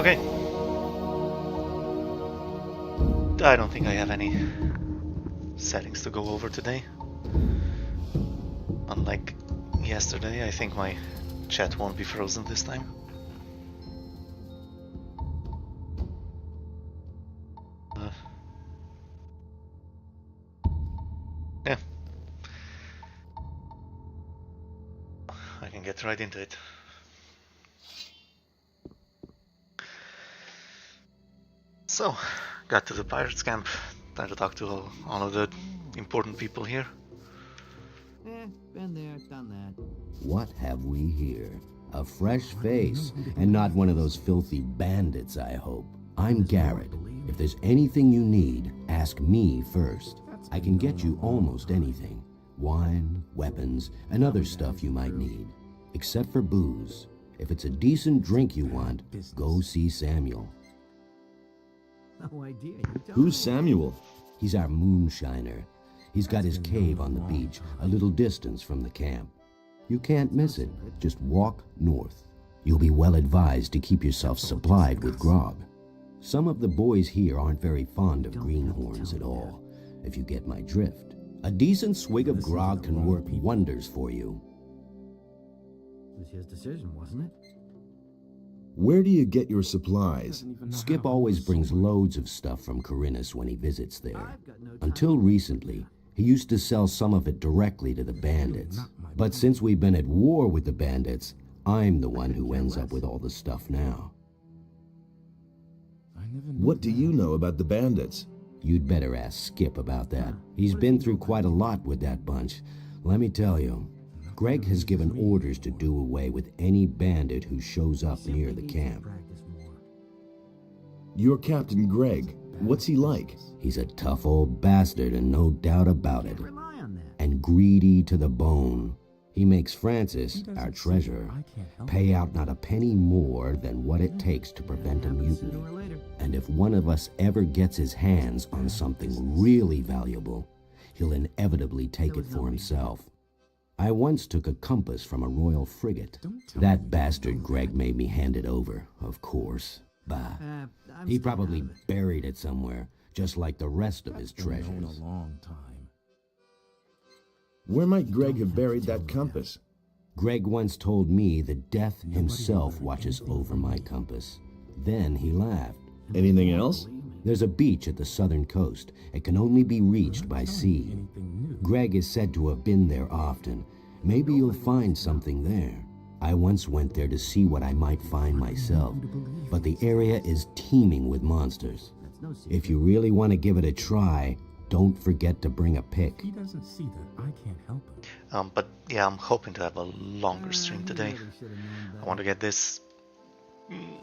Okay. I don't think I have any settings to go over today. Unlike yesterday, I think my chat won't be frozen this time. Yeah. I can get right into it. So, got to the pirates camp. Time to talk to all of the important people here. Been there, done that. What have we here? A fresh face, and not one of those filthy bandits, I hope. I'm Garrett. If there's anything you need, ask me first. I can get you almost anything. Wine, weapons, and other stuff you might need. Except for booze. If it's a decent drink you want, go see Samuel. No idea. Who's Samuel? He's our moonshiner. He's got his cave on the beach, a little distance from the camp. You can't miss it. Just walk north. You'll be well advised to keep yourself supplied with grog. Some of the boys here aren't very fond of greenhorns at all, if you get my drift. A decent swig of grog can work wonders for you. It was his decision, wasn't it? Where do you get your supplies? Skip always brings loads of stuff from Corinus when he visits there. Until recently, he used to sell some of it directly to the bandits. But since we've been at war with the bandits, I'm the one who ends up with all the stuff now. What do you know about the bandits? You'd better ask Skip about that. He's been through quite a lot with that bunch. Let me tell you, Greg has given orders to do away with any bandit who shows up near the camp. You're Captain Greg. What's he like? He's a tough old bastard, and no doubt about it. Rely on that. And greedy to the bone. He makes Francis, our treasurer, pay out not a penny more than what it takes to prevent a mutiny. And if one of us ever gets his hands on something really valuable, he'll inevitably take it for himself. I once took a compass from a royal frigate. That bastard Greg made me hand it over, of course. Bah. He probably buried it somewhere, just like the rest of his treasures. Where might Greg have buried that compass? Greg once told me that death himself watches over my compass. Then he laughed. Anything else? There's a beach at the southern coast. It can only be reached by sea. Greg is said to have been there often. Maybe you'll find something there. I once went there to see what I might find myself, but the area is teeming with monsters. If you really want to give it a try, don't forget to bring a pick. He doesn't see that I can't help him. But yeah, I'm hoping to have a longer stream today. I want to get this,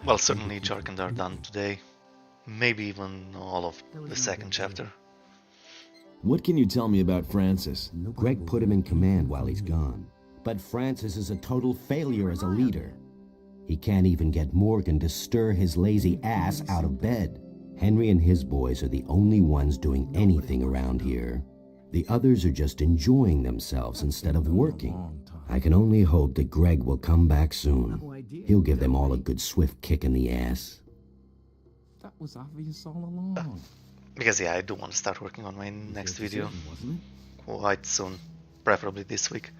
well, certainly Jarkandar done today. Maybe even all of the second chapter. What can you tell me about Francis? Greg put him in command while he's gone. But Francis is a total failure as a leader. He can't even get Morgan to stir his lazy ass out of bed. Henry and his boys are the only ones doing anything around here. The others are just enjoying themselves instead of working. I can only hope that Greg will come back soon. He'll give them all a good swift kick in the ass. That was obvious all along. Because yeah, I do want to start working on my next video quite soon, preferably this week.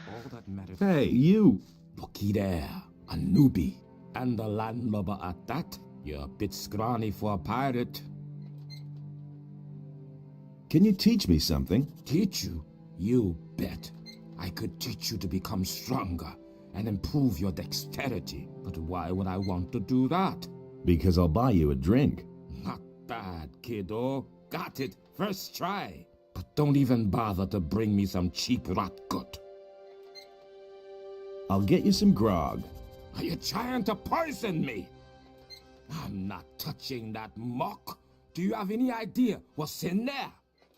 All that matters. Hey, you! Looky there, a newbie. And a landlubber at that. You're a bit scrawny for a pirate. Can you teach me something? Teach you? You bet. I could teach you to become stronger and improve your dexterity. But why would I want to do that? Because I'll buy you a drink. Not bad, kiddo. Got it. First try. But don't even bother to bring me some cheap rot gut. I'll get you some grog. Are you trying to poison me? I'm not touching that muck. Do you have any idea what's in there?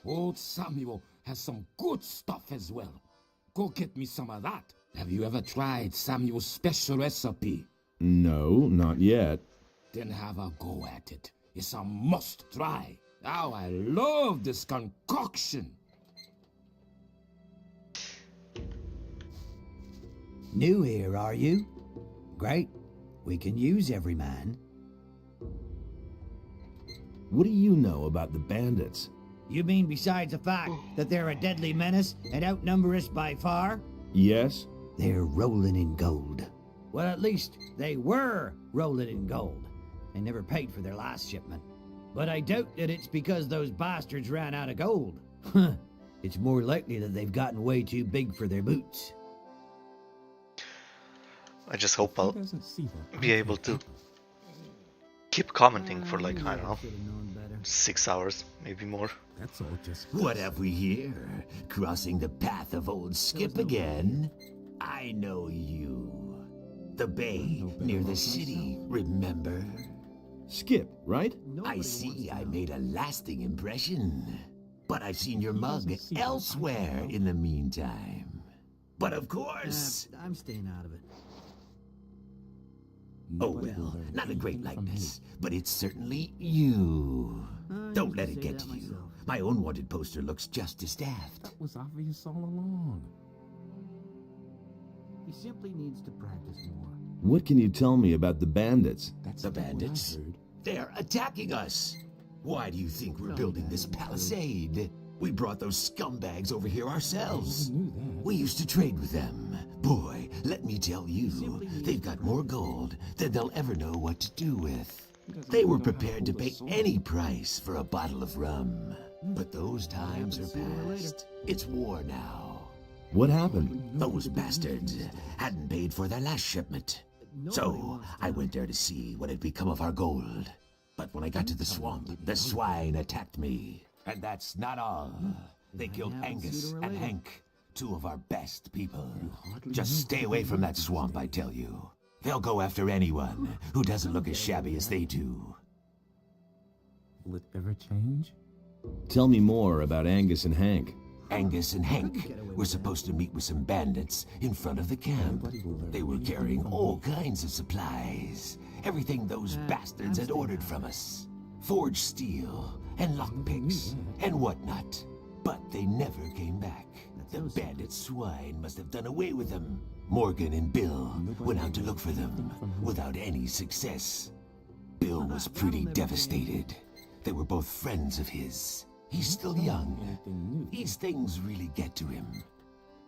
Old Samuel has some good stuff as well. Go get me some of that. Have you ever tried Samuel's special recipe? No, not yet. Then have a go at it. It's a must try. Oh, I love this concoction. New here, are you? Great. We can use every man. What do you know about the bandits? You mean besides the fact that they're a deadly menace and outnumber us by far? Yes? They're rolling in gold. Well, at least they were rolling in gold. They never paid for their last shipment. But I doubt that it's because those bastards ran out of gold. It's more likely that they've gotten way too big for their boots. I just hope I'll be able to keep commenting for like, I don't know, 6 hours, maybe more. That's all just... What have we here? Crossing the path of old Skip again? I know you. The bay near the city, remember? Skip, right? I see I made a lasting impression. But I've seen your mug elsewhere in the meantime. But of course... I'm staying out of it. Oh well, not a great likeness, but it's certainly you. Don't let it get to you. My own wanted poster looks just as daft. That was obvious all along. He simply needs to practice more. What can you tell me about the bandits? That's The what I bandits? heard. They're attacking us. Why do you think we're building this palisade? We brought those scumbags over here ourselves. I knew that. We used to trade with them. Boy, let me tell you, they've got more gold than they'll ever know what to do with. They were prepared to pay any price for a bottle of rum. But those times are past. It's war now. What happened? Those bastards hadn't paid for their last shipment. So I went there to see what had become of our gold. But when I got to the swamp, the swine attacked me. And that's not all. They killed Angus and Hank, two of our best people. Just stay away from that swamp, I tell you. They'll go after anyone who doesn't look as shabby as they do. Will it ever change? Tell me more about Angus and Hank. Angus and Hank were supposed to meet with some bandits in front of the camp. They were carrying all kinds of supplies. Everything those bastards had ordered from us. Forged steel and lockpicks and whatnot. But they never came back. The bandit swine must have done away with them. Morgan and Bill went out to look for them without any success. Bill was pretty devastated. They were both friends of his. He's still young. These things really get to him.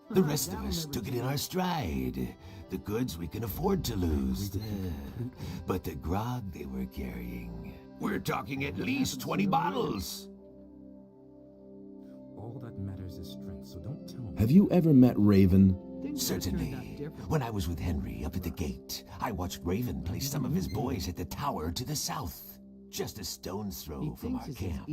The rest of us took it in our stride. The goods we can afford to lose. But the grog they were carrying, we're talking at least 20 bottles. All that matters is strength, so don't tell me. Have you ever met Raven? Certainly. When I was with Henry up at the gate, I watched Raven place some of his boys at the tower to the south. Just a stone's throw from our camp.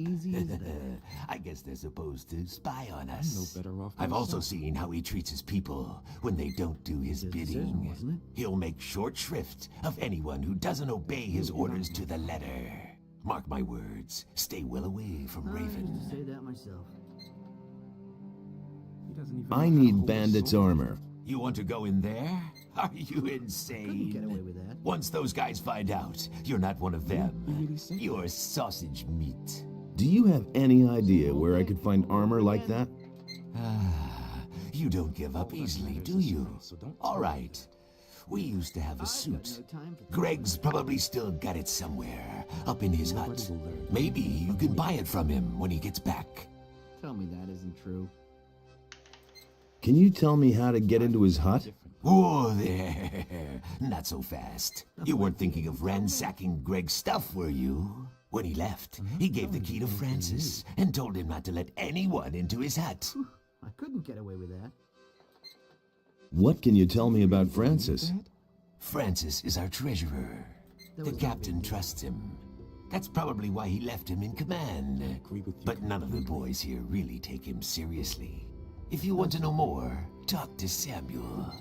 I guess they're supposed to spy on us. No better off I've also myself. seen how he treats his people when they don't do his bidding. He'll make short shrift of anyone who doesn't obey his orders to the letter. Mark my words, stay well away from I used to Raven. say that myself. He doesn't even I know how to need hold a bandits' sword. armor. You want to go in there? Are you Couldn't get away insane? with that. Once those guys find out, you're not one of You them. really say that? You're sausage meat. Do you have any idea where I could find armor like that? Ah, you don't give up easily, do you? So don't All right. We used to have a suit. Greg's probably still got it somewhere, up in his hut. Maybe you can buy it from him when he gets back. Tell me that isn't true. Can you tell me how to get into his hut? Whoa there! Not so fast. You weren't thinking of ransacking Greg's stuff, were you? When he left, he gave the key to Francis and told him not to let anyone into his hut. I couldn't get away with that. What can you tell me about Francis? Francis is our treasurer. The captain trusts him. That's probably why he left him in command. agree with you But none of the boys here really take him seriously. If you want to know more, talk to Samuel.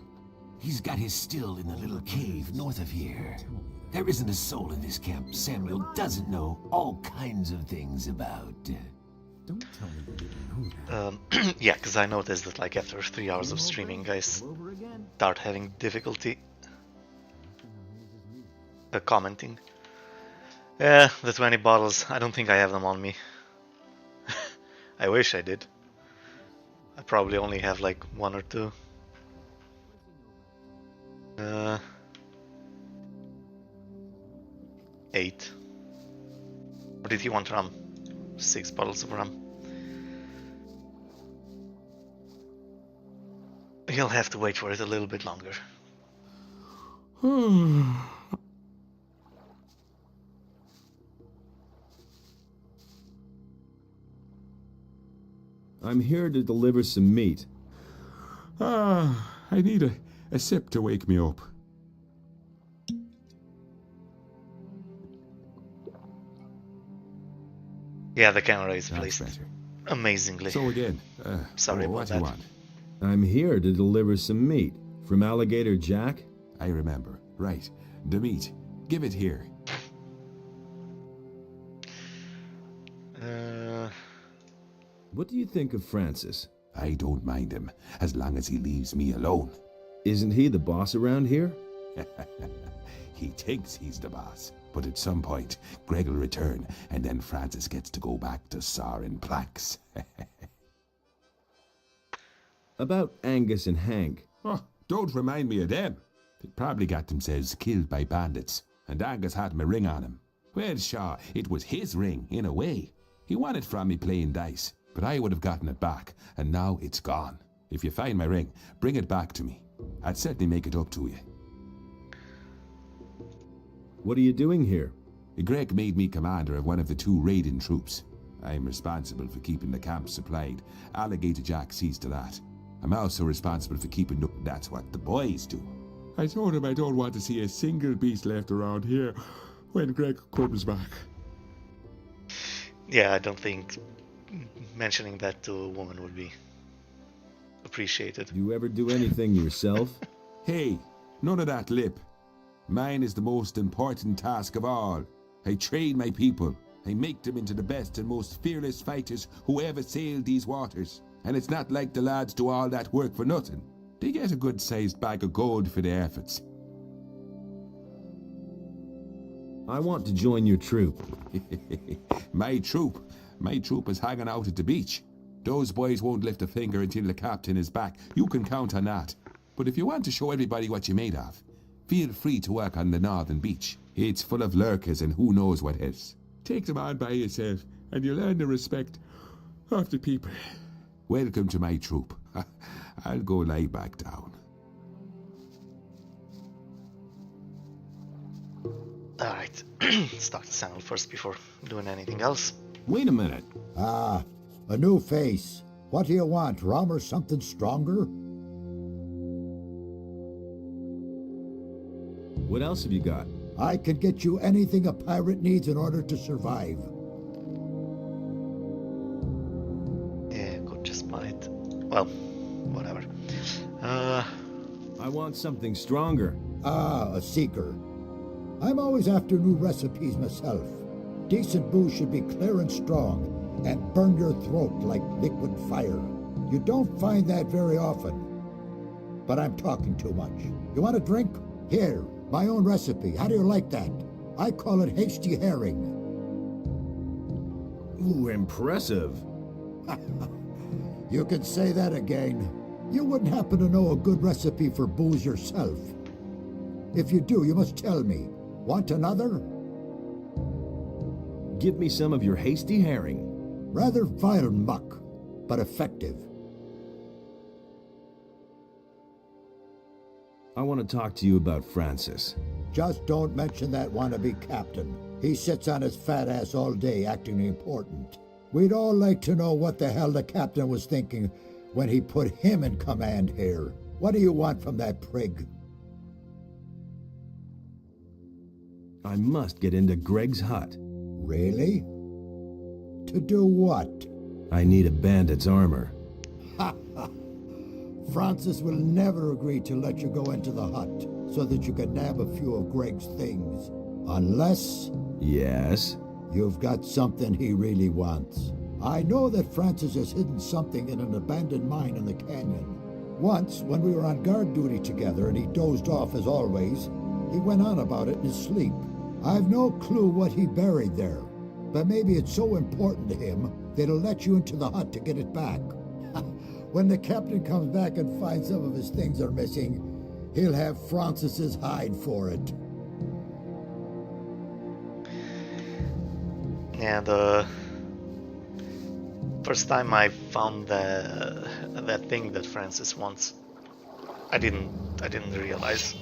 He's got his still in the little cave north of here. There isn't a soul in this camp Samuel doesn't know all kinds of things about. Don't tell me you didn't know that. Yeah, because I noticed that like after 3 hours of streaming, I Over again. start having difficulty commenting. Yeah, the 20 bottles, I don't think I have them on me. I wish I did. I probably only have like 1 or 2. 8. Or did he want rum? 6 bottles of rum. He'll have to wait for it a little bit longer. I'm here to deliver some meat. I need a sip to wake me up. Yeah, the camera is That's placed better. amazingly. So again, Sorry about what that. you want? I'm here to deliver some meat. From Alligator Jack? I remember. Right. The meat. Give it here. What do you think of Francis? I don't mind him, as long as he leaves me alone. Isn't he the boss around here? He thinks he's the boss. But at some point, Greg will return, and then Francis gets to go back to sawing planks. About Angus and Hank. Oh, don't remind me of them. They probably got themselves killed by bandits, and Angus had him a ring on him. Well, Shaw, it was his ring, in a way. He won it from me playing dice, but I would have gotten it back, and now it's gone. If you find my ring, bring it back to me. I'd certainly make it up to you. What are you doing here? Greg made me commander of one of the 2 raiding troops. I'm responsible for keeping the camp supplied. Alligator Jack sees to that. I'm also responsible for keeping the... That's what the boys do. I told him I don't want to see a single beast left around here when Greg comes back. Yeah, I don't think mentioning that to a woman would be appreciated. Do you ever do anything yourself? Hey, none of that lip. Mine is the most important task of all. I train my people. I make them into the best and most fearless fighters who ever sailed these waters. And it's not like the lads do all that work for nothing. They get a good-sized bag of gold for their efforts. I want to join your troop. My troop is hanging out at the beach. Those boys won't lift a finger until the captain is back. You can count on that. But if you want to show everybody what you're made of, feel free to work on the northern beach. It's full of lurkers and who knows what else. Take them on by yourself, and you'll earn the respect of the people. Welcome to my troop. I'll go lie back down. Alright, start the channel first before doing anything else. Wait a minute. Ah, a new face. What do you want, rum or something stronger? What else have you got? I can get you anything a pirate needs in order to survive. Yeah, could just buy it. Well, whatever. I want something stronger. Ah, a seeker. I'm always after new recipes myself. Decent booze should be clear and strong and burn your throat like liquid fire. You don't find that very often. But I'm talking too much. You want a drink? Here, my own recipe. How do you like that? I call it hasty herring. Ooh, impressive. You can say that again. You wouldn't happen to know a good recipe for booze yourself. If you do, you must tell me. Want another? Give me some of your hasty herring. Rather vile muck, but effective. I want to talk to you about Francis. Just don't mention that wannabe captain. He sits on his fat ass all day acting important. We'd all like to know what the hell the captain was thinking when he put him in command here. What do you want from that prig? I must get into Greg's hut. Really? To do what? I need a bandit's armor. Francis will never agree to let you go into the hut so that you can nab a few of Greg's things. Unless Yes? you've got something he really wants. I know that Francis has hidden something in an abandoned mine in the canyon. Once, when we were on guard duty together and he dozed off as always, he went on about it in his sleep. I've no clue what he buried there, but maybe it's so important to him that he'll let you into the hut to get it back. When the captain comes back and finds some of his things are missing, he'll have Francis's hide for it. Yeah, the first time I found that thing that Francis wants, I didn't realize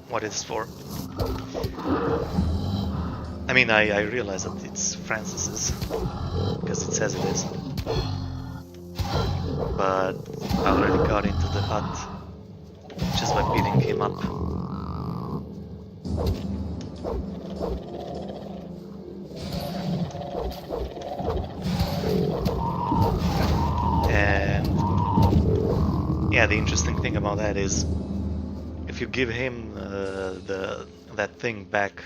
what it's for. I mean, I realize that it's Francis's because it says it is, but I already got into the hut just by beating him up. And yeah, the interesting thing about that is if you give him that thing back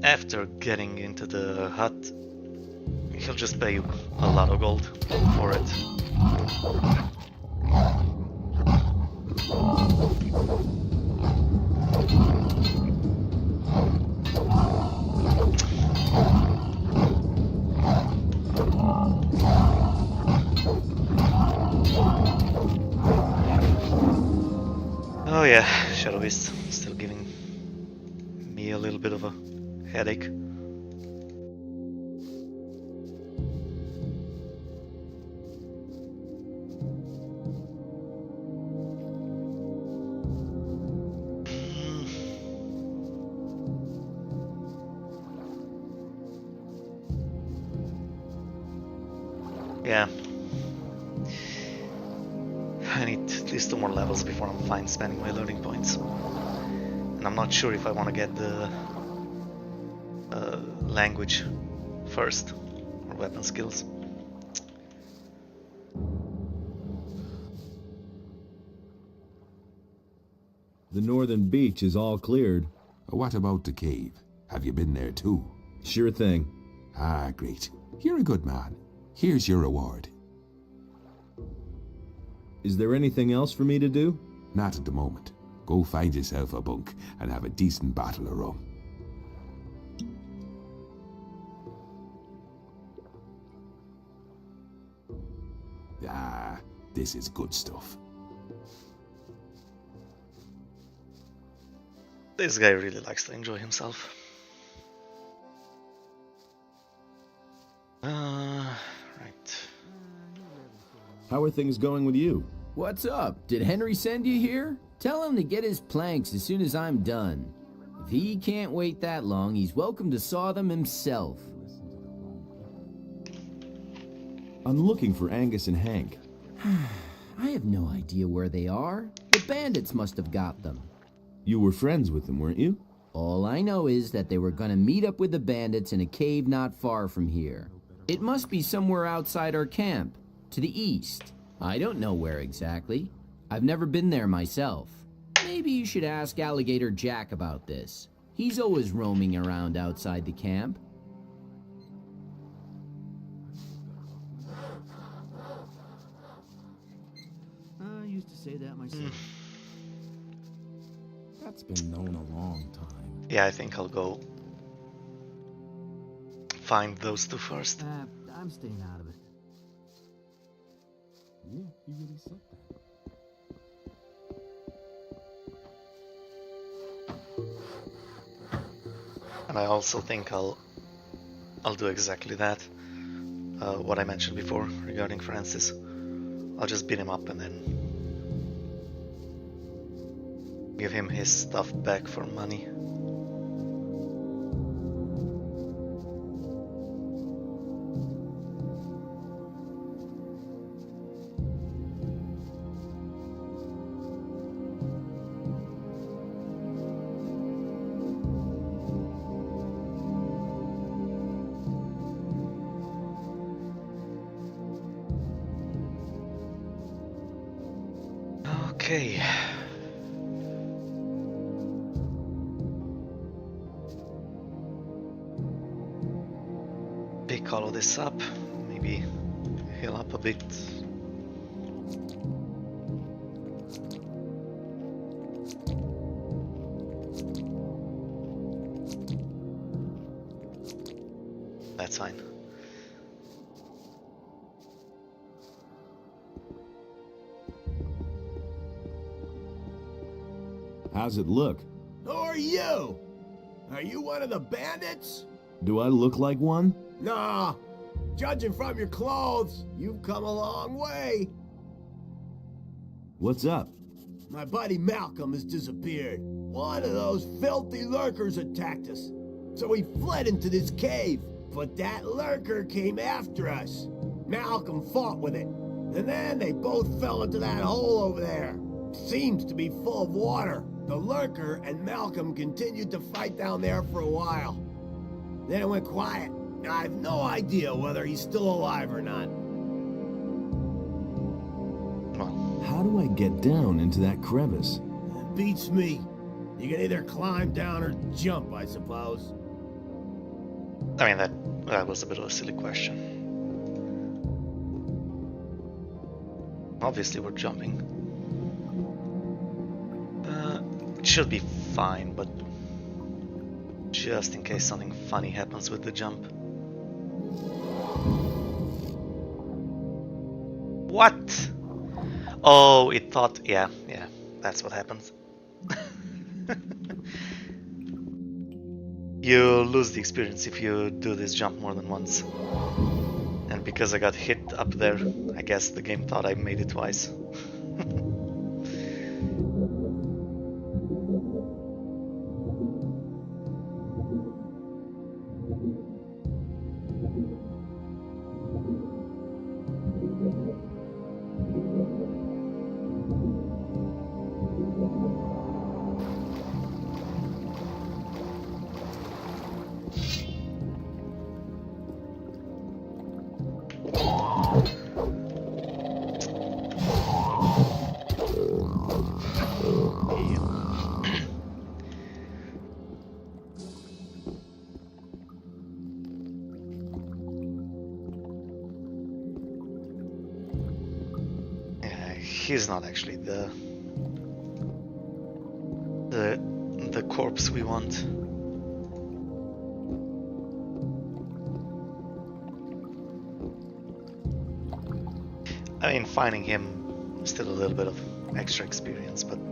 after getting into the hut, he'll just pay you a lot of gold for it. Oh yeah, Shadow Beast still giving me a little bit of a headache. Yeah. I need at least 2 more levels before I'm fine spending my learning points. And I'm not sure if I want to get the language first, or weapon skills. The northern beach is all cleared. What about the cave? Have you been there too? Sure thing. Ah, great. You're a good man. Here's your reward. Is there anything else for me to do? Not at the moment. Go find yourself a bunk and have a decent bottle of rum. Ah, this is good stuff. This guy really likes to enjoy himself. Right. How are things going with you? What's up? Did Henry send you here? Tell him to get his planks as soon as I'm done. If he can't wait that long, he's welcome to saw them himself. I'm looking for Angus and Hank. I have no idea where they are. The bandits must have got them. You were friends with them, weren't you? All I know is that they were gonna meet up with the bandits in a cave not far from here. It must be somewhere outside our camp, to the east. I don't know where exactly. I've never been there myself. Maybe you should ask Alligator Jack about this. He's always roaming around outside the camp. I used to say that myself. That's been known a long time. Yeah, I think I'll go find those two first. I'm staying out of it. Yeah, he really said that. And I also think I'll do exactly that. What I mentioned before regarding Francis. I'll just beat him up and then give him his stuff back for money. Okay. Pick all of this up, maybe heal up a bit. That's fine. How's it look? Who are you? Are you one of the bandits? Do I look like one? Nah, judging from your clothes, you've come a long way. What's up? My buddy Malcolm has disappeared. One of those filthy lurkers attacked us. So we fled into this cave. But that lurker came after us. Malcolm fought with it. And then they both fell into that hole over there. Seems to be full of water. The lurker and Malcolm continued to fight down there for a while. Then it went quiet. I have no idea whether he's still alive or not. Well, How do I get down into that crevice? Beats me. You can either climb down or jump, I suppose. I mean, that was a bit of a silly question. Obviously, we're jumping. It should be fine, but just in case something funny happens with the jump. What? Oh, it thought... Yeah, that's what happens. You lose the experience if you do this jump more than once. And because I got hit up there, I guess the game thought I made it twice. He's not actually the corpse we want. I mean, finding him still a little bit of extra experience, but we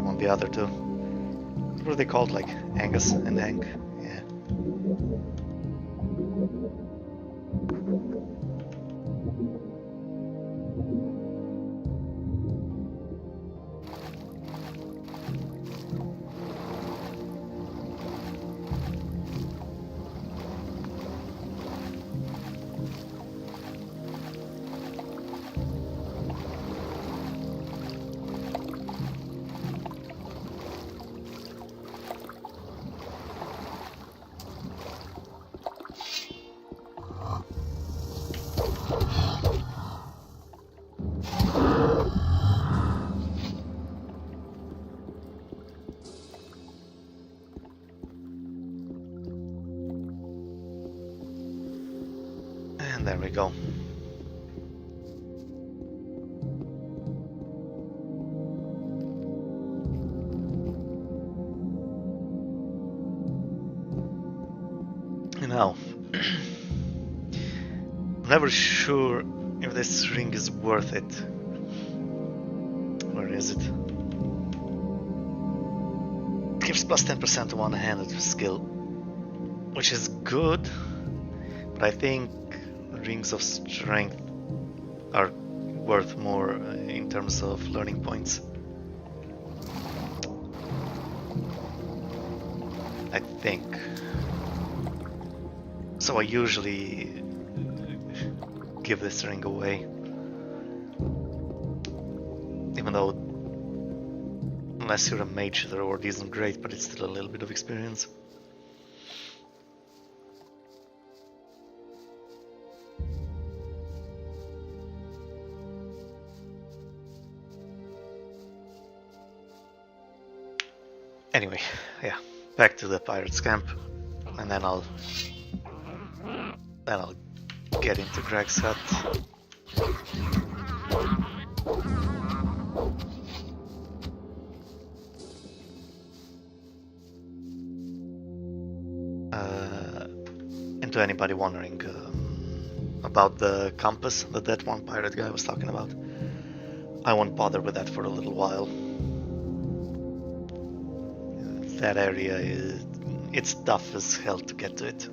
want the other two. What are they called? Like Angus and Hank? Yeah. And there we go. Now, I'm never sure if this ring is worth it. Where is it? Gives plus 10% to one-handed skill, which is good, but I think rings of strength are worth more in terms of learning points. I think. So I usually give this ring away. Even though, unless you're a mage, the reward isn't great, but it's still a little bit of experience. Anyway, yeah, back to the pirates camp, and then I'll get into Greg's hut. And to anybody wondering about the compass that that one pirate guy was talking about, I won't bother with that for a little while. that area it's tough as hell to get to it.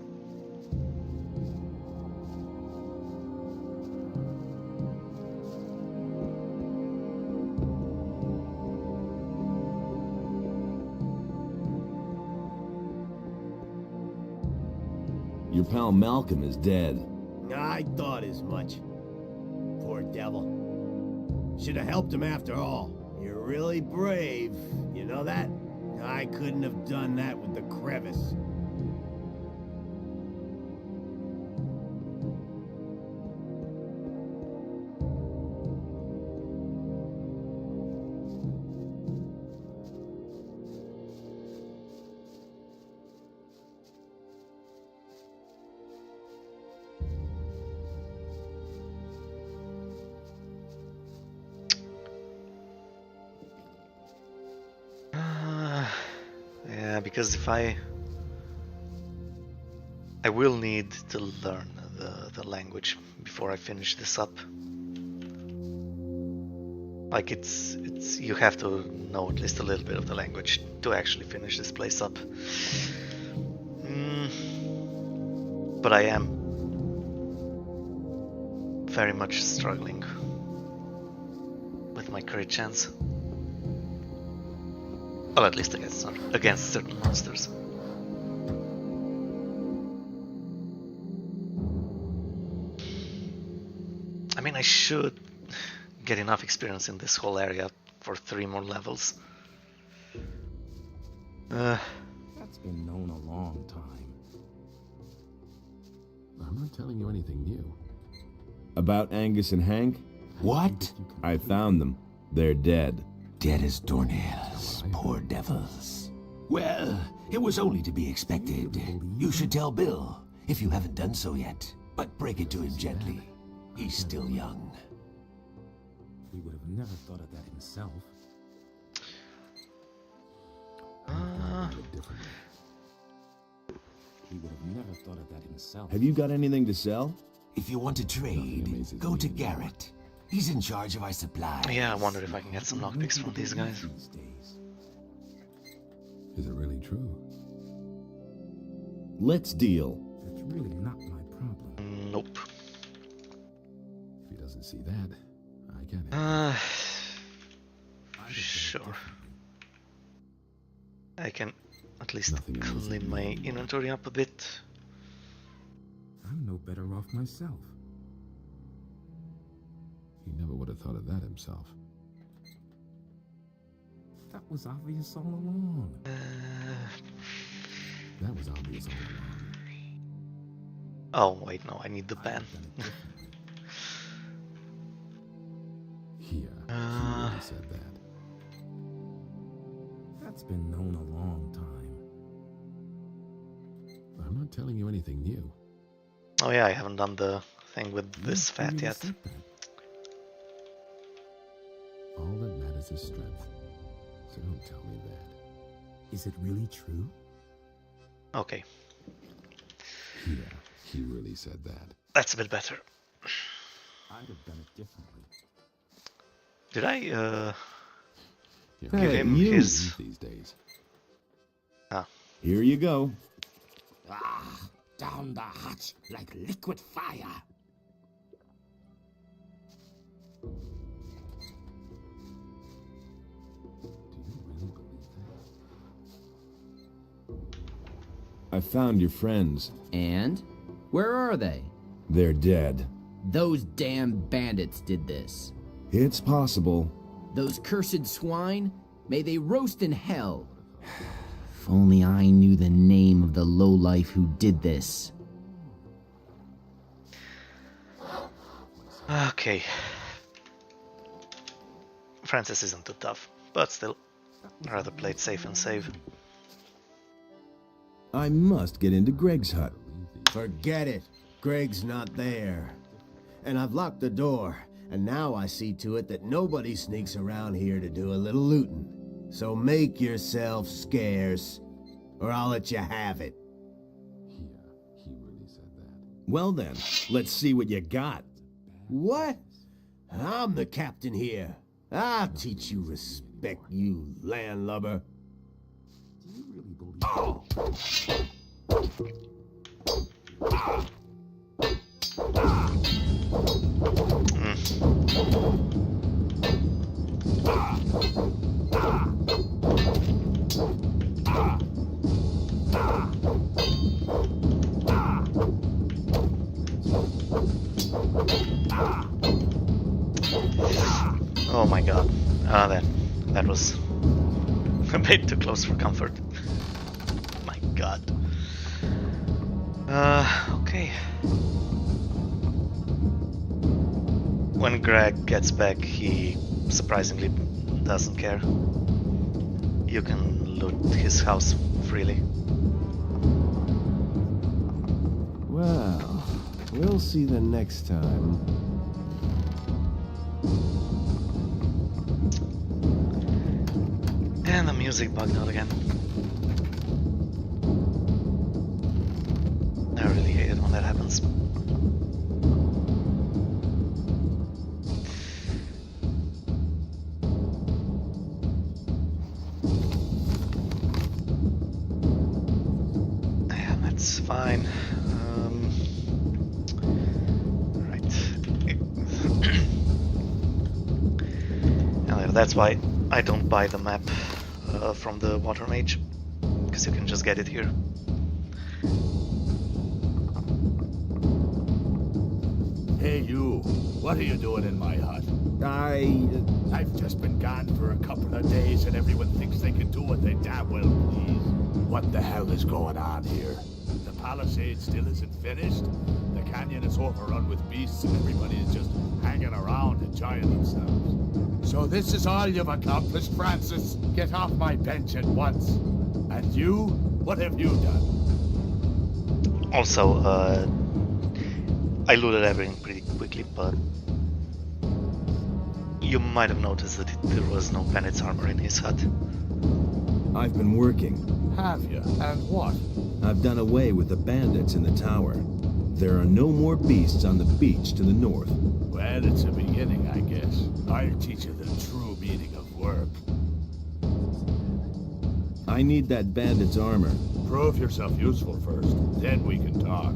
Your pal Malcolm is dead. I thought as much. Poor devil. Should have helped him after all. You're really brave. You know that? I couldn't have done that with the crevice. Yeah, because if I will need to learn the language before I finish this up. Like it's you have to know at least a little bit of the language to actually finish this place up. But I am very much struggling with my crit chance. Well, at least against certain monsters. I mean, I should get enough experience in this whole area for 3 more levels. That's been known a long time. I'm not telling you anything new. About Angus and Hank? What? I found them. They're dead. Dead as doornails, poor devils. Well, it was only to be expected. You should tell Bill, if you haven't done so yet. But break it to him gently. He's still young. He would have never thought of that himself. He would have never thought of that himself. Have you got anything to sell? If you want to trade, go to Garrett. He's in charge of our supplies. Yeah, I wonder if I can get some lockpicks from these guys. Is it really true? Let's deal. That's really not my problem. Nope. If he doesn't see that, I get it. Sure. I can at least clean my inventory up a bit. I'm no better off myself. He never would have thought of that himself. That was obvious all along. That was obvious all along. Oh, wait, no, I need the pen. He really said that. That's been known a long time. I'm not telling you anything new. Oh yeah, I haven't done the thing with this fat yet. All that matters is strength. So don't tell me that. Is it really true? Okay, Yeah, he really said that. that's a bit better. I'd have done it differently. Did I, You give him you. his... these days. Ah, Here you go. Ah, down the hatch like liquid fire. Do you really believe that? I found your friends. And? Where are they? They're dead. Those damn bandits did this. It's possible. Those cursed swine? May they roast in hell. If only I knew the name of the lowlife who did this. okay. Francis isn't too tough, but still, I'd rather play it safe and save. I must get into Greg's hut. Forget it. Greg's not there. And I've locked the door, and now I see to it that nobody sneaks around here to do a little looting. So make yourself scarce, or I'll let you have it. Yeah, he really said that. Well then, let's see what you got. What? I'm the captain here. I'll teach you respect, you landlubber. Oh my god. That was a bit too close for comfort. My god. Okay. When Greg gets back, he surprisingly doesn't care. You can loot his house freely. Well, we'll see the next time. And the music bugged out again. I really hate it when that happens. Yeah, that's fine. Right. Anyway, that's why I don't buy the map from the Water Mage, because you can just get it here. Hey you, what are you doing in my hut? I've just been gone for a couple of days and everyone thinks they can do what they damn well please. What the hell is going on here? The palisade still isn't finished? The canyon is overrun with beasts and everybody is just hanging around enjoying themselves. So this is all you've accomplished, Francis? Get off my bench at once. And you? What have you done? Also, I looted everything pretty quickly, but you might have noticed that there was no bandit's armor in his hut. I've been working. Have you? And what? I've done away with the bandits in the tower. There are no more beasts on the beach to the north. Well, it's a beginning, I guess. I'll teach you the true meaning of work. I need that bandit's armor. Prove yourself useful first, then we can talk.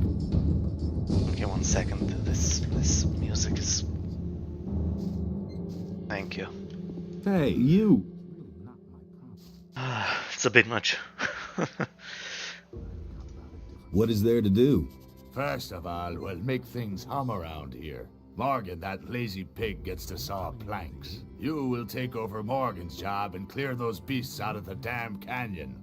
Okay, 1 second. This music is... Thank you. Hey, you! It's a bit much. What is there to do? First of all, we'll make things hum around here. Morgan, that lazy pig, gets to saw planks. You will take over Morgan's job and clear those beasts out of the damn canyon.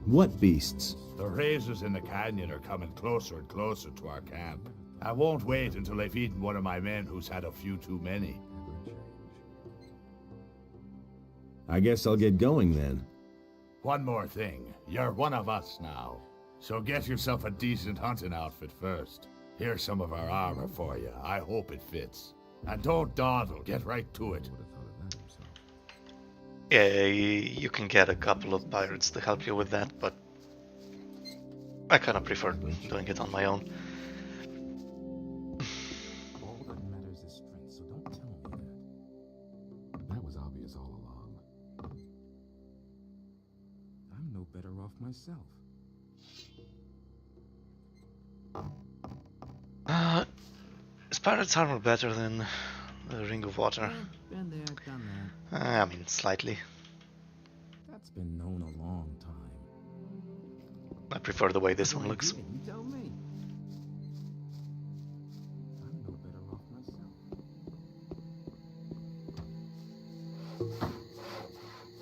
What beasts? The razors in the canyon are coming closer and closer to our camp. I won't wait until I've eaten one of my men who's had a few too many. I guess I'll get going then. One more thing. You're one of us now. So get yourself a decent hunting outfit first. Here's some of our armor for you. I hope it fits. And don't dawdle. Get right to it. Yeah, you can get a couple of pirates to help you with that, but I kind of prefer doing it on my own. All that matters is strength, so don't tell me that. That was obvious all along. I'm no better off myself. Is pirate's armor better than the Ring of Water? Been there, done that. I mean, slightly. That's been known a long time. I prefer the way this one looks. You tell me. I'm no better off myself.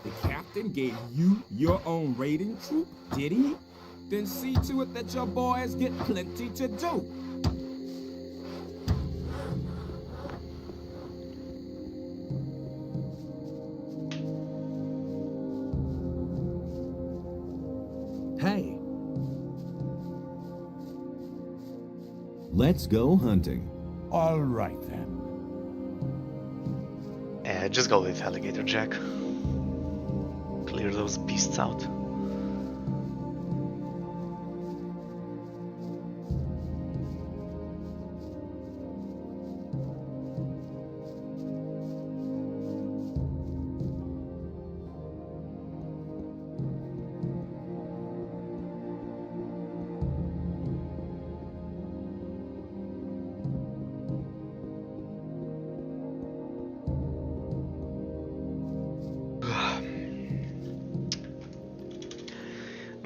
The captain gave you your own raiding troop, did he? Then see to it that your boys get plenty to do. Hey, Let's go hunting. All right, then. Just go with Alligator Jack. Clear those beasts out.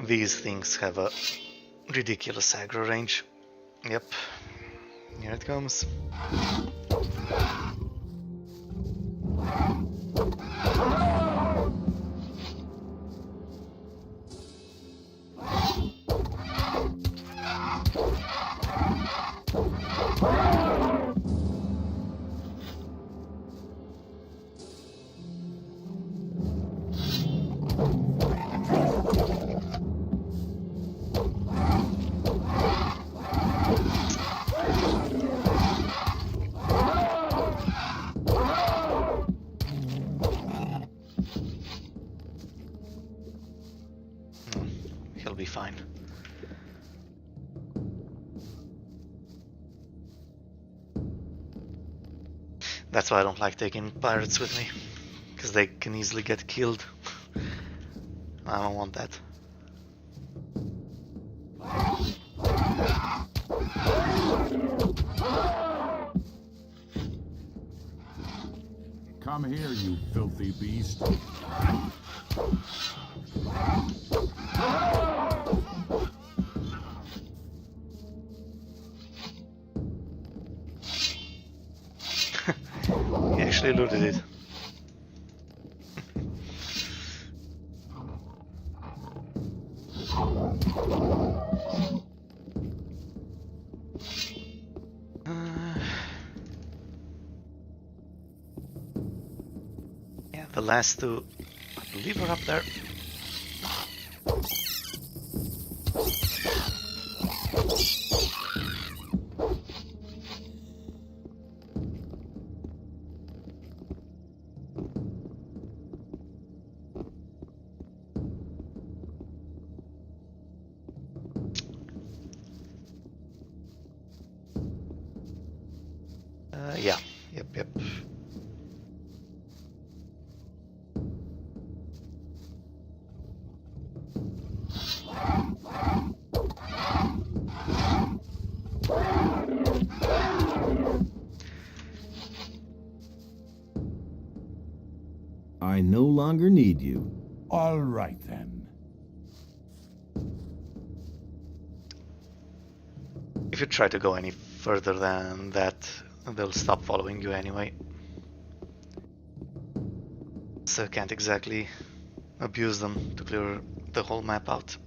These things have a ridiculous aggro range. Yep, here it comes. He'll be fine. That's why I don't like taking pirates with me, because they can easily get killed. I don't want that. Come here, you filthy beast. He actually eluded it. Yeah, the last two, I believe, are up there. Yeah, yep. I no longer need you. All right, then. If you try to go any further than that, they'll stop following you anyway. So can't exactly abuse them to clear the whole map out.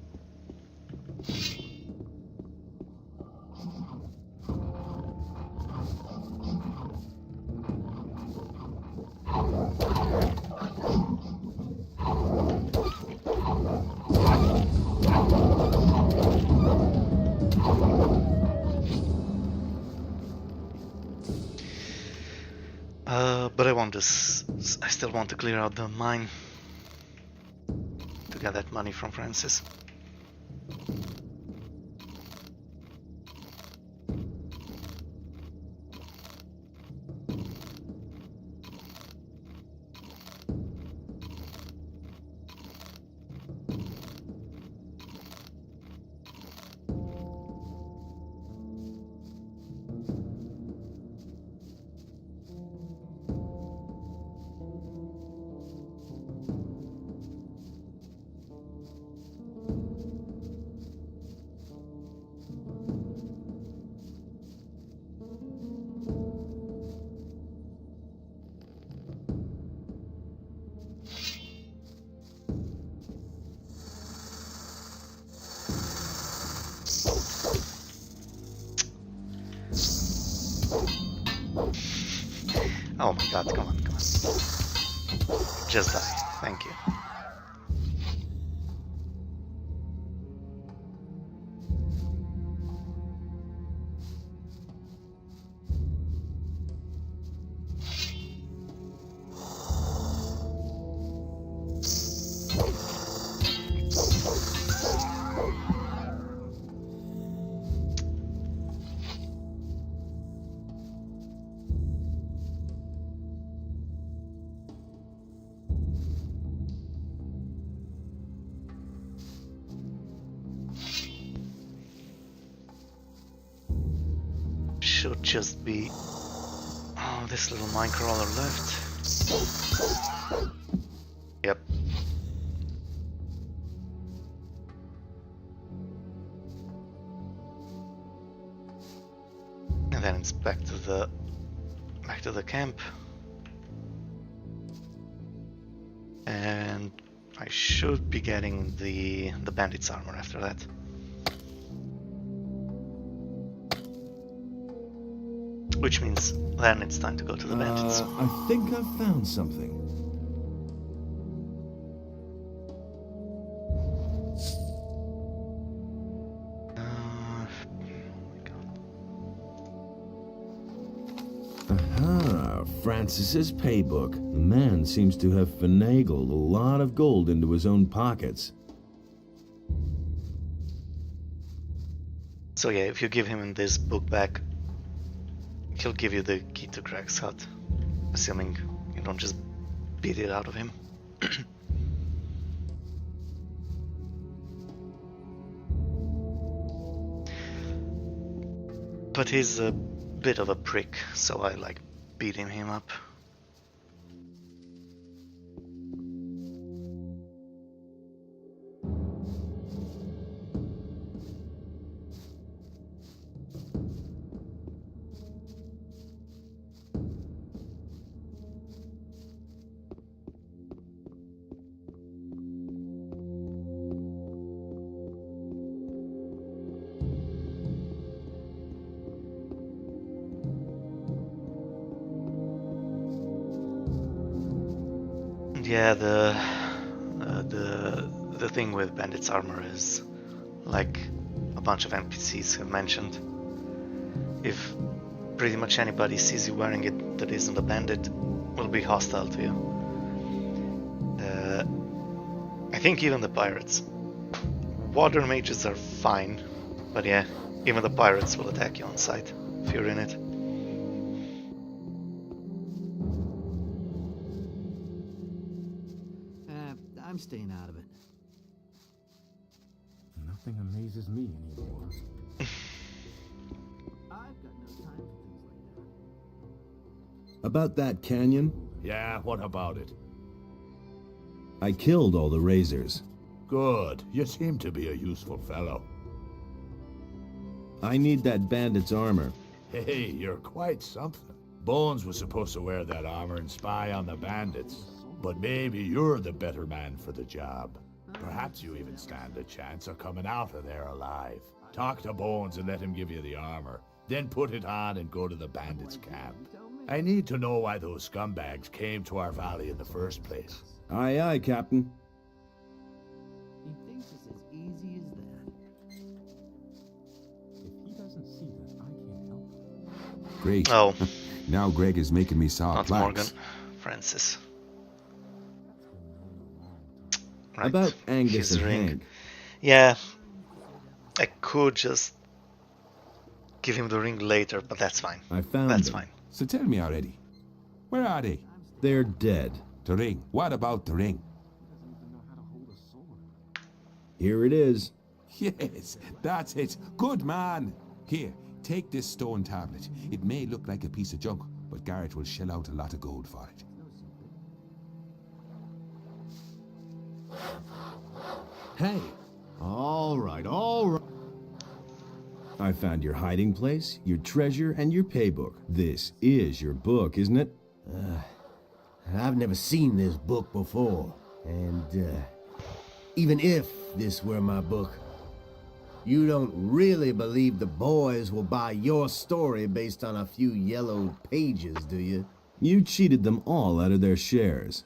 But I want this. I still want to clear out the mine to get that money from Francis. Oh my god, come on. Just die. Thank you. Should just be this little mine crawler left. Yep. then it's back to the camp. And I should be getting the bandit's armor after that. Which means then it's time to go to the bandits. I think I've found something. Aha, Francis's paybook. The man seems to have finagled a lot of gold into his own pockets. So yeah, if you give him this book back, he'll give you the key to Greg's hut, assuming you don't just beat it out of him. But he's a bit of a prick, so I like beating him up. Yeah, the thing with Bandit's armor is, like a bunch of NPCs have mentioned, if pretty much anybody sees you wearing it that isn't a bandit, will be hostile to you. I think even the pirates. Water mages are fine, but yeah, even the pirates will attack you on sight if you're in it. I'm staying out of it. Nothing amazes me anymore. I've got no time for things like that. About that canyon, Yeah, what about it? I killed all the razors. Good. You seem to be a useful fellow. I need that bandit's armor. Hey, you're quite something. Bones was supposed to wear that armor and spy on the bandits. But maybe you're the better man for the job. Perhaps you even stand a chance of coming out of there alive. Talk to Bones and let him give you the armor. Then put it on and go to the bandits' camp. I need to know why those scumbags came to our valley in the first place. Aye, aye, Captain. He thinks it's as easy as that. If he doesn't see that, I can't help it. Great. Oh, Now Greg is making me saw not plaques. Morgan, Francis. Right. About Angus his and ring. Hank. Yeah, I could just give him the ring later, but that's fine. I found That's them. fine. So tell me already. Where are they? They're dead. The ring. What about the ring? Here it is. Yes, that's it. Good man. Here, take this stone tablet. It may look like a piece of junk, but Garrett will shell out a lot of gold for it. Hey, all right, all right. I found your hiding place, your treasure, and your paybook. This is your book, isn't it? I've never seen this book before, and even if this were my book, you don't really believe the boys will buy your story based on a few yellowed pages, do you? You cheated them all out of their shares.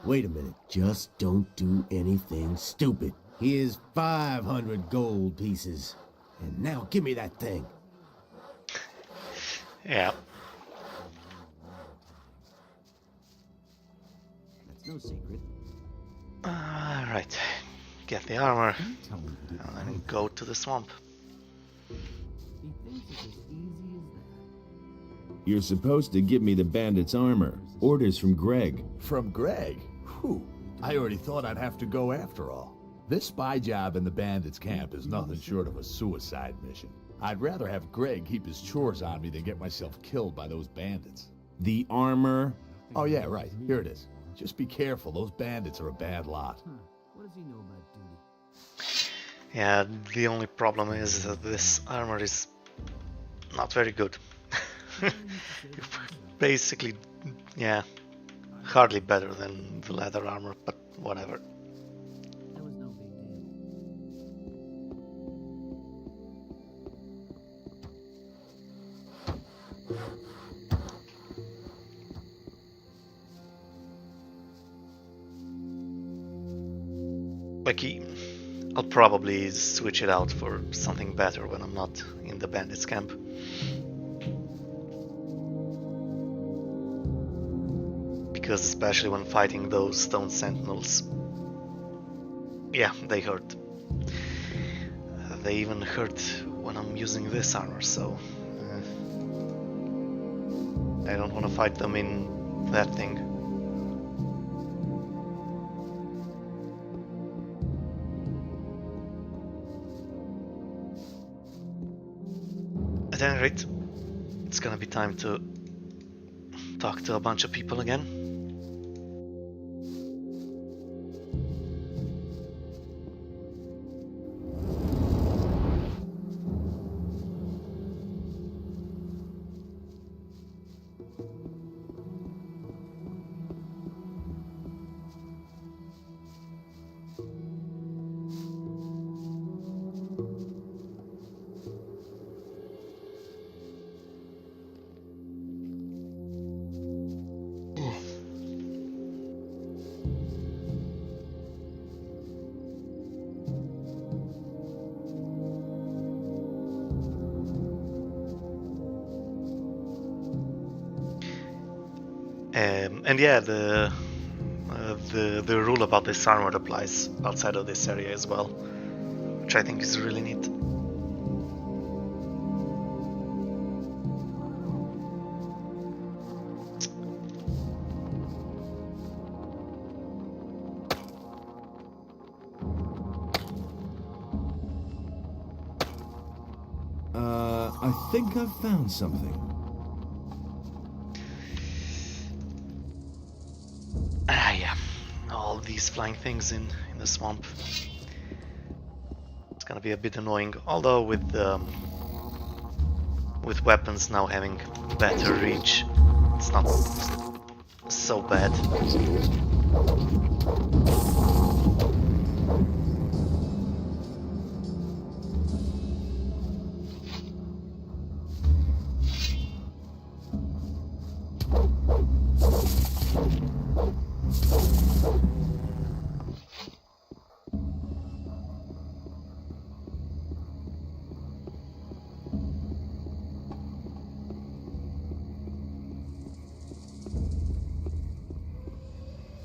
Wait a minute. Just don't do anything stupid. Here's 500 gold pieces. And now give me that thing. Yeah. That's no secret. Alright. Get the armor. And then go to the swamp. He thinks it's as easy as that. You're supposed to give me the bandit's armor. Orders from Greg. From Greg? Whew. I already thought I'd have to go after all. This spy job in the bandits' camp is nothing short of a suicide mission. I'd rather have Greg keep his chores on me than get myself killed by those bandits. The armor? Oh yeah, right. Here it is. Just be careful. Those bandits are a bad lot. What does he know about duty? Yeah, the only problem is that this armor is not very good. Basically, yeah, hardly better than the leather armor, but whatever. Like, I'll probably switch it out for something better when I'm not in the bandits camp. Because especially when fighting those stone sentinels, yeah, they hurt. They even hurt when I'm using this armor, so I don't want to fight them in that thing. At any rate, it's gonna be time to talk to a bunch of people again. And yeah, the rule about this armor applies outside of this area as well, which I think is really neat. I think I've found something. Yeah, all these flying things in the swamp. It's gonna be a bit annoying, although with weapons now having better reach, it's not so bad.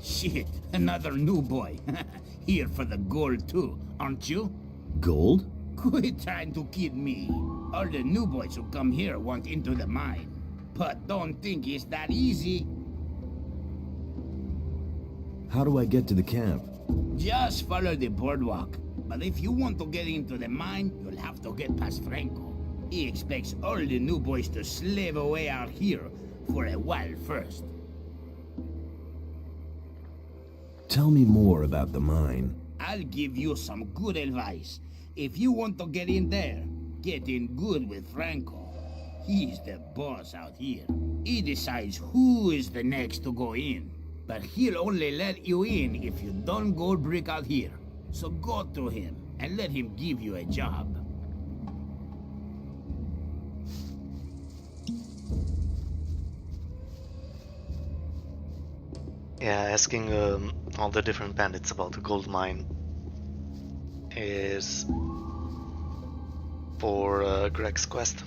Shit, another new boy. Here for the gold too, aren't you? Gold? Quit trying to kid me. All the new boys who come here want into the mine. But don't think it's that easy. How do I get to the camp? Just follow the boardwalk. But if you want to get into the mine, you'll have to get past Franco. He expects all the new boys to slave away out here for a while first. Tell me more about the mine. I'll give you some good advice. If you want to get in there, get in good with Franco. He's the boss out here. He decides who is the next to go in. But he'll only let you in if you don't gold brick out here. So go to him and let him give you a job. Yeah, asking all the different bandits about the gold mine is for Greg's quest.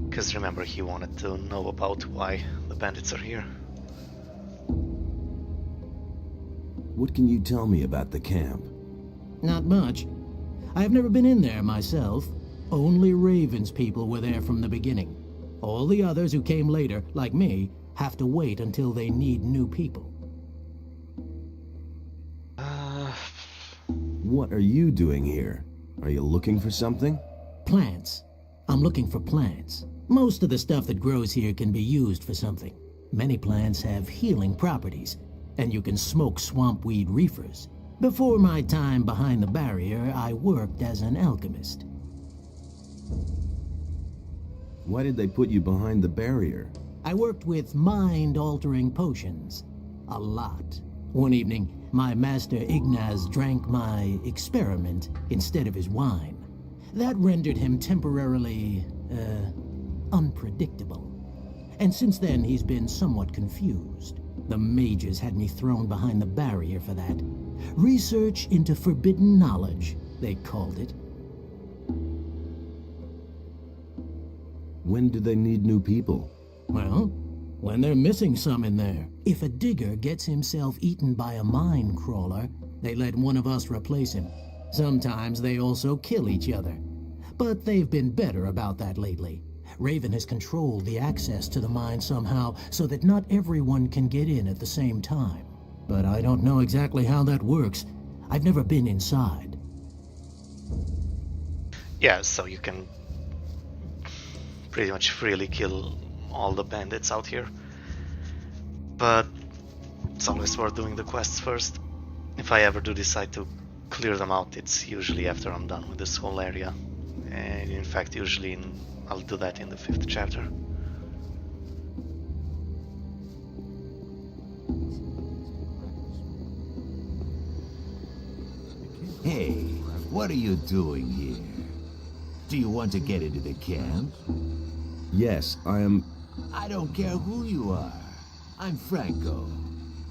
Because remember, he wanted to know about why the bandits are here. What can you tell me about the camp? Not much. I have never been in there myself. Only Raven's people were there from the beginning. All the others who came later, like me, have to wait until they need new people. What are you doing here? Are you looking for something? Plants. I'm looking for plants. Most of the stuff that grows here can be used for something. Many plants have healing properties, and you can smoke swampweed reefers. Before my time behind the barrier, I worked as an alchemist. Why did they put you behind the barrier? I worked with mind-altering potions. A lot. One evening, my master Ignaz drank my experiment instead of his wine. That rendered him temporarily, unpredictable. And since then, he's been somewhat confused. The mages had me thrown behind the barrier for that. Research into forbidden knowledge, they called it. When do they need new people? Well, when they're missing some in there. If a digger gets himself eaten by a mine crawler, they let one of us replace him. Sometimes they also kill each other. But they've been better about that lately. Raven has controlled the access to the mine somehow so that not everyone can get in at the same time. But I don't know exactly how that works. I've never been inside. Yeah, so you can pretty much freely kill all the bandits out here. But it's always worth doing the quests first. If I ever do decide to clear them out, it's usually after I'm done with this whole area. And in fact, usually I'll do that in the 5th chapter. Hey, what are you doing here? Do you want to get into the camp? Yes, I am... I don't care who you are. I'm Franco.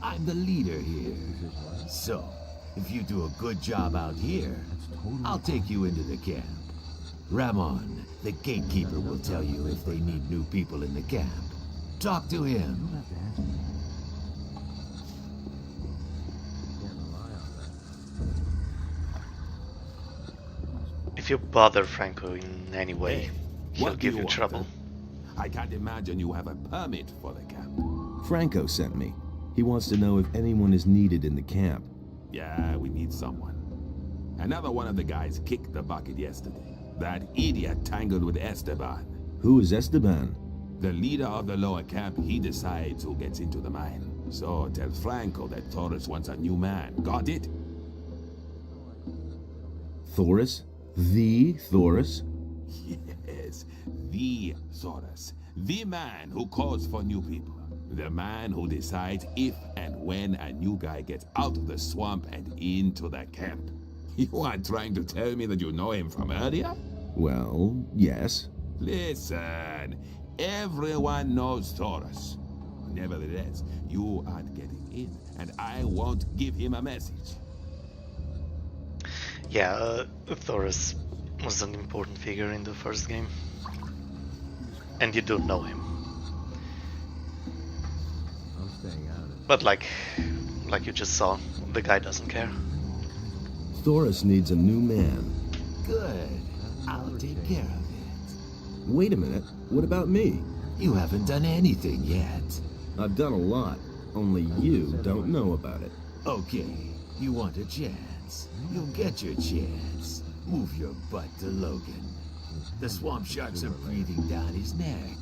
I'm the leader here. So, if you do a good job out here, I'll take you into the camp. Ramon, the gatekeeper, will tell you if they need new people in the camp. Talk to him. If you bother Franco in any way, he'll give you trouble. I can't imagine you have a permit for the camp. Franco sent me. He wants to know if anyone is needed in the camp. Yeah, we need someone. Another one of the guys kicked the bucket yesterday. That idiot tangled with Esteban. Who is Esteban? The leader of the lower camp. He decides who gets into the mine. So tell Franco that Taurus wants a new man. Got it? Taurus? The Taurus? Yes, the Taurus. The man who calls for new people. The man who decides if and when a new guy gets out of the swamp and into the camp. You aren't trying to tell me that you know him from earlier? Well, yes. Listen, everyone knows Taurus. Nevertheless, you aren't getting in, and I won't give him a message. Yeah, Taurus was an important figure in the first game. And you do know him. But like you just saw, the guy doesn't care. Taurus needs a new man. Good. I'll take care of it. Wait a minute. What about me? You haven't done anything yet. I've done a lot. Only you don't know about it. Okay. You want a chance. You'll get your chance. Move your butt to Logan. The swamp sharks are breathing down his neck.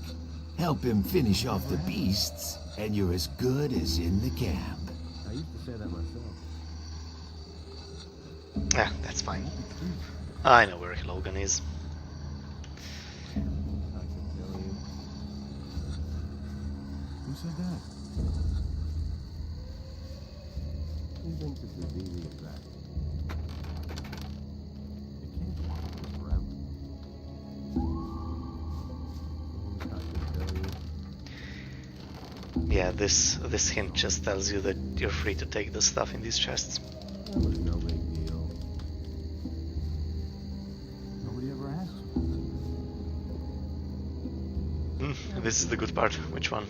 Help him finish off the beasts, and you're as good as in the camp. I used to say that myself. Yeah, that's fine. I know where Logan is. Who said that? Who thinks it's as easy as that? It can't be forever. Yeah, this hint just tells you that you're free to take the stuff in these chests. That was no big deal. Nobody ever asked you. This is the good part. Which one?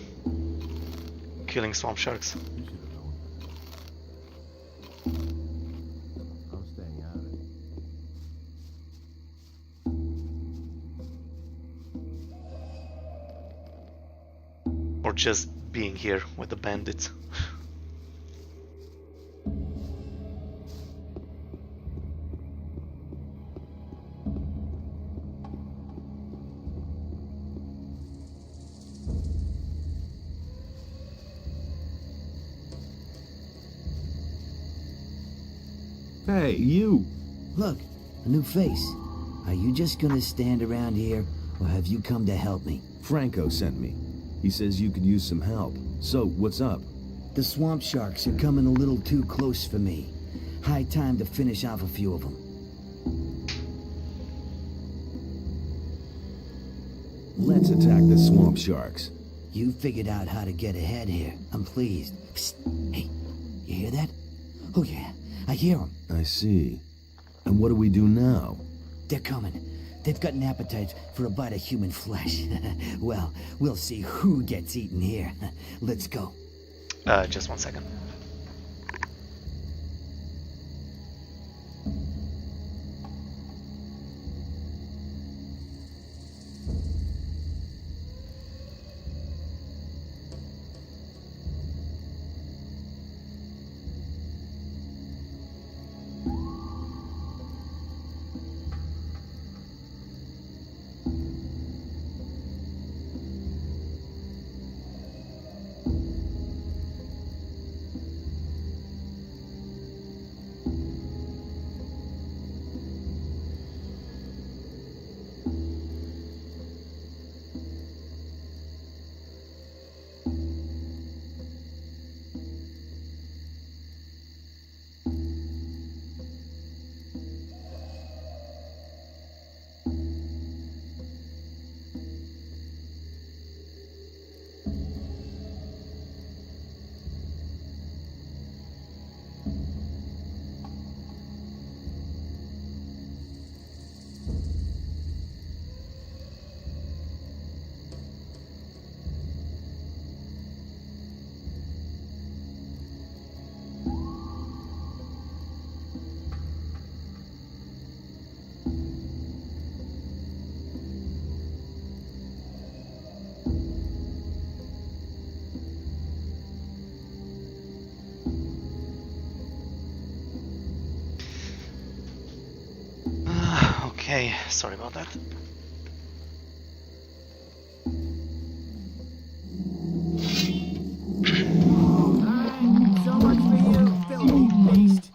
Killing swamp sharks. You should have known. I'm staying out of it. Or just being here with the bandits. Hey, you! Look, a new face. Are you just gonna stand around here Or have you come to help me? Franco sent me. He says you could use some help. So, what's up? The swamp sharks are coming a little too close for me. High time to finish off a few of them. Let's attack the swamp sharks. You figured out how to get ahead here. I'm pleased. Psst. Hey, you hear that? Oh yeah, I hear them. I see. And what do we do now? They're coming. They've got an appetite for a bite of human flesh. Well, we'll see who gets eaten here. Let's go. Just 1 second. Okay, sorry about that. So much for you, filthy beast.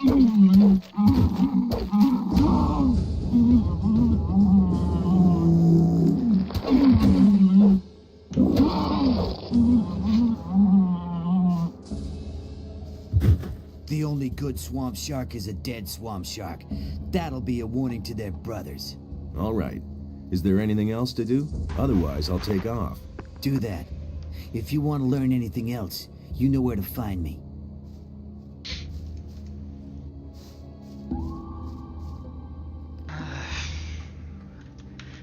The only good swamp shark is a dead swamp shark. That'll be a warning to their brothers. All right. Is there anything else to do? Otherwise, I'll take off. Do that. If you want to learn anything else, you know where to find me.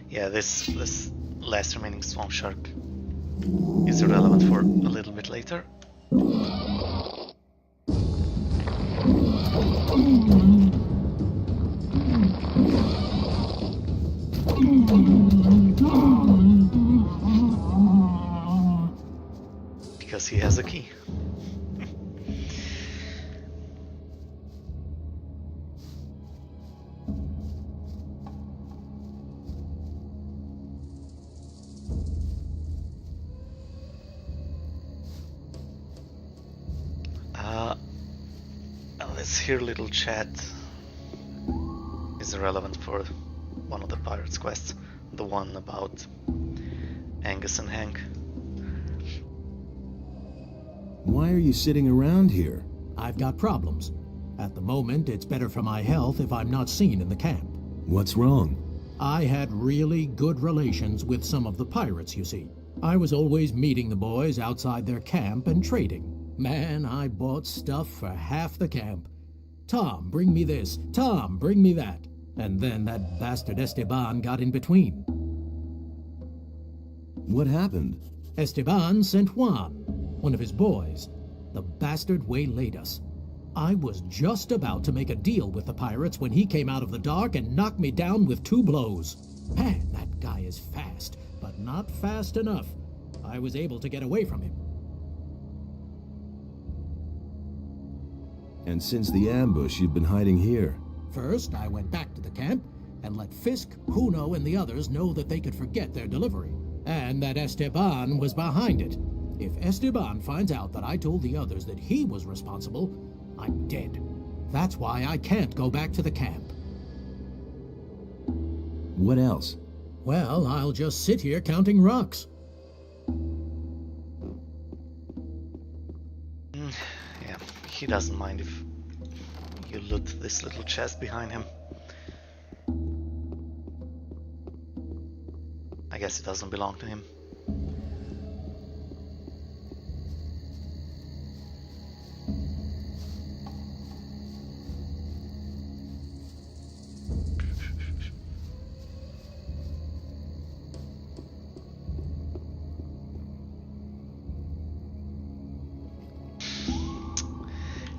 Yeah, this last remaining swamp shark is irrelevant for a little bit later. Because he has a key. This here little chat is irrelevant for one of the pirates' quests, the one about Angus and Hank. Why are you sitting around here? I've got problems. At the moment, it's better for my health if I'm not seen in the camp. What's wrong? I had really good relations with some of the pirates, you see. I was always meeting the boys outside their camp and trading. Man, I bought stuff for half the camp. Tom, bring me this. Tom, bring me that. And then that bastard Esteban got in between. What happened? Esteban sent Juan, one of his boys. The bastard waylaid us. I was just about to make a deal with the pirates when he came out of the dark and knocked me down with 2 blows. Man, that guy is fast, but not fast enough. I was able to get away from him. And since the ambush, you've been hiding here. First, I went back to the camp and let Fisk, Kuno, and the others know that they could forget their delivery, and that Esteban was behind it. If Esteban finds out that I told the others that he was responsible, I'm dead. That's why I can't go back to the camp. What else? Well, I'll just sit here counting rocks. Yeah, he doesn't mind if you loot this little chest behind him. I guess it doesn't belong to him.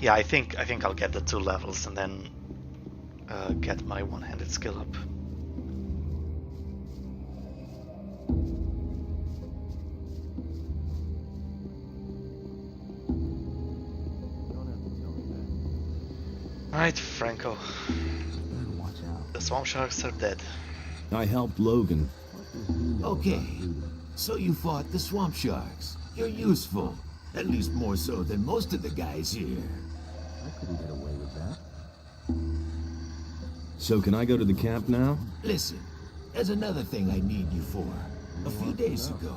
Yeah, I think I'll get the 2 levels and then get my one-handed skill up. Alright, Franco. The swamp sharks are dead. I helped Logan. Okay, so you fought the swamp sharks. You're useful. At least more so than most of the guys here. I couldn't get away with that. So can I go to the camp now? Listen, there's another thing I need you for. A few days ago,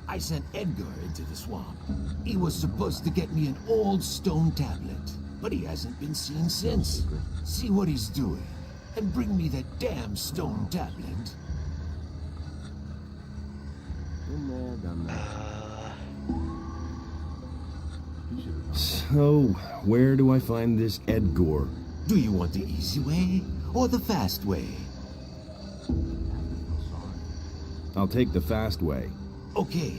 I sent Edgar into the swamp. He was supposed to get me an old stone tablet, but he hasn't been seen since. See what he's doing, and bring me that damn stone tablet. Been there, done that. So, where do I find this Edgar? Do you want the easy way, or the fast way? I'll take the fast way. Okay,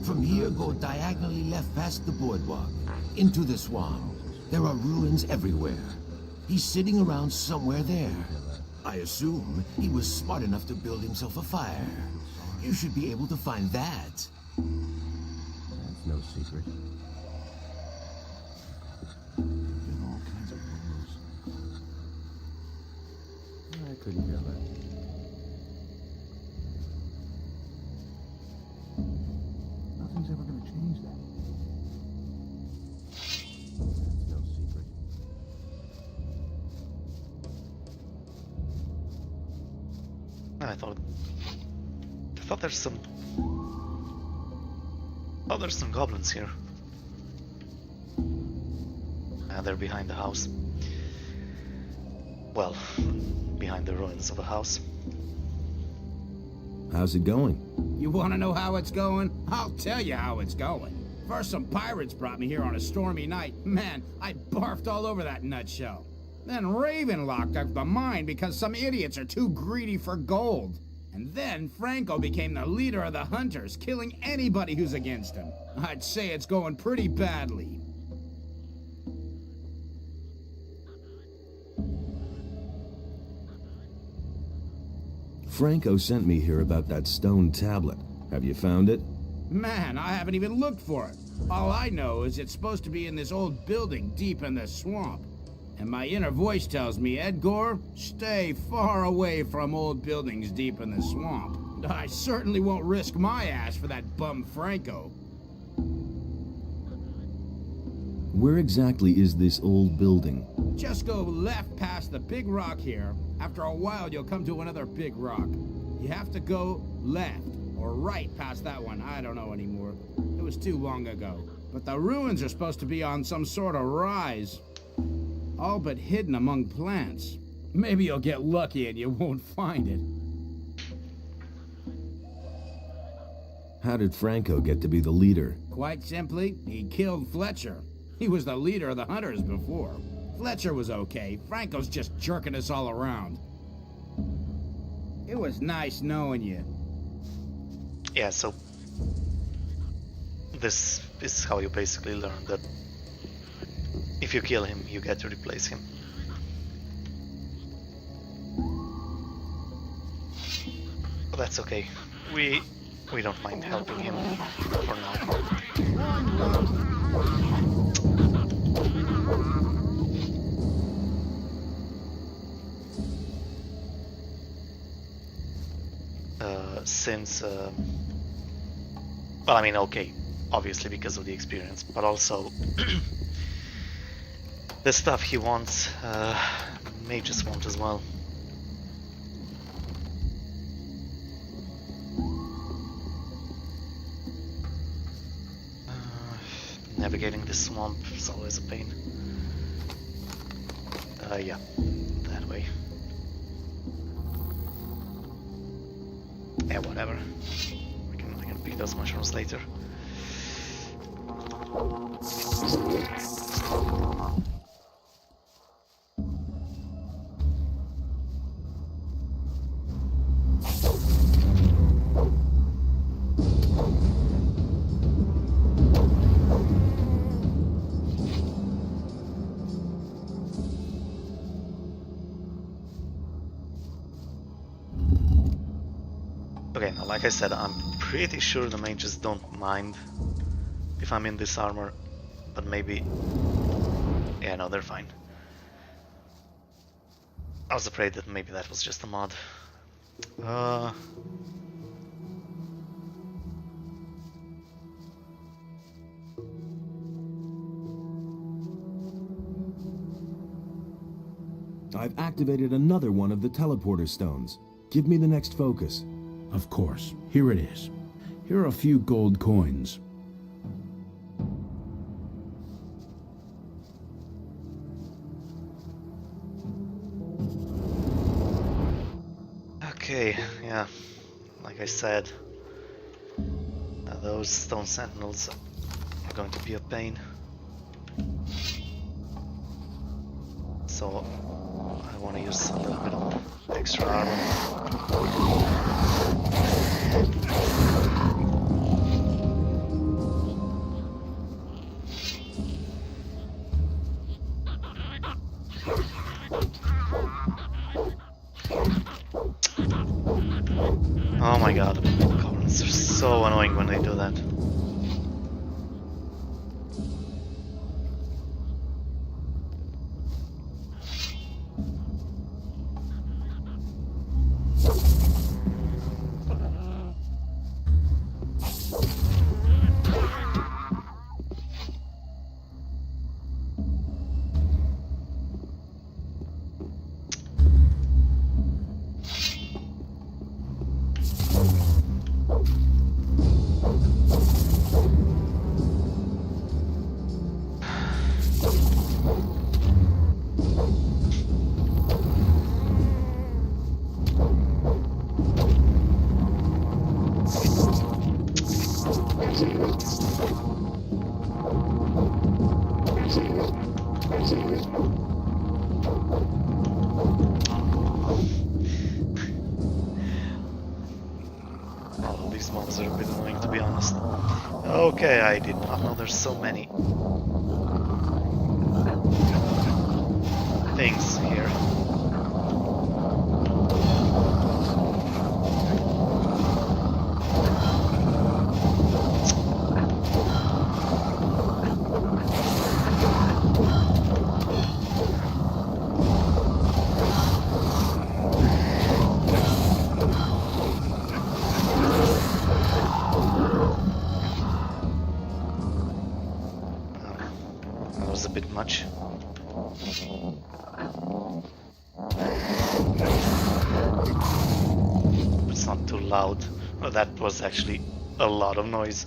from here go diagonally left past the boardwalk, into the swamp. There are ruins everywhere. He's sitting around somewhere there. I assume he was smart enough to build himself a fire. You should be able to find that. That's no secret. Been all kinds of rumors. I couldn't care less. Nothing's ever going to change that. That's no secret. I thought there's some. Oh, there's some goblins here. They're behind the house. Well, behind the ruins of the house. How's it going? You want to know how it's going? I'll tell you how it's going. First, some pirates brought me here on a stormy night. Man, I barfed all over that nutshell. Then Raven locked up the mine because some idiots are too greedy for gold. And then Franco became the leader of the hunters, killing anybody who's against him. I'd say it's going pretty badly. Franco sent me here about that stone tablet. Have you found it? Man, I haven't even looked for it. All I know is it's supposed to be in this old building deep in the swamp. And my inner voice tells me, Edgar, stay far away from old buildings deep in the swamp. I certainly won't risk my ass for that bum Franco. Where exactly is this old building? Just go left past the big rock here. After a while, you'll come to another big rock. You have to go left or right past that one. I don't know anymore. It was too long ago. But the ruins are supposed to be on some sort of rise. All but hidden among plants. Maybe you'll get lucky and you won't find it. How did Franco get to be the leader? Quite simply, he killed Fletcher. He was the leader of the hunters before. Fletcher was okay. Franco's just jerking us all around. It was nice knowing you. Yeah, so this is how you basically learn that if you kill him, you get to replace him. But that's okay. We don't mind helping him for now. Since well, I mean, okay, obviously because of the experience, but also the stuff he wants, mages want as well. navigating this swamp is always a pain. Yeah, that way. Yeah, whatever. I can pick those mushrooms later. Okay, now like I said, I'm pretty sure the mages don't mind if I'm in this armor, but maybe... Yeah, no, they're fine. I was afraid that maybe that was just a mod. I've activated another one of the teleporter stones. Give me the next focus. Of course. Here it is. Here are a few gold coins. Okay, yeah, like I said, those stone sentinels are going to be a pain. So I want to use a little bit of extra armor. Oh my god, goblins are so annoying when they do that. All of these mobs are a bit annoying, to be honest. Okay, I did not know there's so many things here. That was a bit much. It's not too loud. Well, that was actually a lot of noise.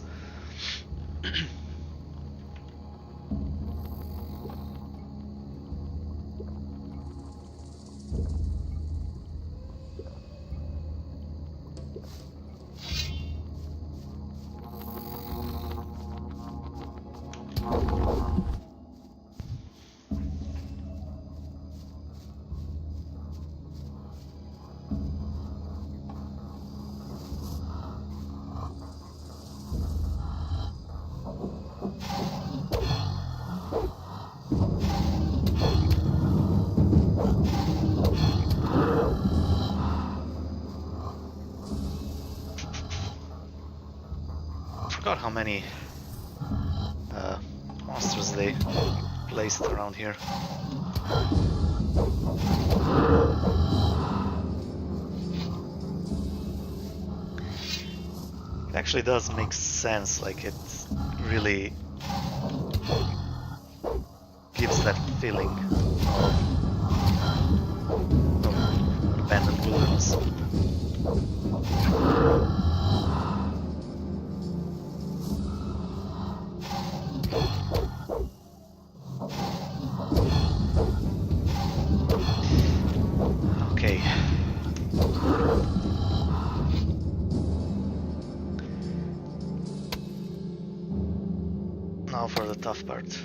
Forgot how many monsters they placed around here. It actually does make sense, like it really gives that feeling of abandoned wilderness. Okay. Now for the tough part.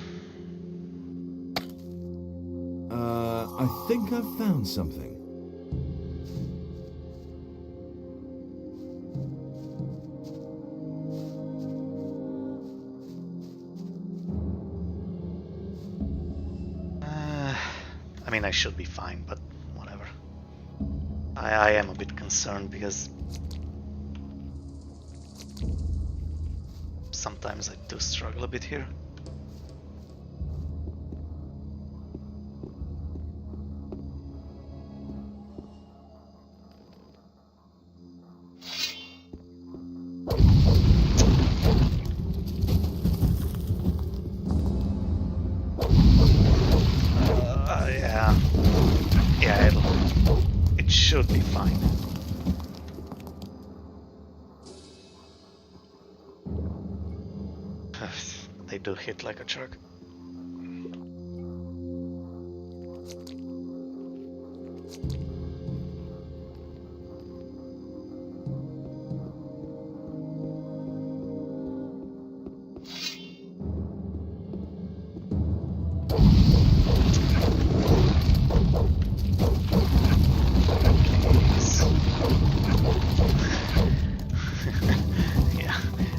I think I've found something. I mean, I should be fine, but whatever. I am a bit concerned because sometimes I do struggle a bit here. Yeah, it should be fine. They do hit like a truck. Yeah,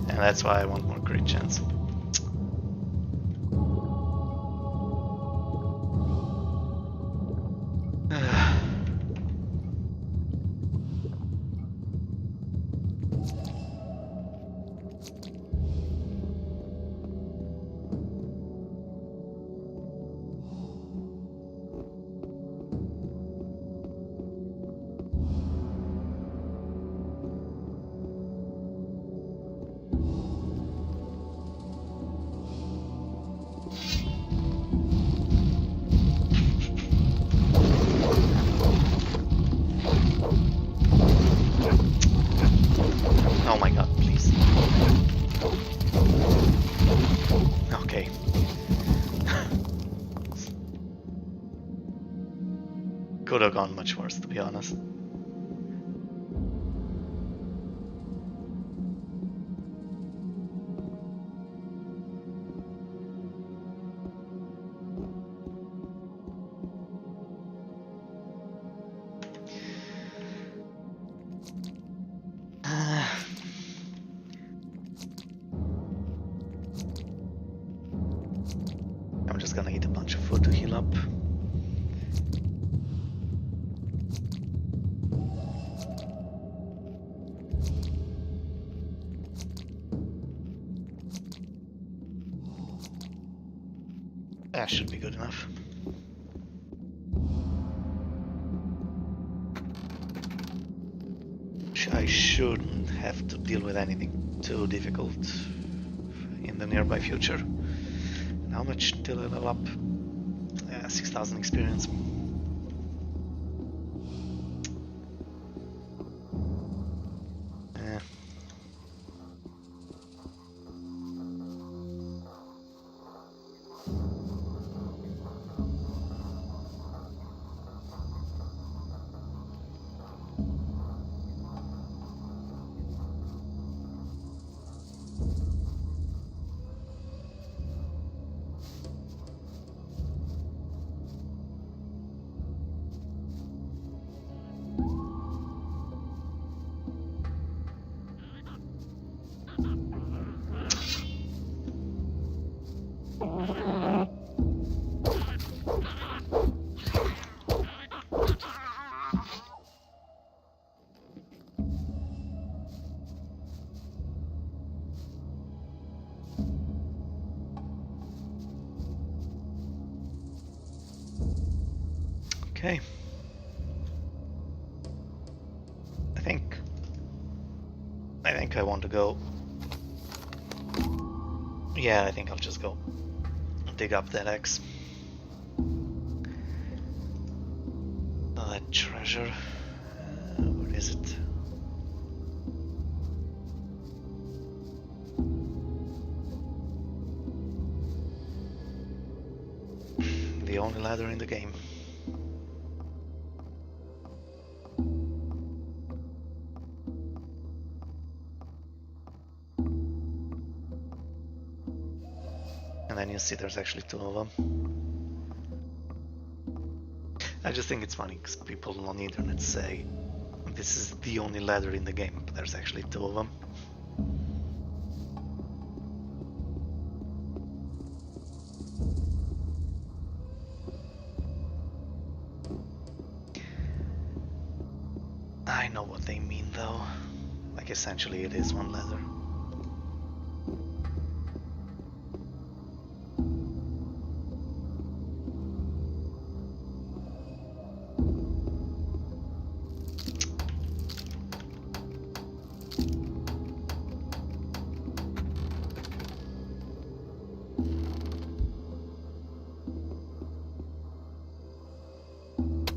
and that's why I want more crit chance. Oh my god, please. Okay. Could have gone much worse, to be honest. I'm just gonna eat a bunch of food to heal up. That should be good enough. I shouldn't have to deal with anything too difficult in the nearby future. And how much till I level up? 6,000 experience. Okay. I think I want to go. Yeah, I think I'll just go dig up that axe. That treasure. Where is it? The only ladder in the game. And then you see there's actually two of them. I just think it's funny because people on the internet say this is the only ladder in the game, but there's actually two of them. I know what they mean though. Like essentially it is one ladder.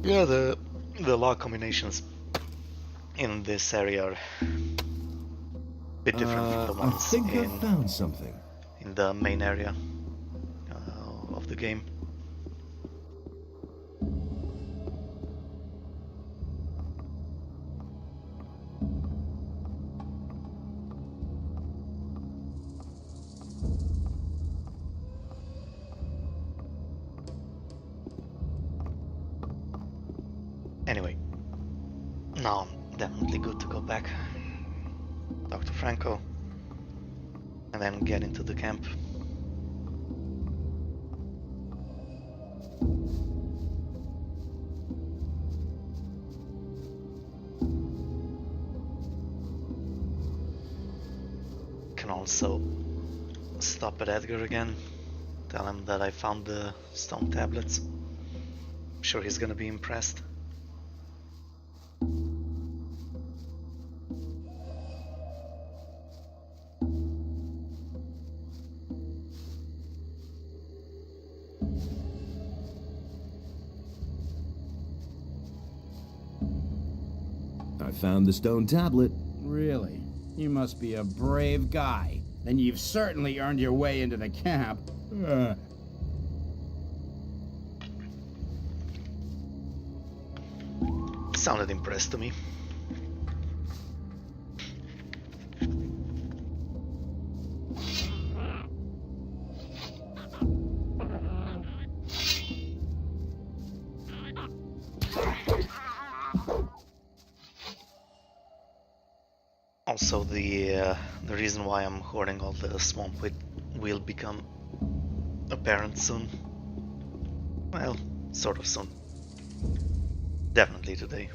Yeah, the lock combinations in this area are a bit different from the ones I think I found something in the main area of the game. Anyway, now I'm definitely good to go back, talk to Franco, and then get into the camp. Can also stop at Edgar again, tell him that I found the stone tablets. I'm sure he's gonna be impressed. I found the stone tablet. Really? You must be a brave guy. Then you've certainly earned your way into the camp. Sounded impressed to me. Also, the reason why I'm hoarding all the swamp wheat will become apparent soon. Well, sort of soon. Definitely today.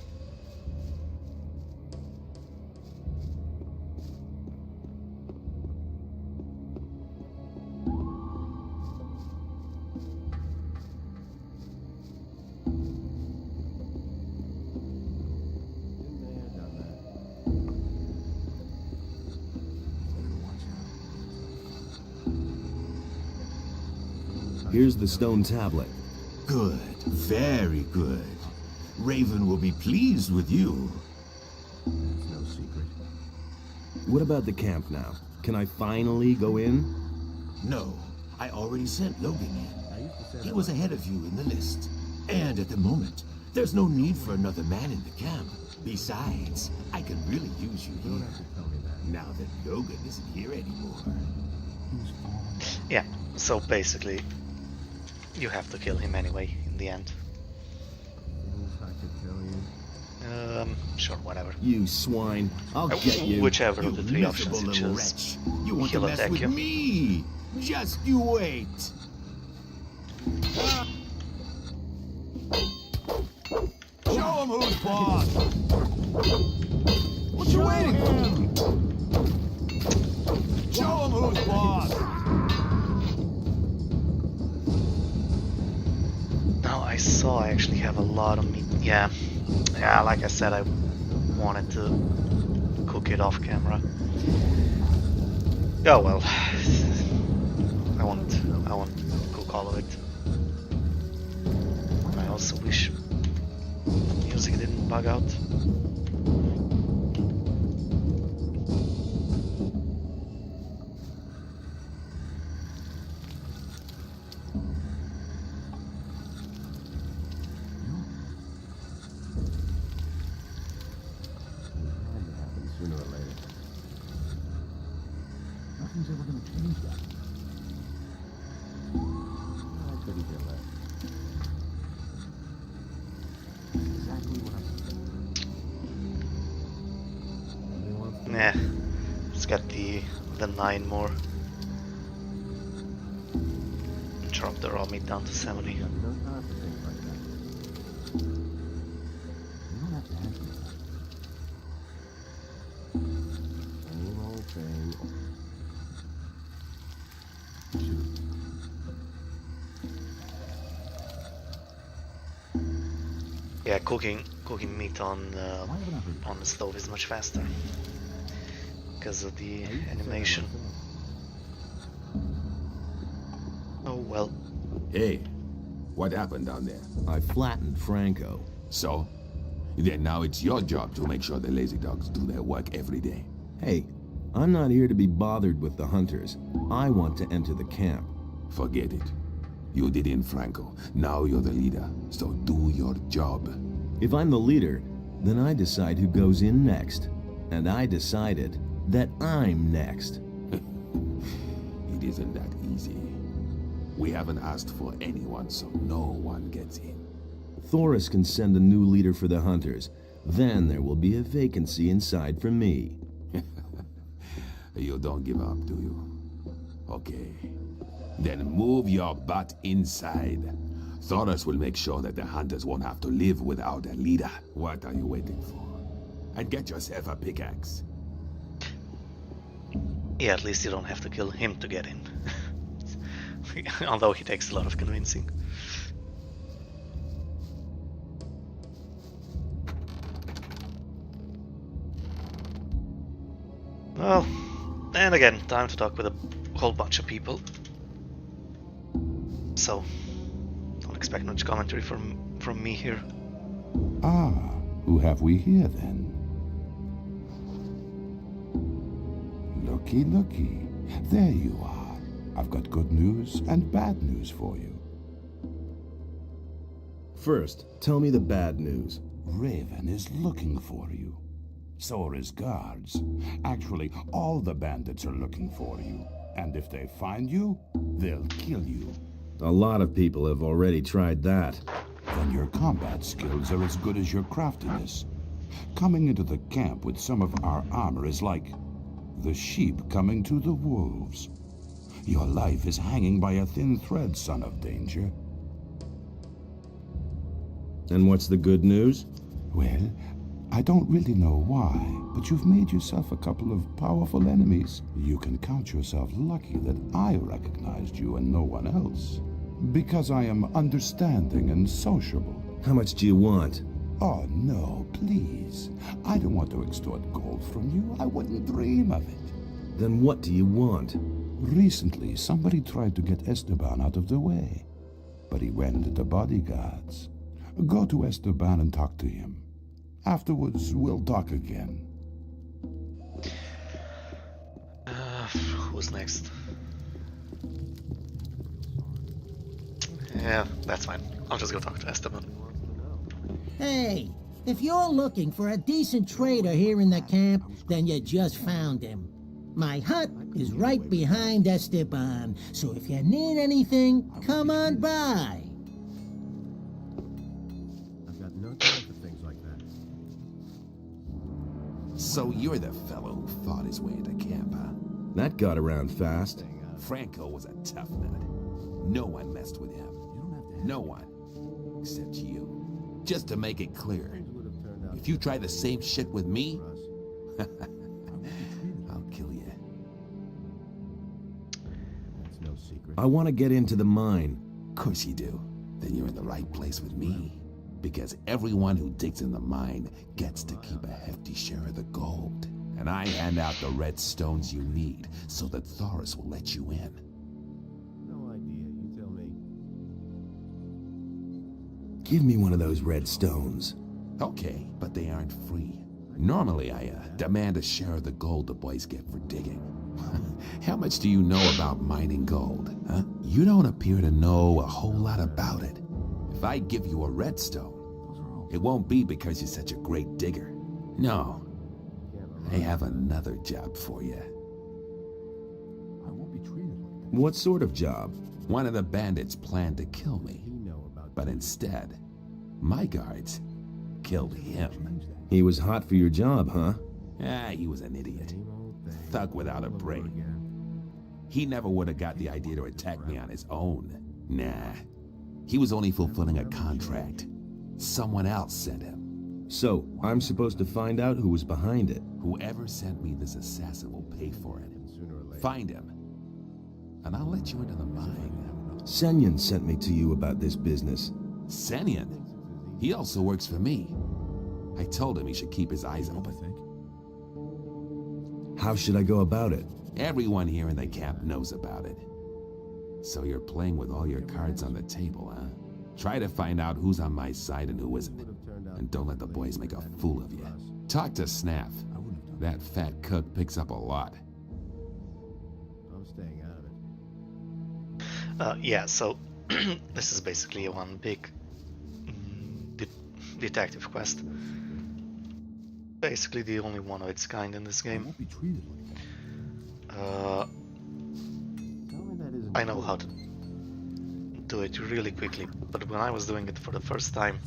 Here's the stone tablet. Good, very good. Raven will be pleased with you. It's no secret. What about the camp now? Can I finally go in? No, I already sent Logan in. He was ahead of you in the list. And at the moment, there's no need for another man in the camp. Besides, I can really use you here. Now that Logan isn't here anymore. Yeah, so basically, you have to kill him anyway, in the end. Sure, whatever. You swine. I'll get you. Whichever of the three options you choose, You want to he'll mess attack with you. me? Just you wait. Show him who's boss! What you waiting for? Show him who's boss! Now I saw I actually have a lot of meat. Yeah, like I said, I wanted to cook it off camera. Oh well, I won't cook all of it. I also wish the music didn't bug out. Sooner or later. Nothing's ever gonna change that. didn't hear that. Exactly what I... Nah, let's get the 9 more. Drop the raw meat down to 70. No time for things like that. You don't have to have me. Same old thing. Shoot. Yeah, cooking meat on the stove is much faster because of the animation. Oh well. Hey, what happened down there? I flattened Franco. So? Then now it's your job to make sure the lazy dogs do their work every day. Hey, I'm not here to be bothered with the hunters. I want to enter the camp. Forget it. You did in Franco. Now you're the leader, so do your job. If I'm the leader, then I decide who goes in next. And I decided that I'm next. It isn't that easy. We haven't asked for anyone, so no one gets in. Thoris can send a new leader for the hunters. Then there will be a vacancy inside for me. You don't give up, do you? Okay. Then move your butt inside. Thoris will make sure that the hunters won't have to live without a leader. What are you waiting for? And get yourself a pickaxe. Yeah, at least you don't have to kill him to get in. Although he takes a lot of convincing. Well, and again, time to talk with a whole bunch of people. So, don't expect much commentary from me here. Ah, who have we here then? Looky, looky. There you are. I've got good news and bad news for you. First, tell me the bad news. Raven is looking for you. So are his guards. Actually, all the bandits are looking for you. And if they find you, they'll kill you. A lot of people have already tried that. Then your combat skills are as good as your craftiness. Coming into the camp with some of our armor is like the sheep coming to the wolves. Your life is hanging by a thin thread, son of danger. And what's the good news? Well, I don't really know why, but you've made yourself a couple of powerful enemies. You can count yourself lucky that I recognized you and no one else. Because I am understanding and sociable. How much do you want? Oh, no, please. I don't want to extort gold from you. I wouldn't dream of it. Then what do you want? Recently, somebody tried to get Esteban out of the way, but he ran into the bodyguards. Go to Esteban and talk to him. Afterwards, we'll talk again. Who's next? Yeah, that's fine. I'll just go talk to Esteban. Hey, if you're looking for a decent trader here in the camp, then you just found him. My hut is right behind Esteban, so if you need anything, come on by. I've got no time for things like that. So you're the fellow who fought his way into camp, huh? That got around fast. Franco was a tough nut. No one messed with him. No one. Except you. Just to make it clear, if you try the same shit with me, I'll kill you. That's no secret. I want to get into the mine. Of course you do. Then you're in the right place with me. Because everyone who digs in the mine gets to keep a hefty share of the gold. And I hand out the red stones you need so that Thoris will let you in. No idea. You tell me. Give me one of those red stones. Okay, but they aren't free. Normally, I demand a share of the gold the boys get for digging. How much do you know about mining gold, huh? You don't appear to know a whole lot about it. If I give you a redstone, it won't be because you're such a great digger. No. I have another job for you. I won't be treated like that. What sort of job? One of the bandits planned to kill me, but instead, my guards killed him. He was hot for your job, huh? Ah, he was an idiot. Thug without a brain. He never would have got the idea to attack me on his own. Nah. He was only fulfilling a contract. Someone else sent him. So, I'm supposed to find out who was behind it. Whoever sent me this assassin will pay for it. Find him, and I'll let you into the mine. Senyan sent me to you about this business. Senyan? He also works for me. I told him he should keep his eyes open. How should I go about it? Everyone here in the camp knows about it. So you're playing with all your cards on the table, huh? Try to find out who's on my side and who isn't. And don't let the boys make a fool of you. Talk to Snaff. That fat cook picks up a lot. I'm staying out of it. Yeah, so this is basically one big detective quest. Basically the only one of its kind in this game. I know how to do it really quickly, but when I was doing it for the first time,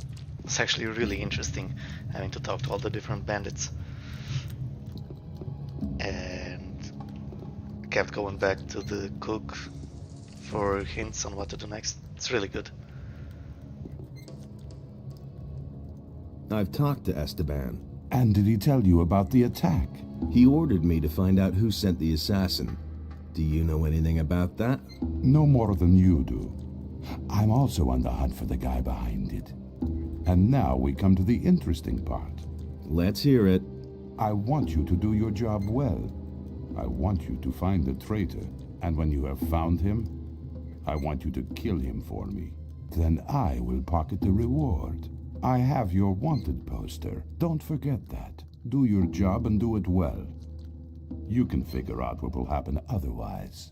it's actually really interesting having to talk to all the different bandits. And kept going back to the cook for hints on what to do next. It's really good. I've talked to Esteban. And did he tell you about the attack? He ordered me to find out who sent the assassin. Do you know anything about that? No more than you do. I'm also on the hunt for the guy behind it. And now we come to the interesting part. Let's hear it. I want you to do your job well. I want you to find the traitor, and when you have found him, I want you to kill him for me. Then I will pocket the reward. I have your wanted poster. Don't forget that. Do your job and do it well. You can figure out what will happen otherwise.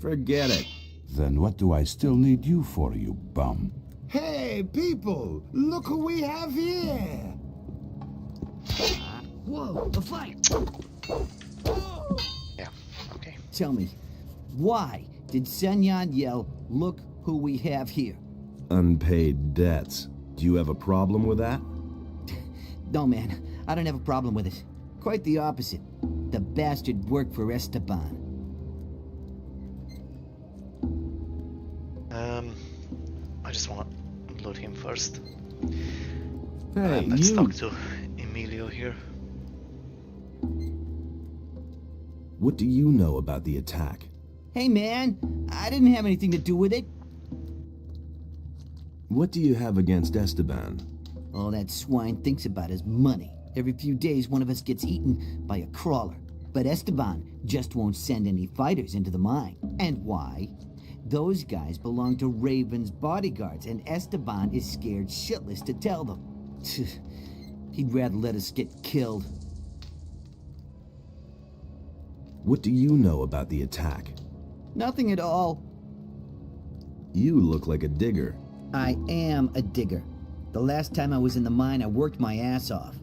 Forget it. Then what do I still need you for, you bum? Hey, people! Look who we have here! Whoa, a fight! Yeah, okay. Tell me, why did Senyan yell, "Look who we have here"? Unpaid debts. Do you have a problem with that? No, man. I don't have a problem with it. Quite the opposite. The bastard worked for Esteban. I just want to loot him first. Hey, let's you! talk to Emilio here. What do you know about the attack? Hey, man. I didn't have anything to do with it. What do you have against Esteban? All that swine thinks about is money. Every few days, one of us gets eaten by a crawler. But Esteban just won't send any fighters into the mine. And why? Those guys belong to Raven's bodyguards, and Esteban is scared shitless to tell them. He'd rather let us get killed. What do you know about the attack? Nothing at all. You look like a digger. I am a digger. The last time I was in the mine, I worked my ass off.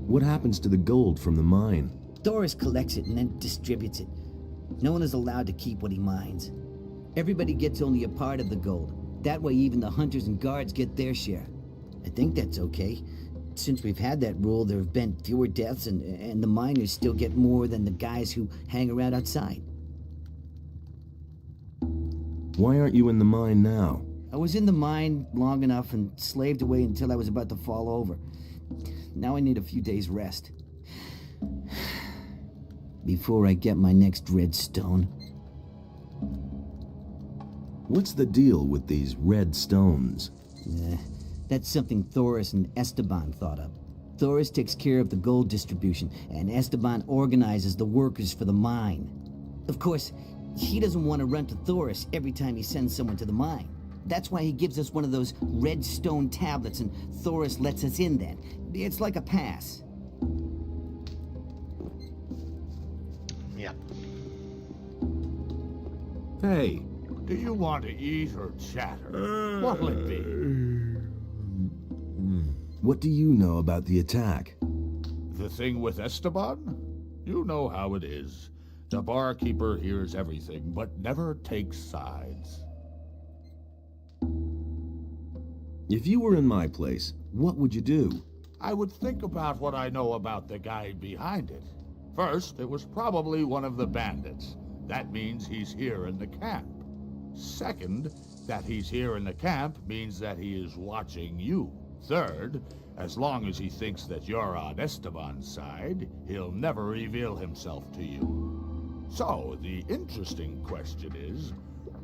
What happens to the gold from the mine? Doris collects it and then distributes it. No one is allowed to keep what he mines. Everybody gets only a part of the gold. That way even the hunters and guards get their share. I think that's okay. Since we've had that rule, there have been fewer deaths and the miners still get more than the guys who hang around outside. Why aren't you in the mine now? I was in the mine long enough and slaved away until I was about to fall over. Now I need a few days rest. Before I get my next red stone. What's the deal with these red stones? That's something Thoris and Esteban thought up. Thoris takes care of the gold distribution, and Esteban organizes the workers for the mine. Of course, he doesn't want to run to Thoris every time he sends someone to the mine. That's why he gives us one of those red stone tablets, and Thoris lets us in then. It's like a pass. Yeah. Hey, do you want to eat or chatter? What'll it be? What do you know about the attack? The thing with Esteban? You know how it is. The barkeeper hears everything, but never takes sides. If you were in my place, what would you do? I would think about what I know about the guy behind it. First, it was probably one of the bandits. That means he's here in the camp. Second, that he's here in the camp means that he is watching you. Third, as long as he thinks that you're on Esteban's side, he'll never reveal himself to you. So, the interesting question is,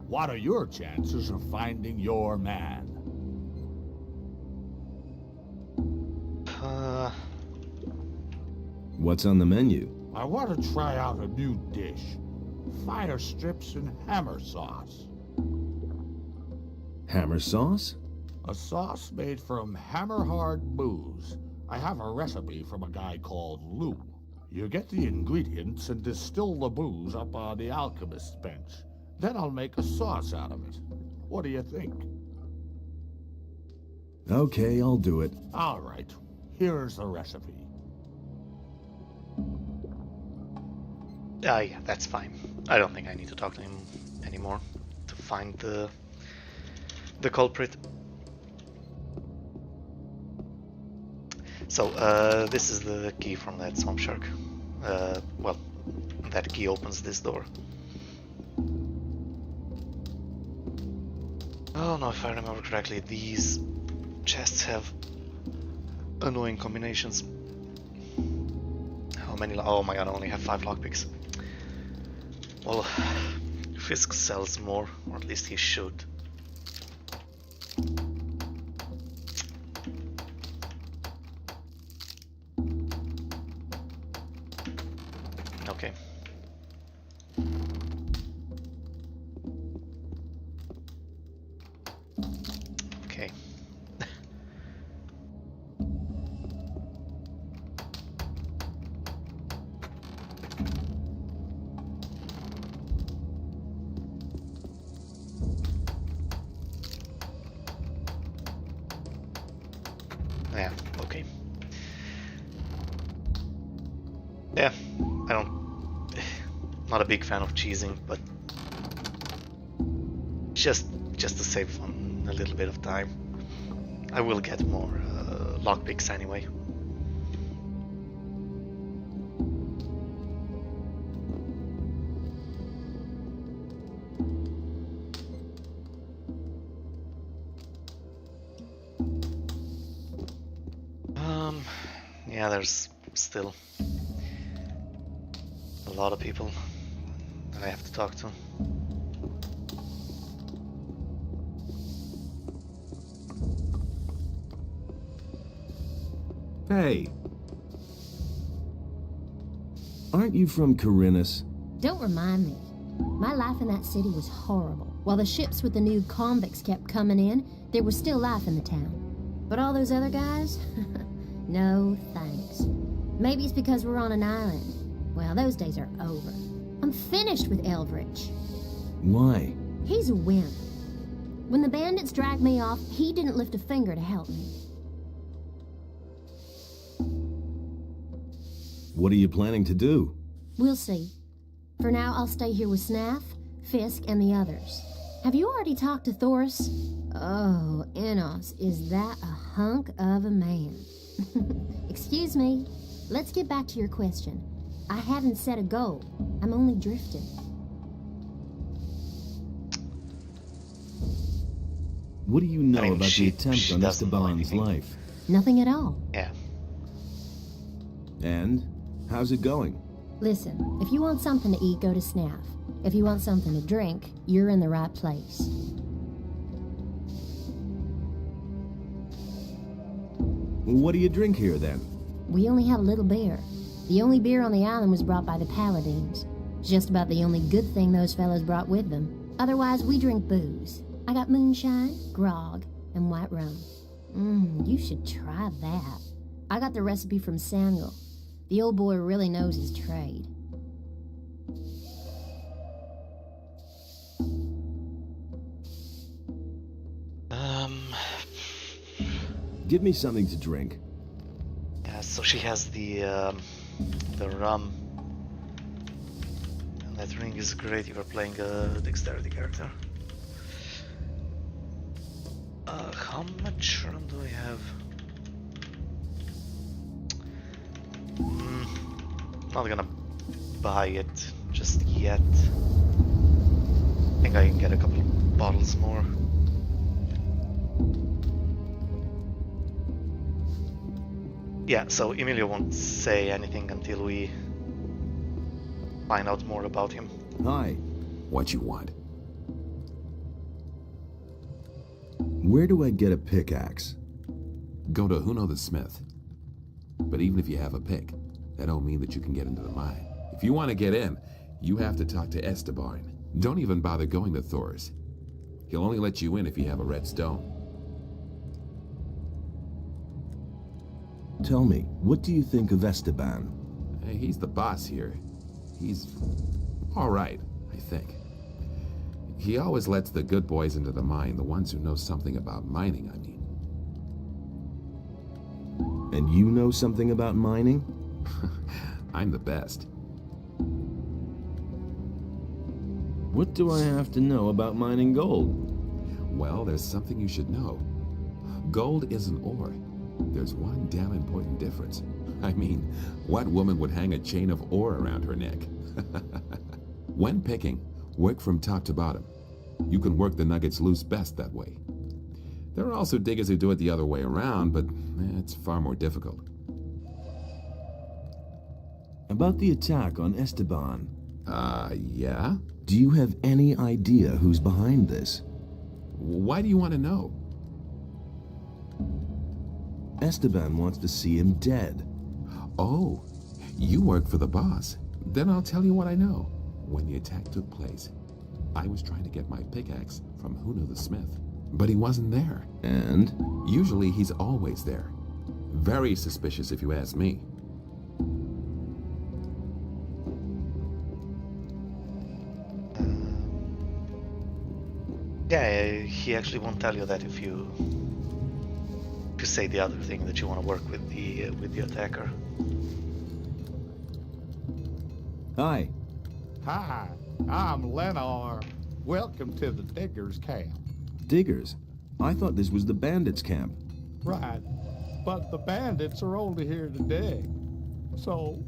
what are your chances of finding your man? What's on the menu? I want to try out a new dish. Fire strips and hammer sauce. Hammer sauce? A sauce made from hammer-hard booze. I have a recipe from a guy called Lou. You get the ingredients and distill the booze up on the alchemist's bench. Then I'll make a sauce out of it. What do you think? Okay, I'll do it. All right. Here's the recipe. Yeah, that's fine. I don't think I need to talk to him anymore to find the culprit. So, this is the key from that swamp shark. Well, that key opens this door. Oh no, if I remember correctly, these chests have annoying combinations. How many? Oh my god, I only have 5 lockpicks. Well, Fisk sells more, or at least he should. Okay. Okay. Yeah, okay. Yeah, not a big fan of cheesing, but just to save on a little bit of time. I will get more lockpicks anyway. Yeah, there's still a lot of people that I have to talk to. Hey. Aren't you from Corinus? Don't remind me. My life in that city was horrible. While the ships with the new convicts kept coming in, there was still life in the town. But all those other guys? No thanks. Maybe it's because we're on an island. Well, those days are over. I'm finished with Eldritch. Why? He's a wimp. When the bandits dragged me off, he didn't lift a finger to help me. What are you planning to do? We'll see. For now, I'll stay here with Snaff, Fisk, and the others. Have you already talked to Thoris? Oh, Enos, is that a hunk of a man? Excuse me. Let's get back to your question. I haven't set a goal. I'm only drifting. What do you know about the she attempt on doesn't know Esteban's anything. life? Nothing at all. Yeah. And? How's it going? Listen, if you want something to eat, go to Snaff. If you want something to drink, you're in the right place. What do you drink here, then? We only have a little beer. The only beer on the island was brought by the Paladins. It's just about the only good thing those fellows brought with them. Otherwise, we drink booze. I got moonshine, grog, and white rum. You should try that. I got the recipe from Samuel. The old boy really knows his trade. Give me something to drink. Yeah, so she has the rum That ring is great. You are playing a dexterity character. How much run do I have? Not gonna buy it just yet. I think I can get a couple bottles more. Yeah, so Emilio won't say anything until we find out more about him. Hi. What you want? Where do I get a pickaxe? Go to Huno the Smith. But even if you have a pick, that don't mean that you can get into the mine. If you want to get in, you have to talk to Esteban. Don't even bother going to Thor's. He'll only let you in if you have a red stone. Tell me, what do you think of Esteban? Hey, he's the boss here. He's all right, I think. He always lets the good boys into the mine, the ones who know something about mining, I mean. And you know something about mining? I'm the best. What do I have to know about mining gold? Well, there's something you should know. Gold isn't ore. There's one damn important difference. I mean, what woman would hang a chain of ore around her neck? When picking, work from top to bottom. You can work the nuggets loose best that way. There are also diggers who do it the other way around, but it's far more difficult. About the attack on Esteban. Yeah? Do you have any idea who's behind this? Why do you want to know? Esteban wants to see him dead. Oh, you work for the boss. Then I'll tell you what I know. When the attack took place, I was trying to get my pickaxe from Huno the Smith, but he wasn't there. And? Usually he's always there. Very suspicious if you ask me. Yeah, he actually won't tell you that if you say the other thing, that you want to work with the attacker. Hi. Hi, I'm Lennar. Welcome to the Diggers Camp. Diggers? I thought this was the bandits' camp. Right, but the bandits are only here to dig. So...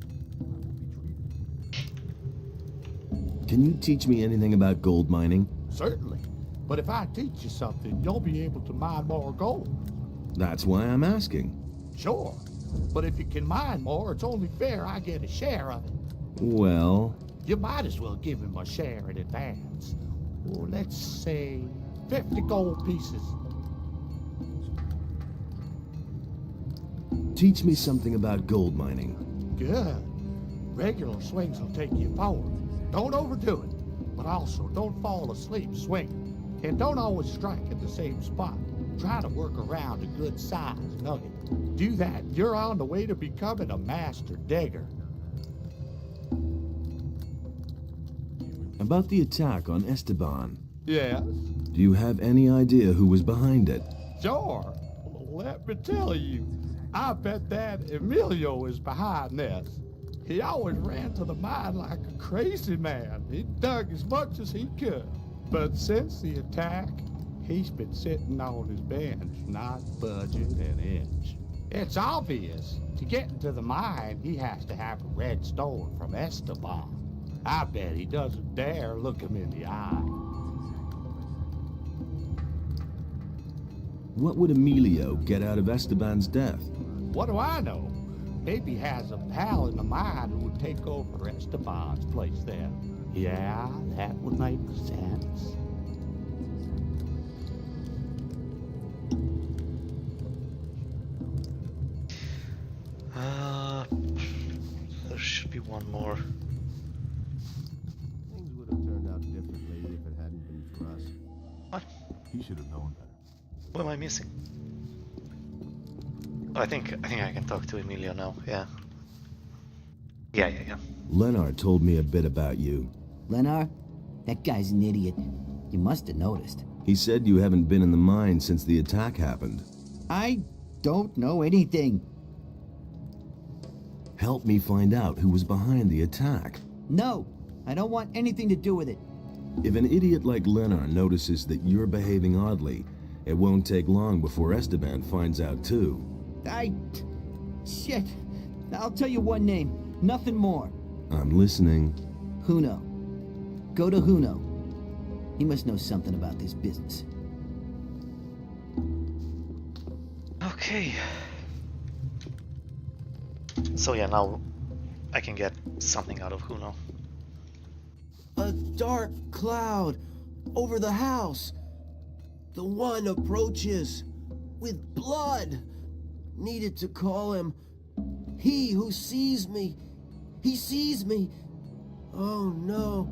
Can you teach me anything about gold mining? Certainly. But if I teach you something, you'll be able to mine more gold. That's why I'm asking. Sure. But if you can mine more, it's only fair I get a share of it. Well... You might as well give him a share in advance. Or let's say 50 gold pieces. Teach me something about gold mining. Good. Regular swings will take you forward. Don't overdo it. But also, don't fall asleep swinging. And don't always strike at the same spot. Try to work around a good-sized nugget. Do that, you're on the way to becoming a master digger. About the attack on Esteban. Yes? Do you have any idea who was behind it? Sure. Let me tell you. I bet that Emilio is behind this. He always ran to the mine like a crazy man. He dug as much as he could. But since the attack, he's been sitting on his bench, not budging an inch. It's obvious. To get into the mine, he has to have a red stone from Esteban. I bet he doesn't dare look him in the eye. What would Emilio get out of Esteban's death? What do I know? Maybe he has a pal in the mine who would take over Esteban's place then. Yeah, that would make sense. There should be one more. Things would have turned out differently if it hadn't been for us. What? He should have known better. What am I missing? Oh, I think I can talk to Emilio now. Yeah. Yeah. Lennar told me a bit about you. Lennar? That guy's an idiot. You must have noticed. He said you haven't been in the mine since the attack happened. I don't know anything. Help me find out who was behind the attack. No, I don't want anything to do with it. If an idiot like Lenar notices that you're behaving oddly, it won't take long before Esteban finds out too. Shit. I'll tell you one name. Nothing more. I'm listening. Huno. Go to Huno. He must know something about this business. Okay. So yeah, now I can get something out of Huno. A dark cloud over the house. The one approaches with blood. Needed to call him. He who sees me. He sees me. Oh no.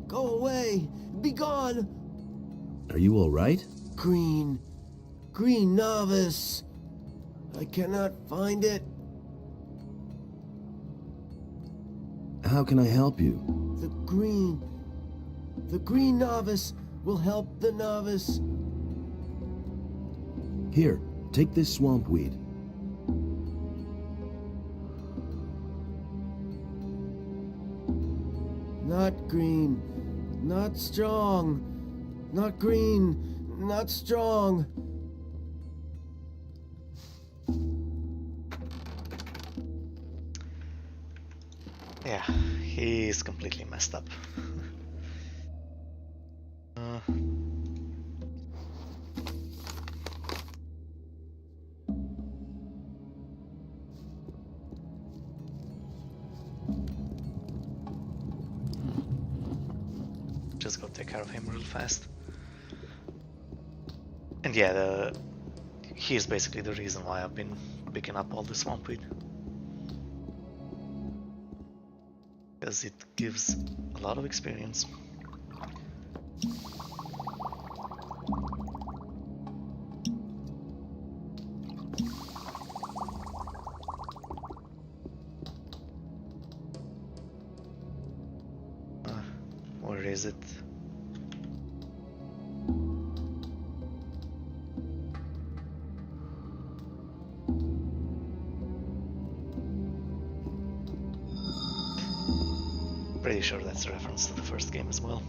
Go away. Be gone. Are you all right? Green novice. I cannot find it. How can I help you? The green novice will help the novice. Here, take this swamp weed. Not green, not strong. Not green, not strong. Yeah, he's completely messed up. Just go take care of him real fast. And yeah, he's basically the reason why I've been picking up all the swamp weed. Because it gives a lot of experience. Where is it? Pretty sure that's a reference to the first game as well.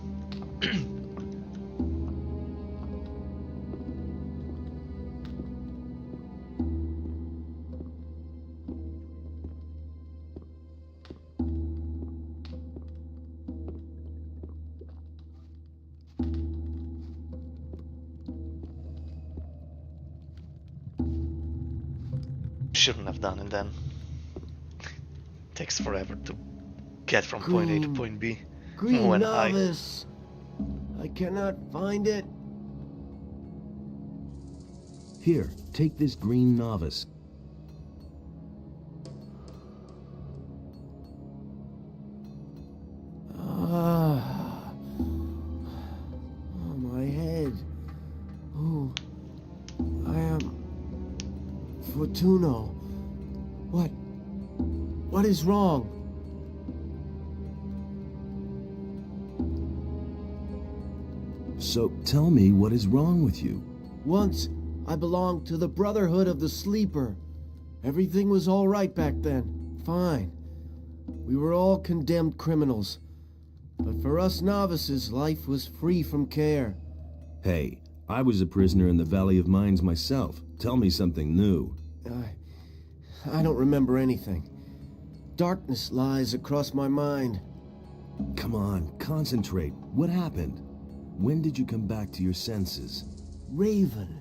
Shouldn't have done it then. Takes forever to get from point A to point B. Green novice. I cannot find it. Here, take this green novice. Ah. Oh, my head. Oh, I am Fortuno. What is wrong? So tell me what is wrong with you. Once, I belonged to the Brotherhood of the Sleeper. Everything was all right back then. Fine. We were all condemned criminals. But for us novices, life was free from care. Hey, I was a prisoner in the Valley of Mines myself. Tell me something new. I don't remember anything. Darkness lies across my mind. Come on, concentrate. What happened? When did you come back to your senses? Raven.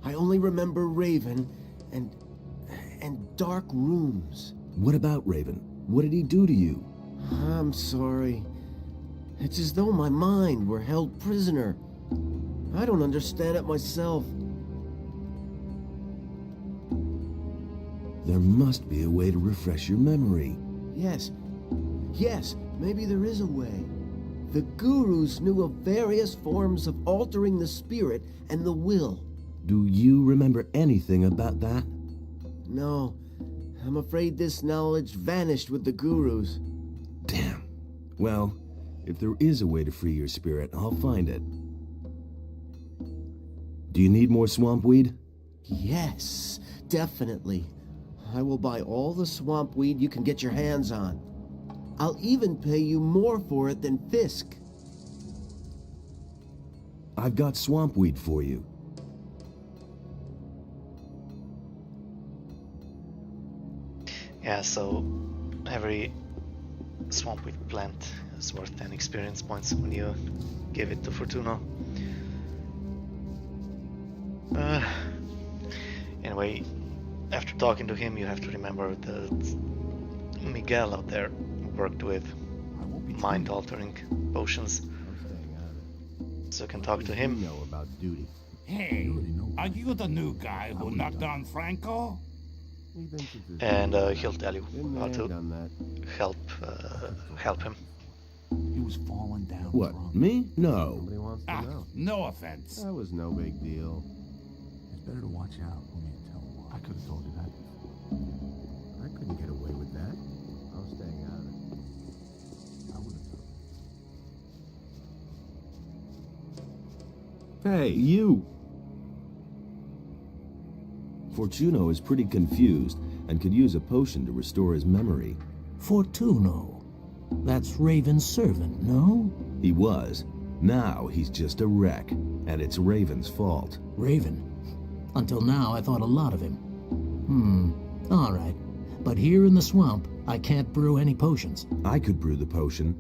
I only remember Raven and dark rooms. What about Raven? What did he do to you? I'm sorry. It's as though my mind were held prisoner. I don't understand it myself. There must be a way to refresh your memory. Yes, maybe there is a way. The gurus knew of various forms of altering the spirit and the will. Do you remember anything about that? No, I'm afraid this knowledge vanished with the gurus. Damn. Well, if there is a way to free your spirit, I'll find it. Do you need more swamp weed? Yes, definitely. I will buy all the swamp weed you can get your hands on. I'll even pay you more for it than Fisk. I've got swampweed for you. Yeah, so every swampweed plant is worth 10 experience points when you give it to Fortuna. Anyway, after talking to him, you have to remember that Miguel out there worked with mind-altering potions, so you can talk to him. Know about duty. Hey, are you the new guy who knocked down Franco? And he'll tell you how to help him. He was falling down. What, me? No. Nobody wants to know. No offense. That was no big deal. It's better to watch out when you tell him why. I could have told you that before. I couldn't get away with that. I was staying out of it. I would have told you. Hey, you! Fortuno is pretty confused and could use a potion to restore his memory. Fortuno? That's Raven's servant, no? He was. Now he's just a wreck, and it's Raven's fault. Raven? Until now, I thought a lot of him. All right. But here in the swamp, I can't brew any potions. I could brew the potion.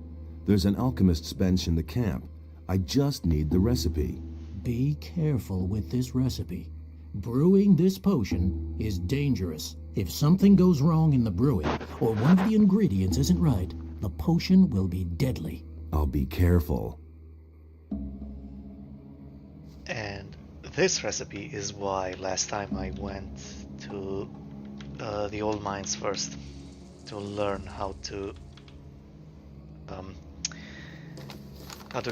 There's an alchemist's bench in the camp. I just need the recipe. Be careful with this recipe. Brewing this potion is dangerous. If something goes wrong in the brewing, or one of the ingredients isn't right, the potion will be deadly. I'll be careful. And this recipe is why last time I went to the old mines first to learn how to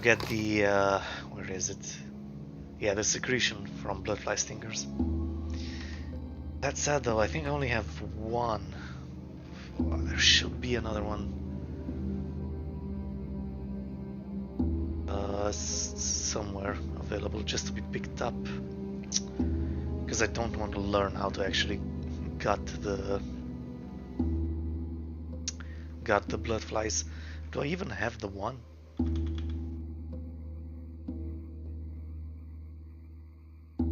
get the where is it? Yeah, the secretion from bloodfly stingers. That said, though, I think I only have one. There should be another one. Somewhere available just to be picked up. Because I don't want to learn how to actually gut the bloodflies. Do I even have the one?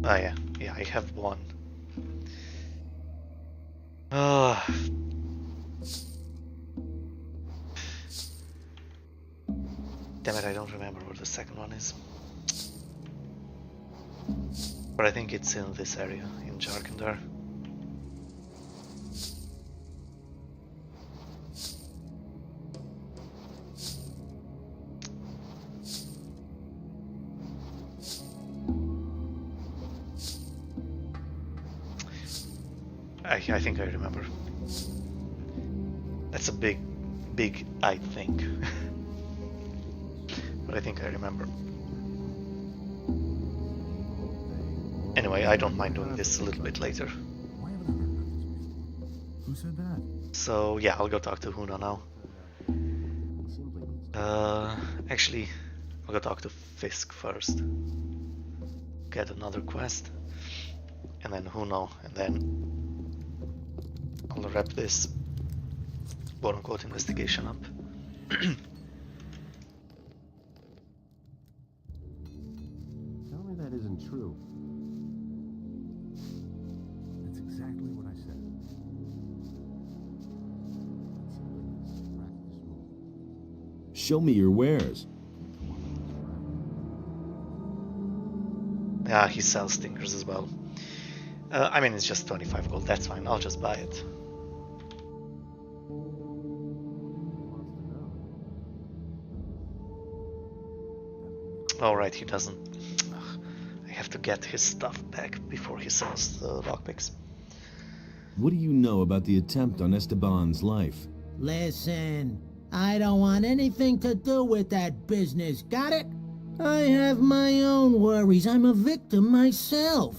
Oh yeah, I have one. Damn it, I don't remember where the second one is. But I think it's in this area, in Jarkandar. I think I remember. That's a big I think. But I think I remember. Anyway, I don't mind doing this a little bit later. Who said that? So yeah, I'll go talk to Huna now. Actually, I'll go talk to Fisk first. Get another quest. And then Huna, and then I'll wrap this quote-unquote investigation up. Tell me that isn't true. That's exactly what I said. Show me your wares. Yeah, he sells stinkers as well. I mean, it's just 25 gold, that's fine, I'll just buy it. Alright, he doesn't... Ugh, I have to get his stuff back before he sells the lockpicks. What do you know about the attempt on Esteban's life? Listen, I don't want anything to do with that business, got it? I have my own worries. I'm a victim myself.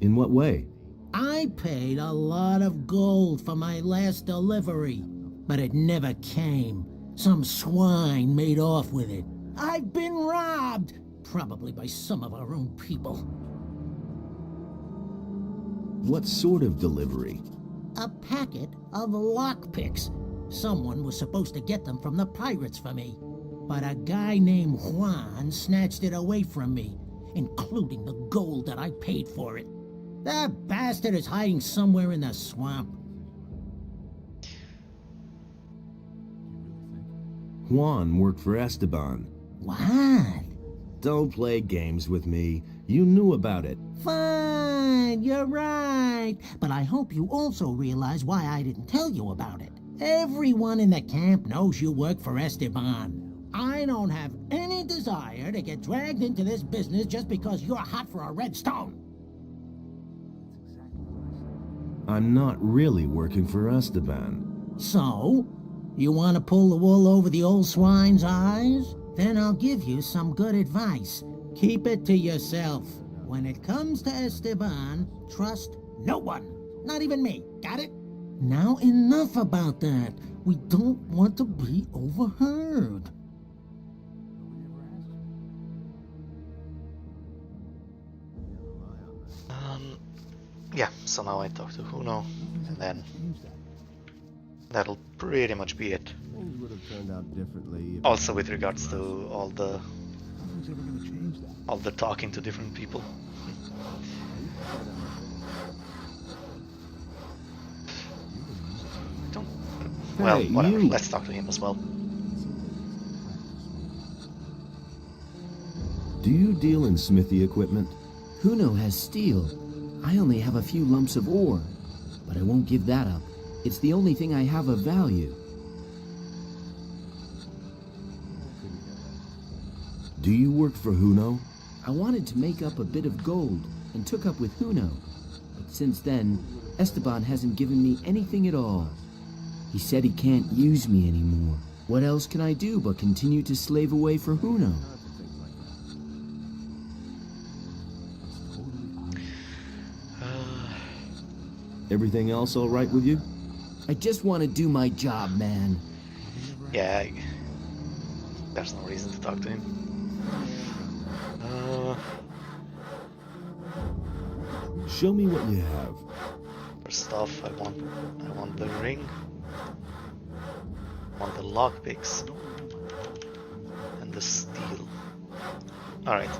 In what way? I paid a lot of gold for my last delivery, but it never came. Some swine made off with it. I've been robbed, probably by some of our own people. What sort of delivery? A packet of lockpicks. Someone was supposed to get them from the pirates for me. But a guy named Juan snatched it away from me, including the gold that I paid for it. That bastard is hiding somewhere in the swamp. Juan worked for Esteban. What? Don't play games with me. You knew about it. Fine, you're right. But I hope you also realize why I didn't tell you about it. Everyone in the camp knows you work for Esteban. I don't have any desire to get dragged into this business just because you're hot for a red stone. I'm not really working for Esteban. So? You want to pull the wool over the old swine's eyes? Then I'll give you some good advice. Keep it to yourself. When it comes to Esteban, trust no one. Not even me. Got it? Now enough about that. We don't want to be overheard. Yeah, so now I talk to Huno, and then that'll pretty much be it. Things would have turned out differently. Also with regards to all the talking to different people. Well, whatever, let's talk to him as well. Do you deal in smithy equipment? Huno has steel. I only have a few lumps of ore, but I won't give that up. It's the only thing I have of value. Do you work for Huno? I wanted to make up a bit of gold and took up with Huno. But since then, Esteban hasn't given me anything at all. He said he can't use me anymore. What else can I do but continue to slave away for Huno? Everything else all right with you? I just want to do my job, man. Yeah, there's no reason to talk to him. Show me what you have. First off, I want the ring. I want the lockpicks. And the steel. Alright.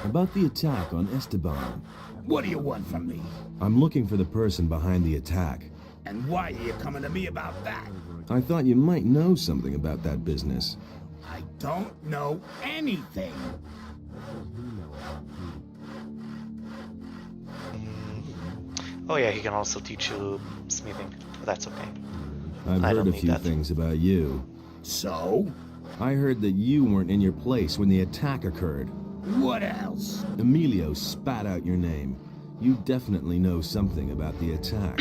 About the attack on Esteban. What do you want from me? I'm looking for the person behind the attack. And why are you coming to me about that? I thought you might know something about that business. I don't know anything. Oh yeah, he can also teach you smithing. But that's okay. I've heard a few things about you. So? I heard that you weren't in your place when the attack occurred. What else? Emilio spat out your name. You definitely know something about the attack.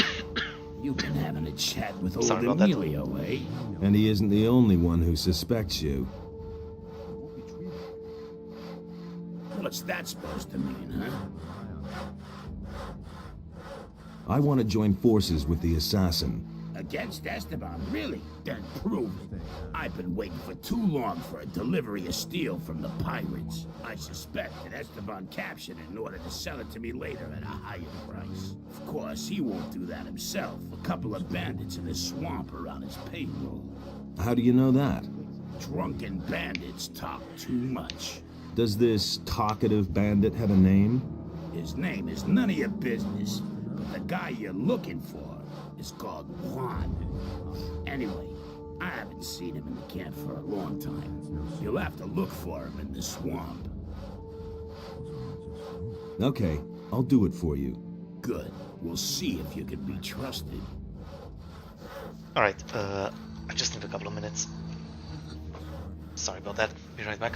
You've been having a chat with old Emilio, eh? And he isn't the only one who suspects you. What's that supposed to mean, huh? I want to join forces with the assassin. Against Esteban, really? Then prove it. I've been waiting for too long for a delivery of steel from the pirates. I suspect that Esteban captured it in order to sell it to me later at a higher price. Of course, he won't do that himself. A couple of bandits in this swamp are on his payroll. How do you know that? Drunken bandits talk too much. Does this talkative bandit have a name? His name is none of your business, but the guy you're looking for is called Juan. Anyway, I haven't seen him in the camp for a long time. You'll have to look for him in the swamp. Okay, I'll do it for you. Good. We'll see if you can be trusted. Alright, I just need a couple of minutes. Sorry about that. Be right back.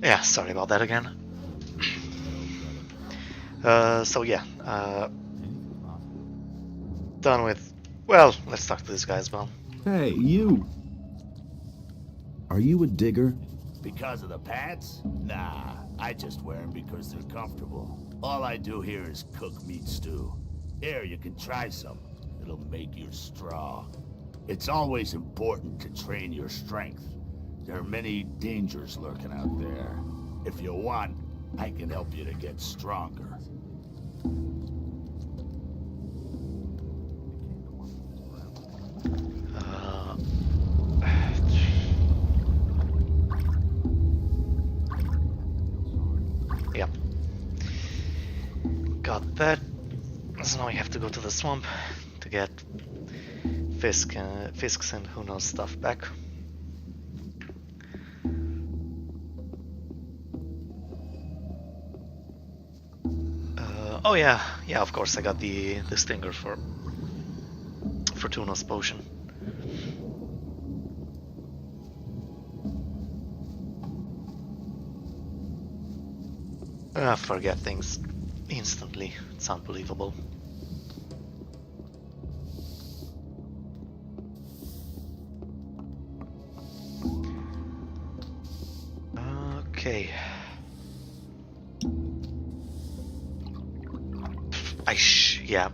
Yeah, sorry about that again. So yeah, done with. Well, let's talk to this guy as well. Hey, you! Are you a digger? Because of the pants? Nah, I just wear them because they're comfortable. All I do here is cook meat stew. Here, you can try some. It'll make you strong. It's always important to train your strength. There are many dangers lurking out there. If you want, I can help you to get stronger. Yep. Got that. So now we have to go to the swamp to get Fisks and who knows stuff back. Oh yeah, of course I got the stinger for Tuno's potion. I forget things instantly. It's unbelievable. Okay. Yeah.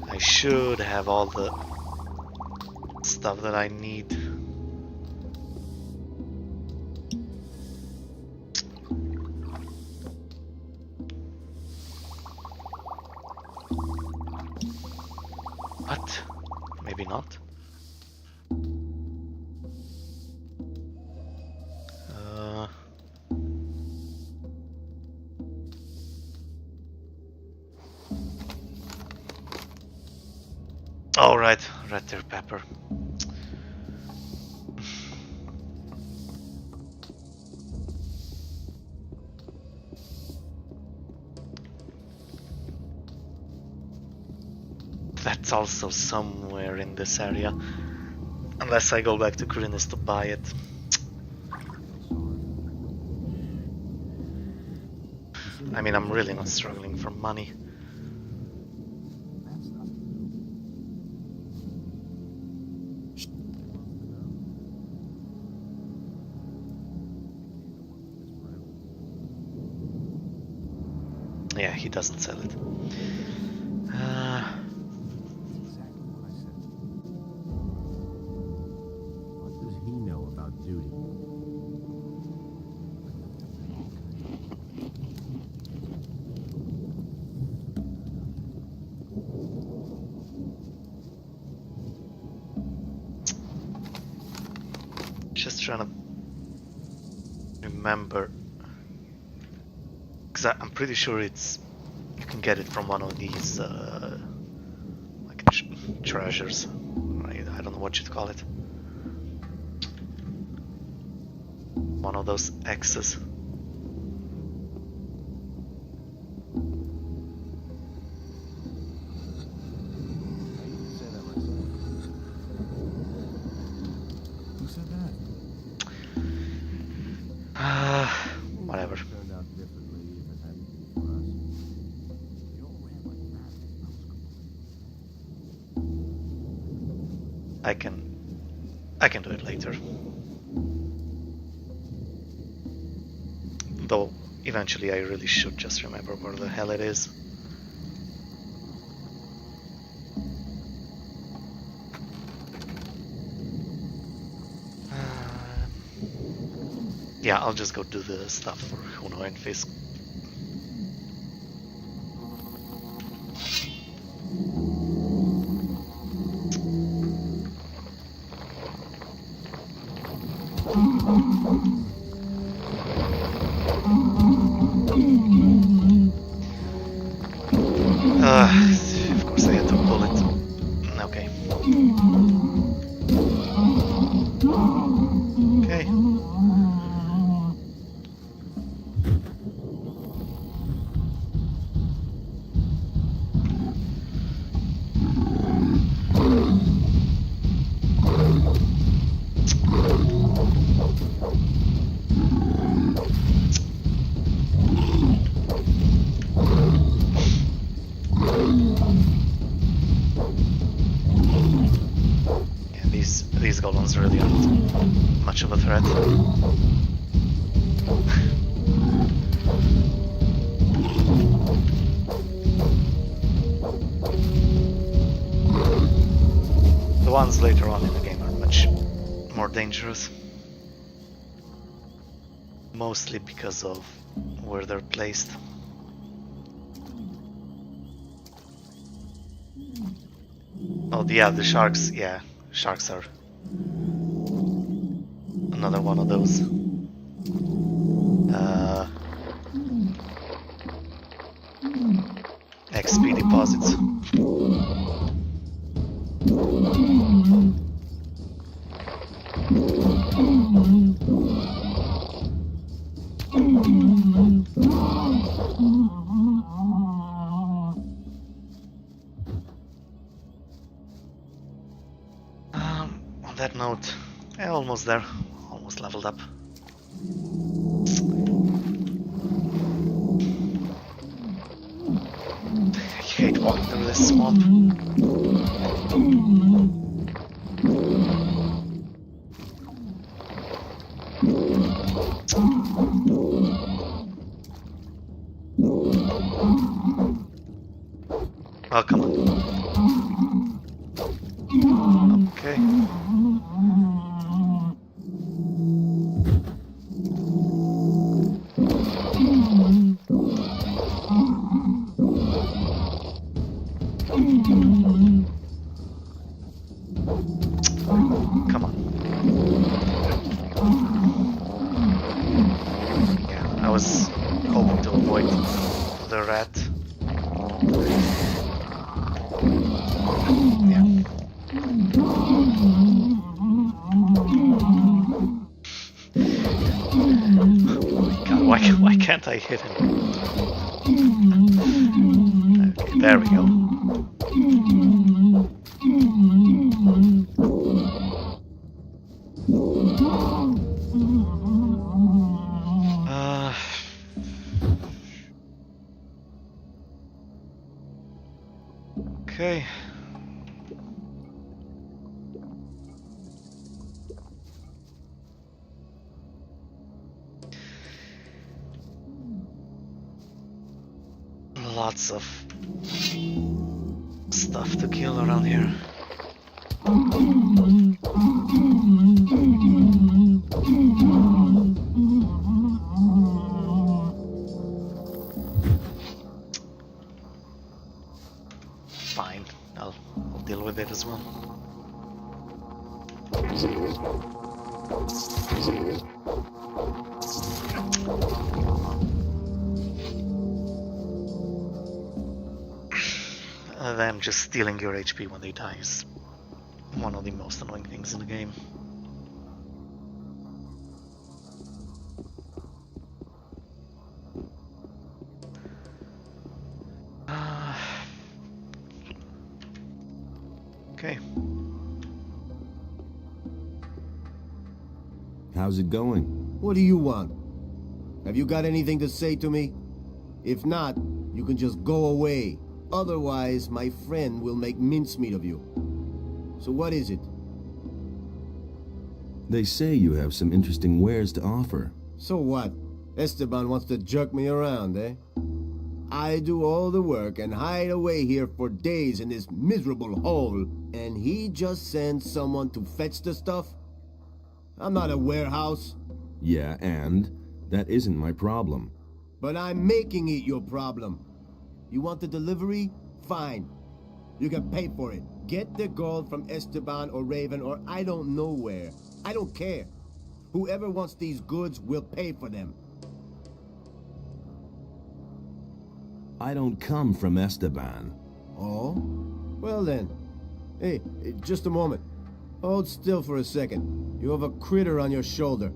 I should have all the stuff that I need. What? Maybe not. Oh, right, red deer pepper. That's also somewhere in this area. Unless I go back to Krinis to buy it. I mean, I'm really not struggling for money. Yeah, he doesn't sell it. trying to remember, because I'm pretty sure it's you can get it from one of these like treasures, right? I don't know what you'd call it. One of those X's. Whatever. I can do it later. Though eventually I really should just remember where the hell it is. Yeah, I'll just go do the stuff for Huno and Fisk. Of course I had to pull it. Okay. Okay. These golems really aren't much of a threat. The ones later on in the game are much more dangerous. Mostly because of where they're placed. Oh yeah, the sharks, yeah, sharks are another one of those. XP deposits. On that note, yeah, almost there. Almost leveled up. I hate walking through this swamp. Oh, come on. Okay. Come on. Yeah, I was hoping to avoid the rat. Yeah. Oh my God, why can't I hit him? Okay, there we go. Okay. Lots of stuff to kill around here. Fine, I'll deal with it as well. Them just stealing your HP when they die is one of the most annoying things in the game. Okay. How's it going? What do you want? Have you got anything to say to me? If not, you can just go away. Otherwise, my friend will make mincemeat of you. So what is it? They say you have some interesting wares to offer. So what? Esteban wants to jerk me around, eh? I do all the work and hide away here for days in this miserable hole, and he just sends someone to fetch the stuff? I'm not a warehouse. Yeah, and that isn't my problem. But I'm making it your problem. You want the delivery? Fine. You can pay for it. Get the gold from Esteban or Raven or I don't know where. I don't care. Whoever wants these goods will pay for them. I don't come from Esteban. Oh? Well then. Hey, just a moment. Hold still for a second. You have a critter on your shoulder.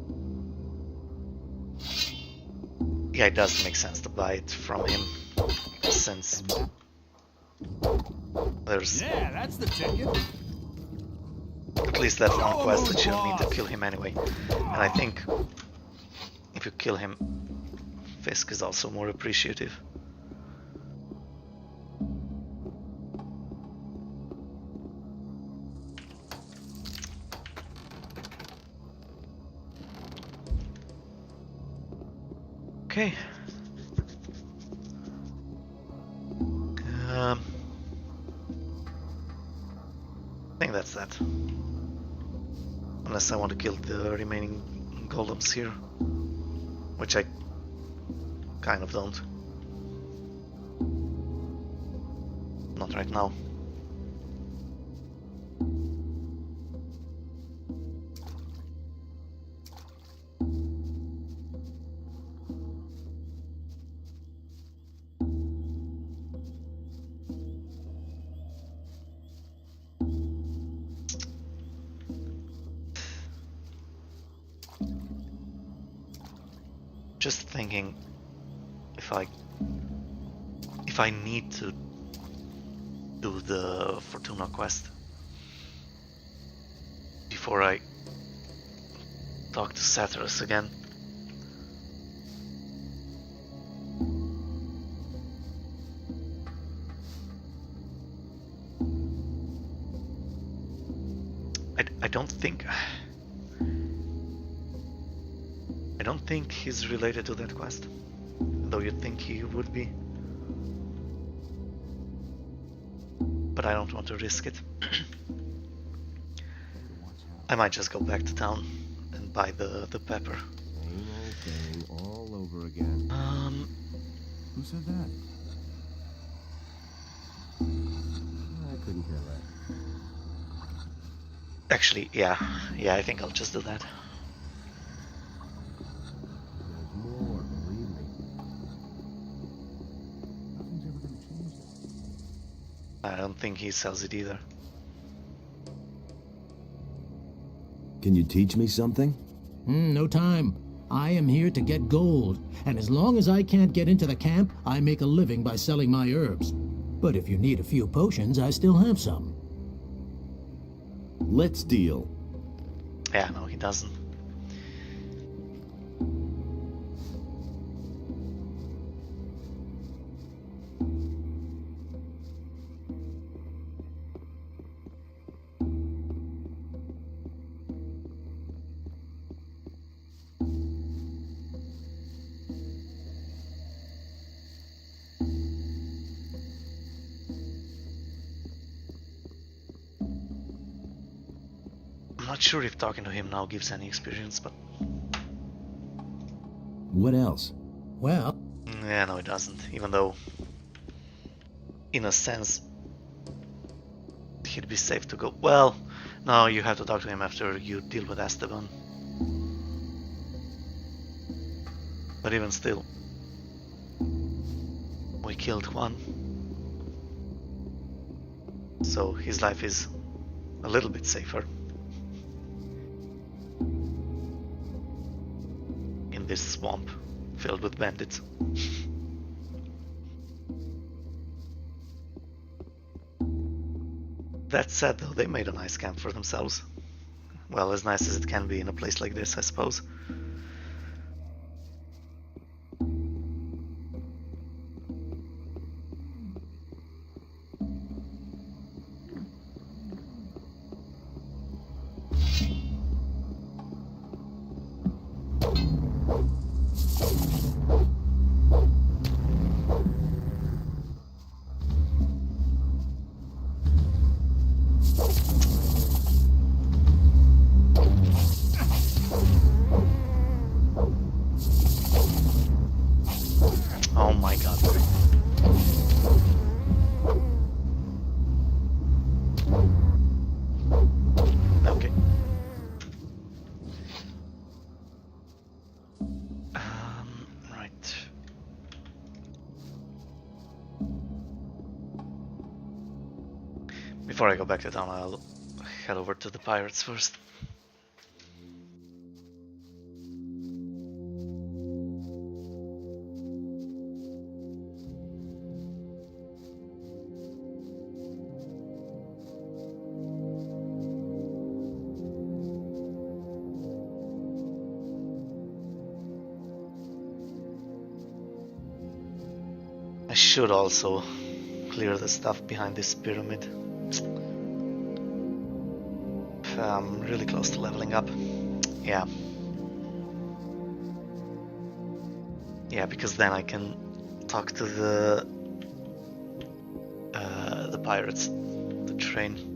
Yeah, it does make sense to buy it from him, since there's... Yeah, that's the ticket. At least that one quest that you'll need to kill him anyway. And I think if you kill him, Fisk is also more appreciative. Okay. I think that's that. Unless I want to kill the remaining golems here, which I kind of don't. Not right now. Just thinking if I need to do the Fortuna quest before I talk to Satyrus again. I don't think he's related to that quest, though you'd think he would be. But I don't want to risk it. I might just go back to town and buy the pepper. Same old thing all over again. Who said that? I couldn't care less. Actually, yeah, I think I'll just do that. There's more, believe me. Nothing's ever gonna change that. I don't think he sells it either. Can you teach me something? No time. I am here to get gold, and as long as I can't get into the camp, I make a living by selling my herbs. But if you need a few potions, I still have some. Let's deal. Yeah, no, he doesn't. I'm not sure if talking to him now gives any experience, but... What else? Well... Yeah, no, it doesn't. Even though, in a sense, he'd be safe to go. Well, no, you have to talk to him after you deal with Esteban. But even still, we killed one. So his life is a little bit safer in this swamp filled with bandits. That said, though, they made a nice camp for themselves. Well, as nice as it can be in a place like this, I suppose. Oh my god. Okay. Right. Before I go back to town, I'll head over to the pirates first. I should also clear the stuff behind this pyramid. I'm really close to leveling up. Yeah. Yeah, because then I can talk to the pirates, the train.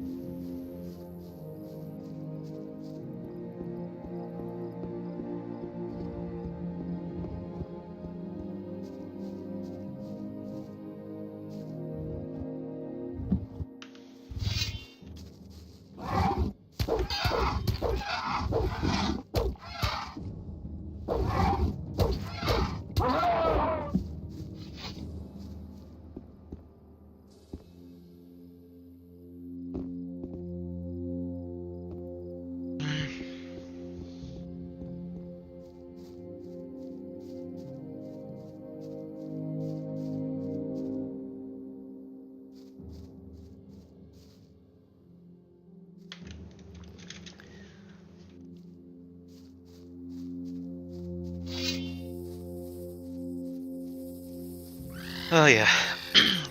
Oh yeah,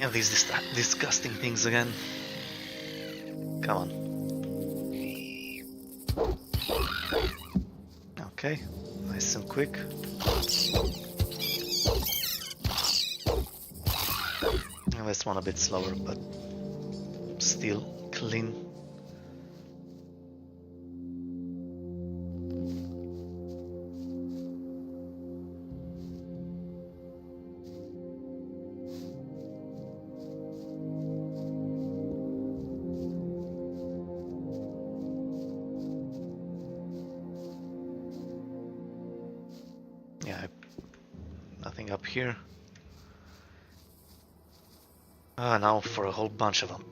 and these disgusting things again. Come on. Okay, nice and quick. And this one a bit slower, but still clean. Yeah, nothing up here. Now for a whole bunch of them.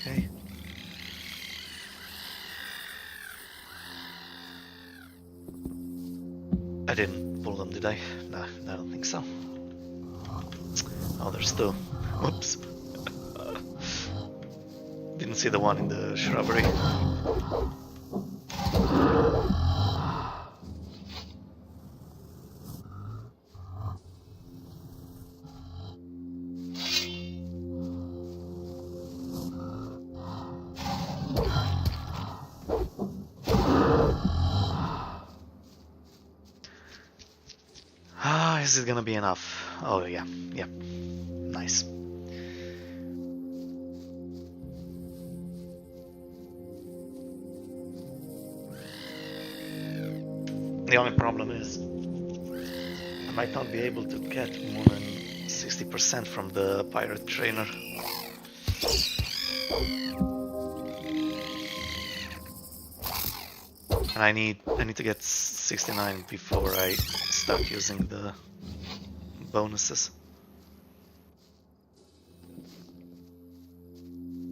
Okay. I didn't pull them, did I? Nah, I don't think so. Oh, there's two. Whoops. Didn't see the one in the shrubbery. Is it gonna be enough? Oh yeah, yep. Nice. The only problem is I might not be able to get more than 60% from the pirate trainer. And I need to get 69 before I start using the bonuses.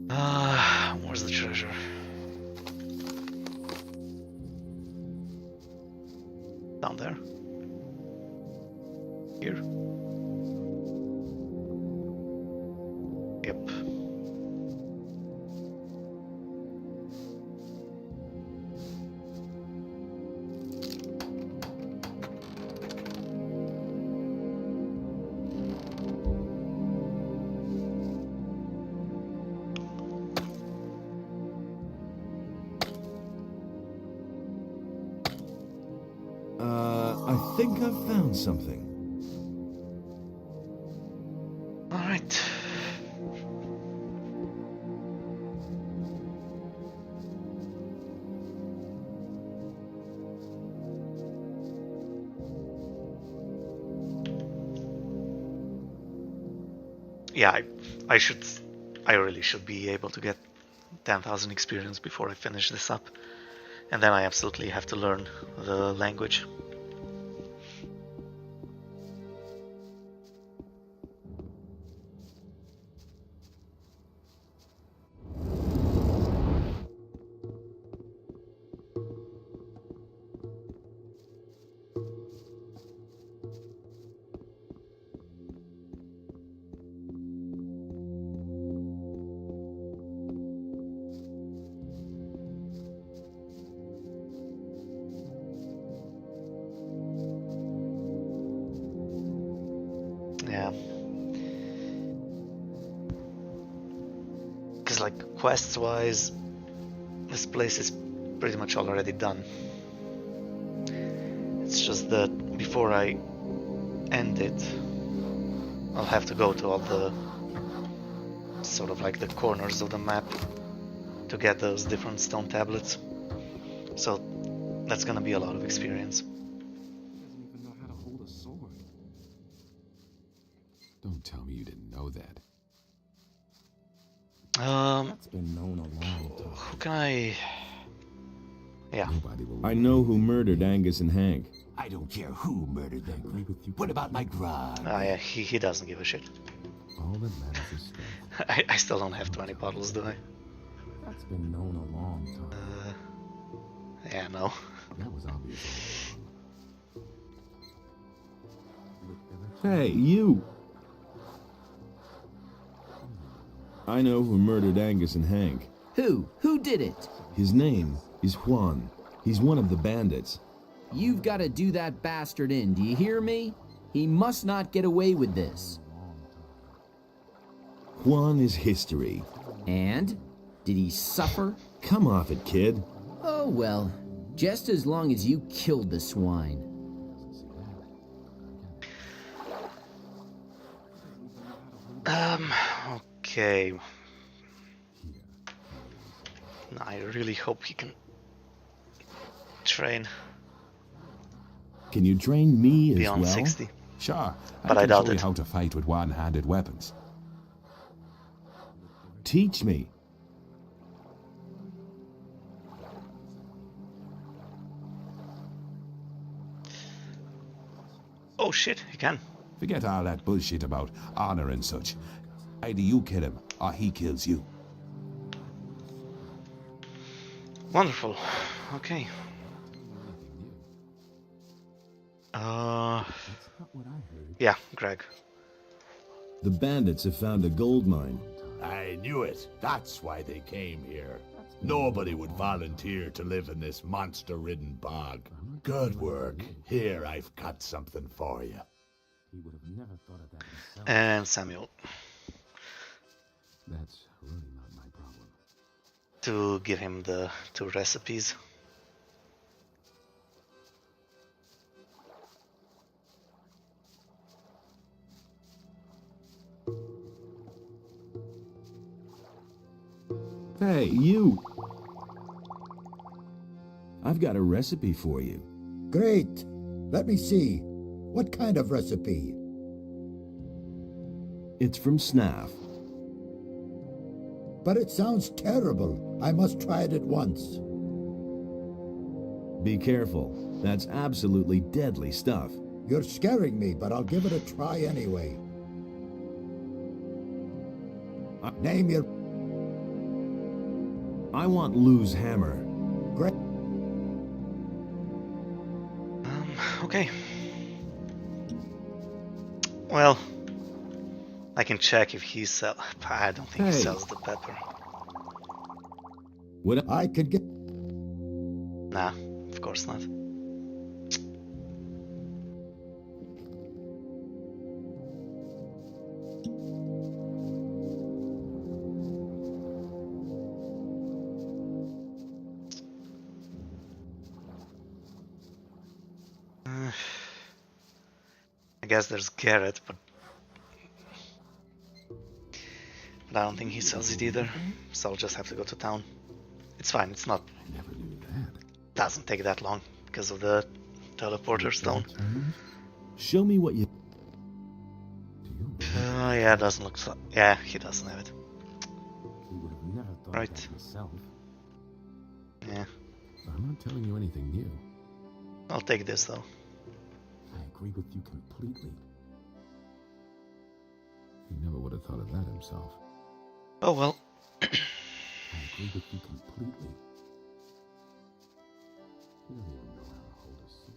Where's the treasure? Down there? Here? Yep. I think I've found something. All right. Yeah, I really should be able to get 10,000 experience before I finish this up. And then I absolutely have to learn the language. Yeah. Because, like, quests wise, this place is pretty much already done. It's just that before I end it, I'll have to go to all the sort of like the corners of the map to get those different stone tablets. So that's gonna be a lot of experience. Don't tell me you didn't know that. That's been known a long time. Who can I... Yeah. I know who murdered Angus and Hank. I don't care who murdered them. What about my grog? Yeah, he doesn't give a shit. All that matters is strength. I still don't have 20 bottles, do I? That's been known a long time. Yeah, no. That was obvious. Hey, you! I know who murdered Angus and Hank. Who? Who did it? His name is Juan. He's one of the bandits. You've got to do that bastard in, do you hear me? He must not get away with this. Juan is history. And? Did he suffer? Come off it, kid. Oh, well. Just as long as you killed the swine. Okay. I really hope he can train Can you train me as beyond well? 60. Sure, But I can doubt show you it. how to fight with one-handed weapons. Teach me. Oh shit, he can. Forget all that bullshit about honor and such. Either you kill him, or he kills you. Wonderful. Okay. Yeah, Greg. The bandits have found a gold mine. I knew it. That's why they came here. Nobody would volunteer to live in this monster-ridden bog. Good work. Here, I've got something for you. He would have never thought of that himself. And Samuel. That's really not my problem. To give him the 2 recipes. Hey, you! I've got a recipe for you. Great. Let me see. What kind of recipe? It's from Snaff. But it sounds terrible. I must try it at once. Be careful. That's absolutely deadly stuff. You're scaring me, but I'll give it a try anyway. Name your... I want Lou's hammer. Great. Okay. Well, I can check if he sells... I don't think he sells the pepper. What? I could get... Nah, of course not. I guess there's Garrett, but I don't think he sells it either, so I'll just have to go to town. It's fine, it's not... Doesn't take that long because of the teleporter stone. Show me what you... Yeah, doesn't look so... Yeah, he doesn't have it. Right. Yeah. I'm not telling you anything new. I'll take this though. I agree with you completely. He never would have thought of that himself. Oh well. I agree with you completely. You don't even know how to hold a sword.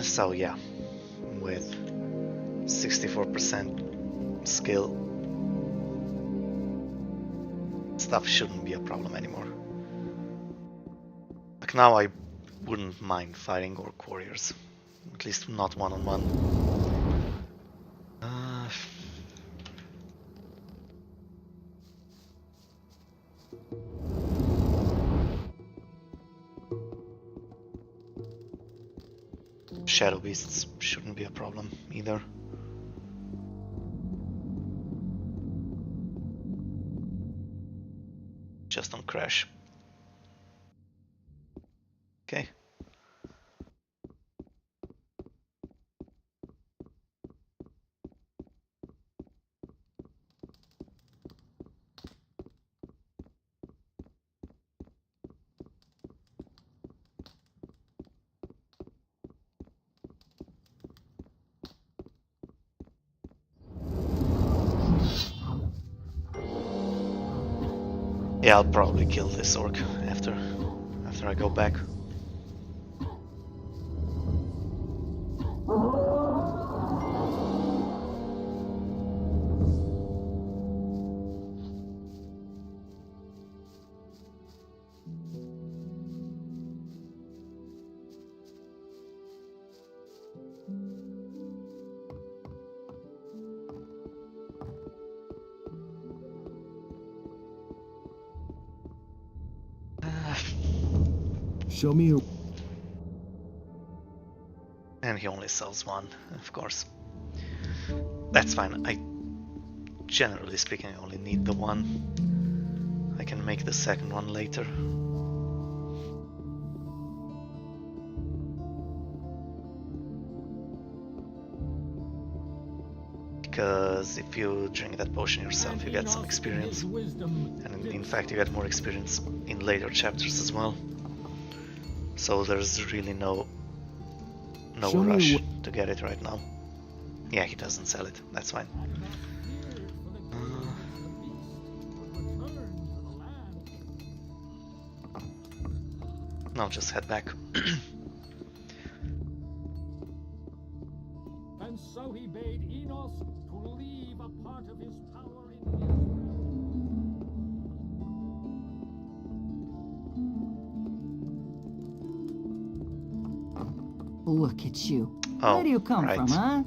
So yeah, with 64% skill, stuff shouldn't be a problem anymore. Like now I wouldn't mind fighting orc warriors, at least not one-on-one. Shadow beasts shouldn't be a problem either. Just don't crash. Okay. Yeah, I'll probably kill this orc after I go back. Show me your... And he only sells one, of course. That's fine. I, generally speaking, I only need the one. I can make the second one later. Because if you drink that potion yourself, you get some experience. And in fact, you get more experience in later chapters as well. So there's really no rush to get it right now. Yeah, he doesn't sell it. That's fine. Now just head back. And so he bade Enos to leave a part of his power in Israel. Look at you. Oh, Where do you come right. from, huh?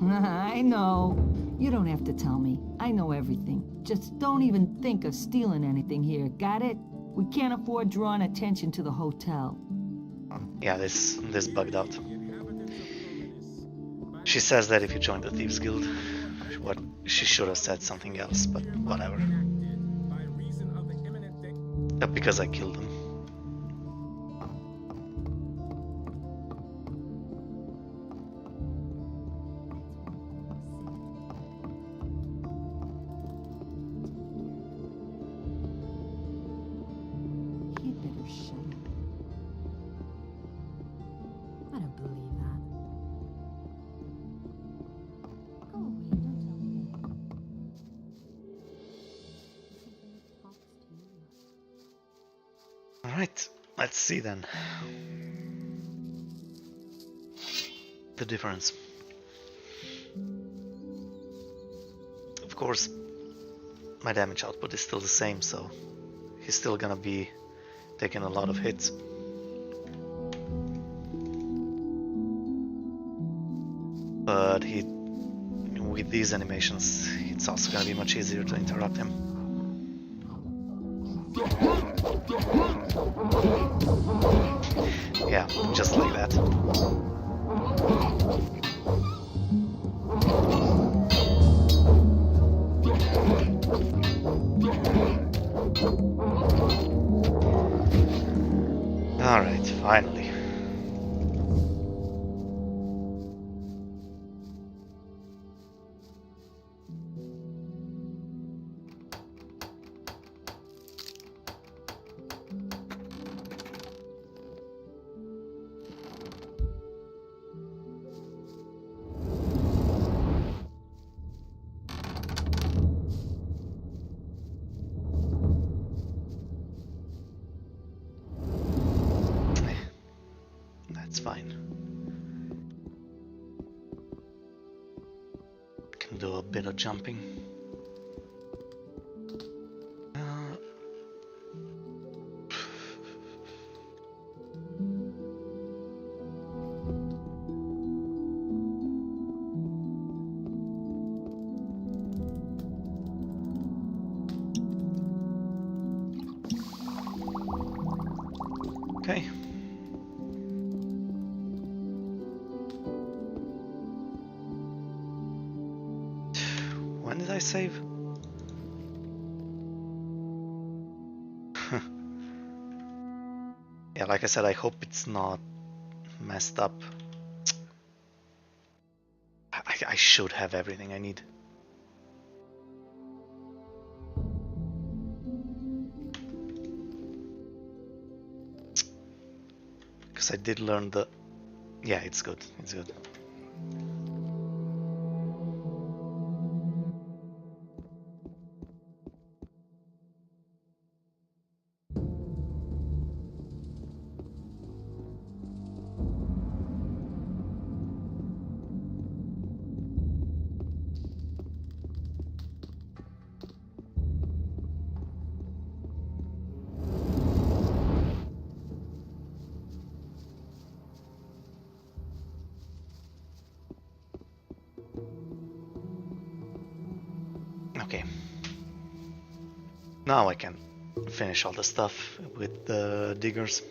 I know. You don't have to tell me. I know everything. Just don't even think of stealing anything here, got it? We can't afford drawing attention to the hotel. Yeah, this bugged out. She says that if you join the Thieves Guild, what she should have said something else, but whatever. Because I killed them. He'd better shut up. I don't believe that. Go away, don't tell me anything. Alright, let's see then. The difference. Of course, my damage output is still the same, so he's still gonna be taking a lot of hits. But with these animations, it's also gonna be much easier to interrupt him. Yeah, just like that. Alright, finally. That's fine. Can do a bit of jumping. Okay. When did I save? Yeah, like I said, I hope it's not messed up. I should have everything I need. Because I did learn the... Yeah, it's good, it's good. Okay. Now I can finish all the stuff with the diggers.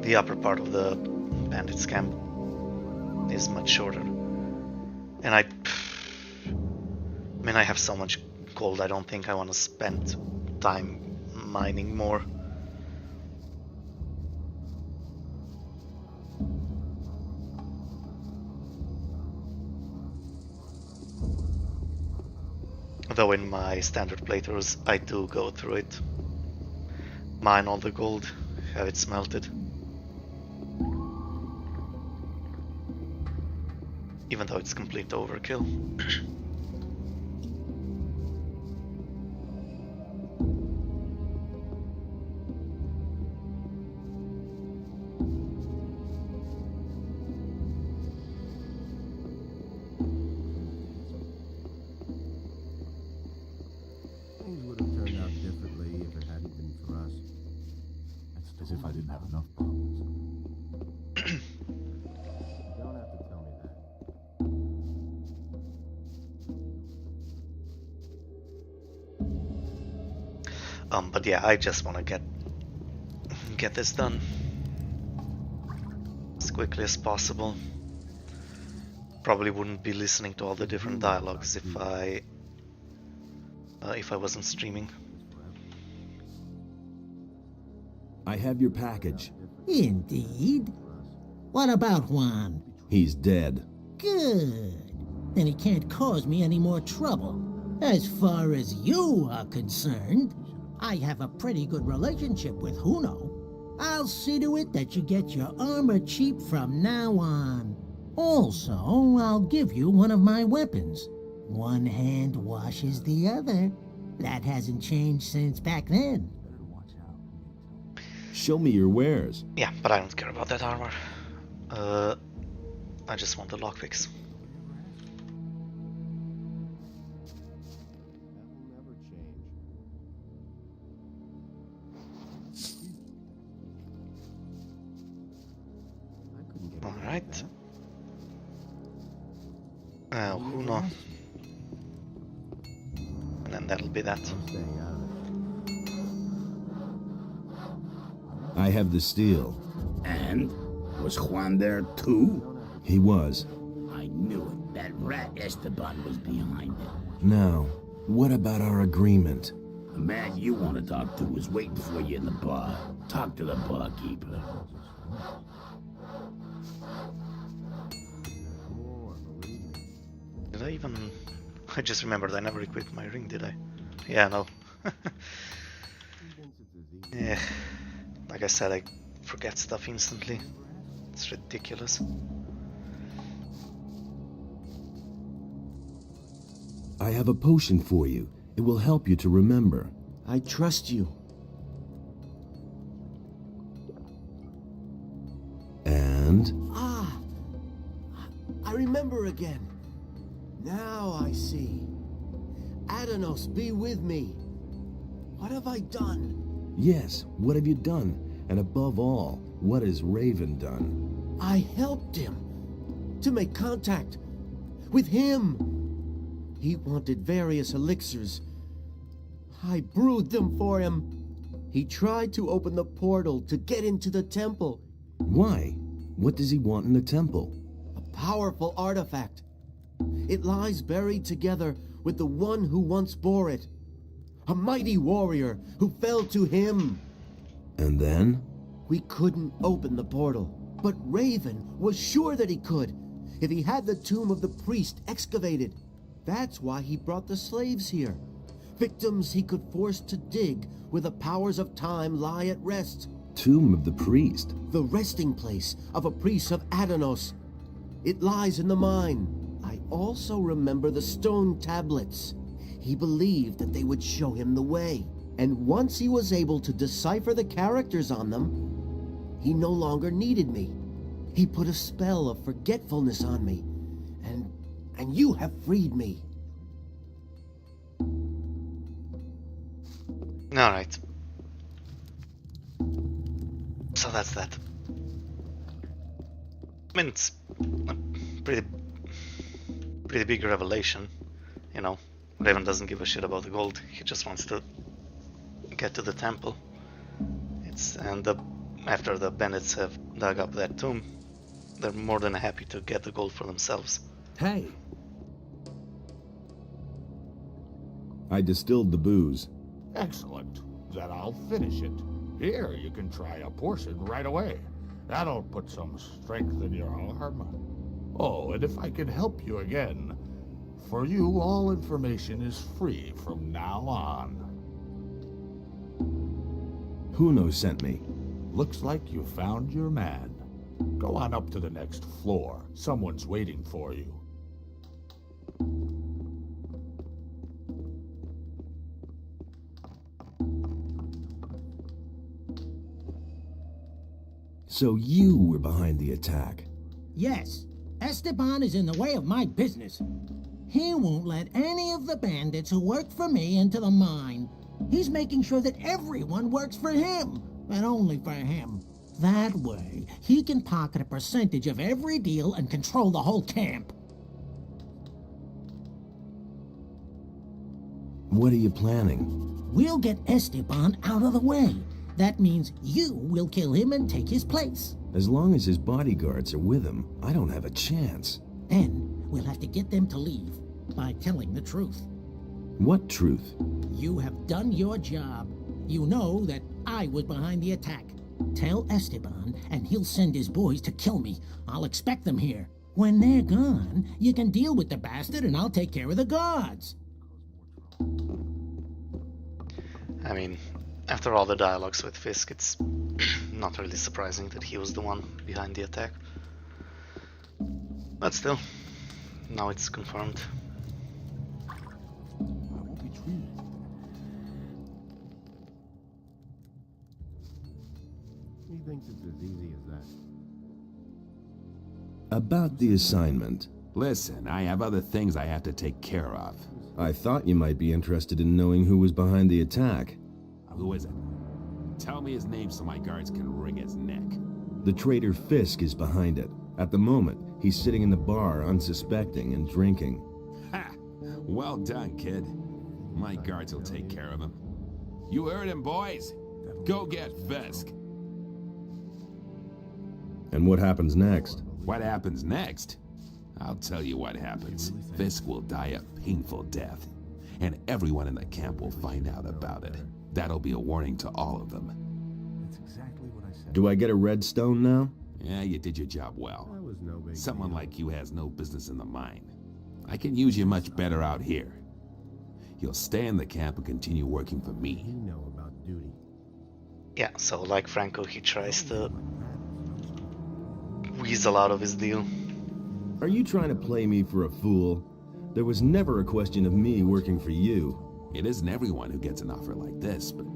The upper part of the bandits camp is much shorter, and I mean I have so much gold. I don't think I want to spend time mining more. Though in my standard playthroughs I do go through it, mine all the gold, have it smelted. even though it's complete overkill. Things would have turned out differently if it hadn't been for us. As if I didn't have enough problems. You don't have to tell me that. But yeah, I just want to get this done as quickly as possible. Probably wouldn't be listening to all the different dialogues if I wasn't streaming. I have your package. Indeed. What about Juan? He's dead. Good. Then he can't cause me any more trouble. As far as you are concerned, I have a pretty good relationship with Huno. I'll see to it that you get your armor cheap from now on. Also, I'll give you one of my weapons. One hand washes the other. That hasn't changed since back then. Show me your wares. Yeah, but I don't care about that armor. I just want the lockpicks. Alright. Huno. And then that'll be that. I have the steel. And? Was Juan there too? He was. I knew it. That rat Esteban was behind it. Now, what about our agreement? The man you want to talk to is waiting for you in the bar. Talk to the barkeeper. Did I even... I just remembered I never equipped my ring, did I? Yeah, no. Yeah. Like I said, I forget stuff instantly. It's ridiculous. I have a potion for you. It will help you to remember. I trust you. And? Ah! I remember again. Now I see. Adanos, be with me. What have I done? Yes, what have you done? And above all, what has Raven done? I helped him to make contact with him. He wanted various elixirs. I brewed them for him. He tried to open the portal to get into the temple. Why? What does he want in the temple? A powerful artifact. It lies buried together with the one who once bore it. A mighty warrior who fell to him. And then? We couldn't open the portal, but Raven was sure that he could, if he had the tomb of the priest excavated. That's why he brought the slaves here. Victims he could force to dig where the powers of time lie at rest. Tomb of the priest? The resting place of a priest of Adanos. It lies in the mine. I also remember the stone tablets. He believed that they would show him the way. And once he was able to decipher the characters on them, he no longer needed me. He put a spell of forgetfulness on me. And you have freed me. Alright. So that's that. I mean, it's a pretty big revelation, you know. Raven doesn't give a shit about the gold. He just wants to get to the temple. After the bandits have dug up that tomb, they're more than happy to get the gold for themselves. Hey! I distilled the booze. Excellent. Then I'll finish it. Here, you can try a portion right away. That'll put some strength in your arm. Oh, and if I can help you again, for you all information is free from now on. Huno sent me. Looks like you found your man. Go on up to the next floor. Someone's waiting for you. So you were behind the attack? Yes, Esteban is in the way of my business. He won't let any of the bandits who work for me into the mine. He's making sure that everyone works for him, and only for him. That way, he can pocket a percentage of every deal and control the whole camp. What are you planning? We'll get Esteban out of the way. That means you will kill him and take his place. As long as his bodyguards are with him, I don't have a chance. Then, we'll have to get them to leave by telling the truth. What truth? You have done your job. You know that I was behind the attack. Tell Esteban, and he'll send his boys to kill me. I'll expect them here. When they're gone, you can deal with the bastard, and I'll take care of the guards. I mean, after all the dialogues with Fisk, it's not really surprising that he was the one behind the attack. But still, now it's confirmed. He thinks it's as easy as that. About the assignment. Listen, I have other things I have to take care of. I thought you might be interested in knowing who was behind the attack. Who is it? Tell me his name so my guards can wring his neck. The traitor Fisk is behind it. At the moment, he's sitting in the bar unsuspecting and drinking. Ha! Well done, kid. My guards will take care of him. You heard him, boys. Go get Fisk. And what happens next? What happens next? I'll tell you what happens. Fisk will die a painful death, and everyone in the camp will find out about it. That'll be a warning to all of them. That's exactly what I said. Do I get a red stone now? Yeah, you did your job well. That was no big Someone deal. like you has no business in the mine. I can use you much better out here. You'll stay in the camp and continue working for me. You know about duty. Yeah, so like Franco, he tries to weasel out of his deal. Are you trying to play me for a fool? There was never a question of me working for you. It isn't everyone who gets an offer like this, but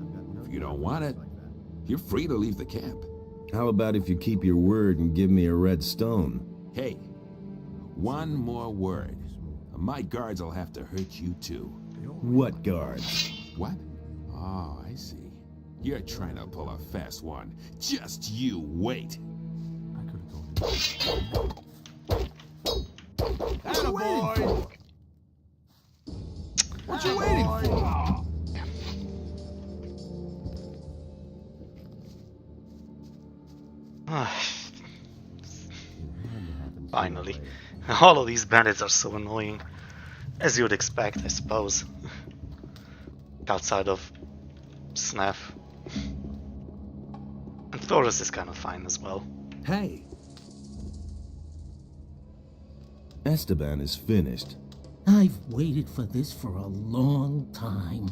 if you don't want it, you're free to leave the camp. How about if you keep your word and give me a red stone? Hey, one more word. My guards will have to hurt you too. What guards? What? Oh, I see. You're trying to pull a fast one. Just you wait. I could have told you. Attaboy! What you waiting for? Finally. All of these bandits are so annoying. As you would expect, I suppose. Outside of Snaff. And Thoris is kind of fine as well. Hey! Esteban is finished. I've waited for this for a long time.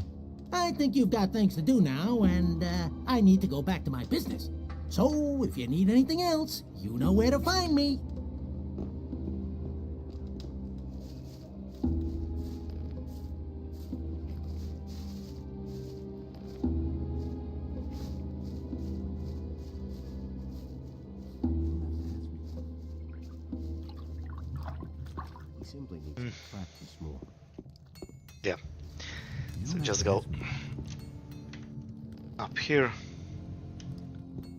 I think you've got things to do now, and I need to go back to my business. So, if you need anything else, you know where to find me. He simply needs to practice more. Yeah. So just go up here,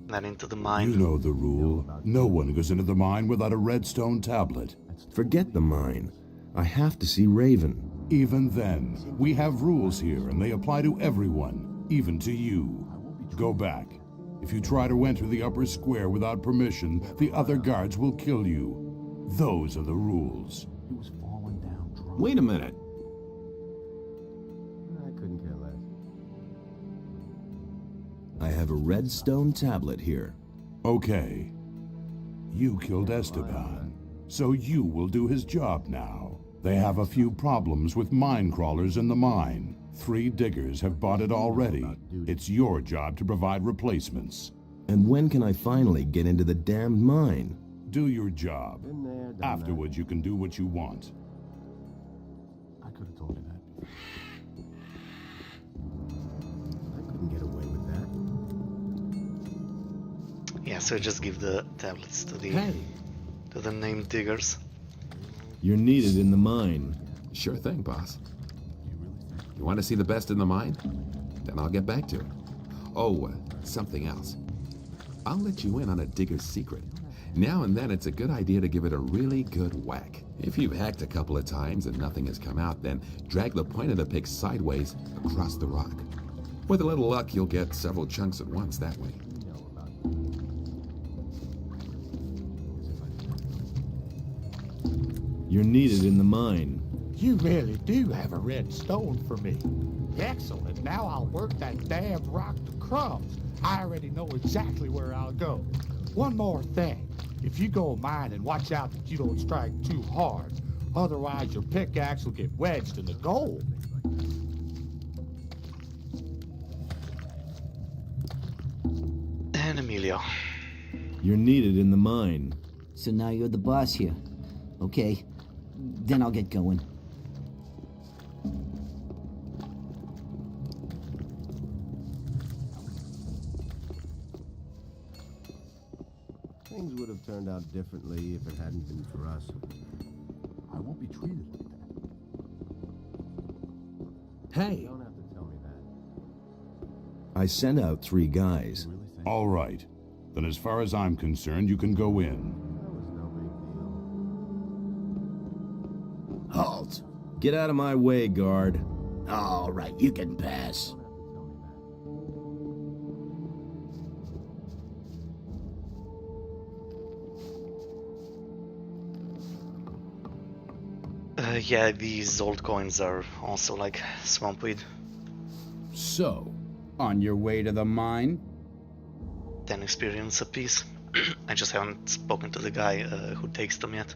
then into the mine. You know the rule. No one goes into the mine without a redstone tablet. Forget the mine. I have to see Raven. Even then, we have rules here, and they apply to everyone, even to you. Go back. If you try to enter the upper square without permission, the other guards will kill you. Those are the rules. He was falling down drunk. Wait a minute. I couldn't care less. I have a redstone tablet here. Okay. You killed Esteban, so you will do his job now. They have a few problems with mine crawlers in the mine. 3 diggers have bought it already. It's your job to provide replacements. And when can I finally get into the damned mine? Do your job. Been there, done Afterwards, you can do what you want. that. I could have told you that. I couldn't get away with that. Yeah, so just give the tablets to the named diggers. You're needed in the mine. Sure thing, boss. You want to see the best in the mine? Then I'll get back to it. Oh, something else. I'll let you in on a digger's secret. Now and then it's a good idea to give it a really good whack. If you've hacked a couple of times and nothing has come out, then drag the point of the pick sideways across the rock. With a little luck, you'll get several chunks at once that way. You're needed in the mine. You really do have a red stone for me. Excellent. Now I'll work that damn rock to crumbs. I already know exactly where I'll go. One more thing. If you go mining, watch out that you don't strike too hard. Otherwise, your pickaxe will get wedged in the gold. And Emilio. You're needed in the mine. So now you're the boss here. Okay, then I'll get going. Things would have turned out differently if it hadn't been for us. I won't be treated like that. Hey! You don't have to tell me that. I sent out 3 guys. All right. Then as far as I'm concerned, you can go in. That was no big deal. Halt! Get out of my way, guard. All right, you can pass. Yeah, these old coins are also like swampweed. So, on your way to the mine? 10 experience apiece. I just haven't spoken to the guy who takes them yet.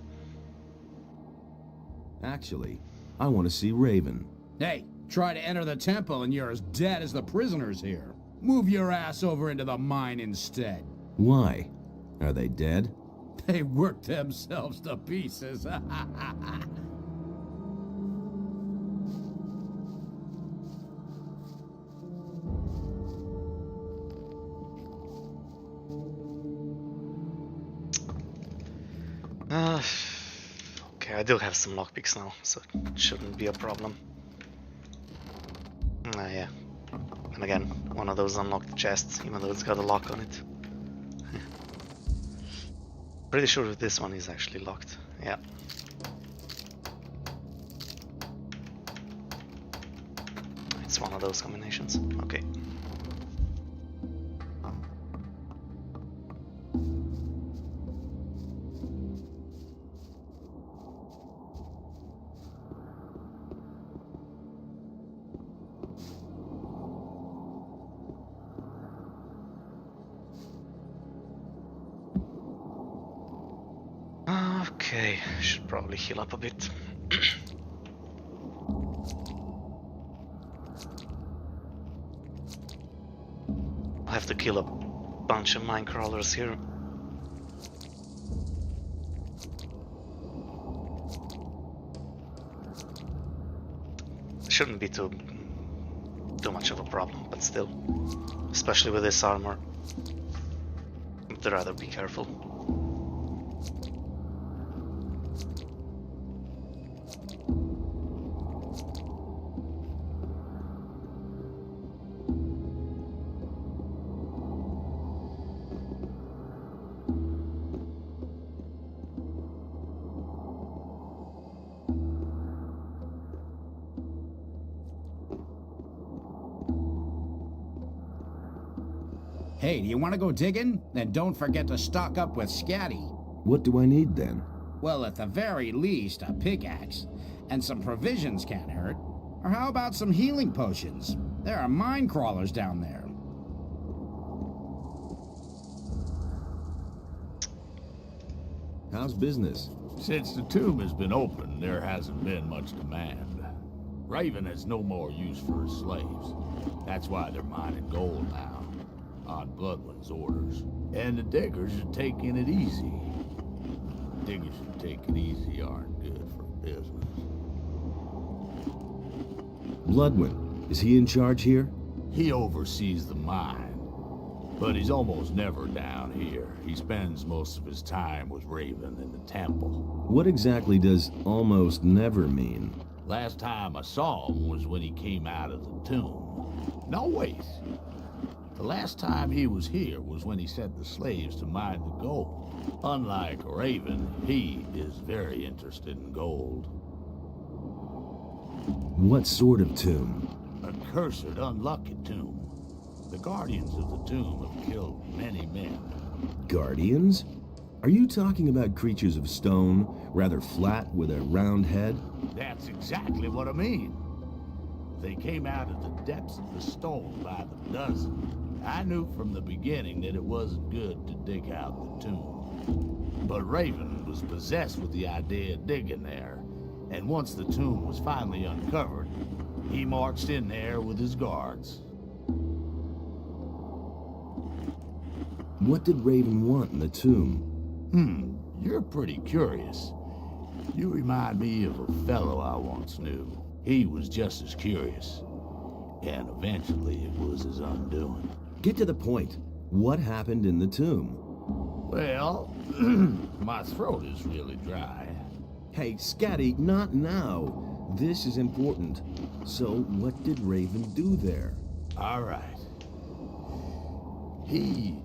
Actually, I want to see Raven. Hey, try to enter the temple and you're as dead as the prisoners here. Move your ass over into the mine instead. Why? Are they dead? They worked themselves to pieces. Okay, I do have some lockpicks now, so it shouldn't be a problem. Yeah. And again, one of those unlocked chests, even though it's got a lock on it. Pretty sure this one is actually locked. Yeah. It's one of those combinations. Okay. Okay, should probably heal up a bit. I have to kill a bunch of mine crawlers here. Shouldn't be too much of a problem, but still, especially with this armor, I'd rather be careful. Hey, do you want to go digging? Then don't forget to stock up with Scatty. What do I need then? Well, at the very least, a pickaxe. And some provisions can't hurt. Or how about some healing potions? There are mine crawlers down there. How's business? Since the tomb has been open, there hasn't been much demand. Raven has no more use for his slaves. That's why they're mining gold now, on Bloodland's orders. And the diggers are taking it easy. Diggers who take it easy aren't good for business. Bloodwind, is he in charge here? He oversees the mine. But he's almost never down here. He spends most of his time with Raven in the temple. What exactly does almost never mean? Last time I saw him was when he came out of the tomb. No, wait. The last time he was here was when he sent the slaves to mine the gold. Unlike Raven, he is very interested in gold. What sort of tomb? A cursed, unlucky tomb. The guardians of the tomb have killed many men. Guardians? Are you talking about creatures of stone, rather flat with a round head? That's exactly what I mean. They came out of the depths of the stone by the dozen. I knew from the beginning that it wasn't good to dig out the tomb. But Raven was possessed with the idea of digging there, and once the tomb was finally uncovered, he marched in there with his guards. What did Raven want in the tomb? You're pretty curious. You remind me of a fellow I once knew. He was just as curious, and eventually it was his undoing. Get to the point. What happened in the tomb? Well, my throat is really dry. Hey, Scatty, not now. This is important. So, what did Raven do there? All right. He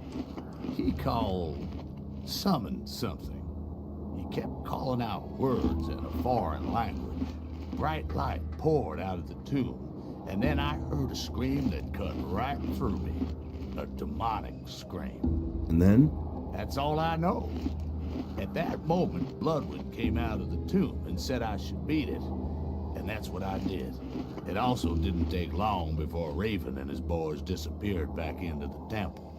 summoned something. He kept calling out words in a foreign language. Bright light poured out of the tomb, and then I heard a scream that cut right through me. A demonic scream. And then? That's all I know. At that moment, Bloodwind came out of the tomb and said I should beat it, and that's what I did. It also didn't take long before Raven and his boys disappeared back into the temple.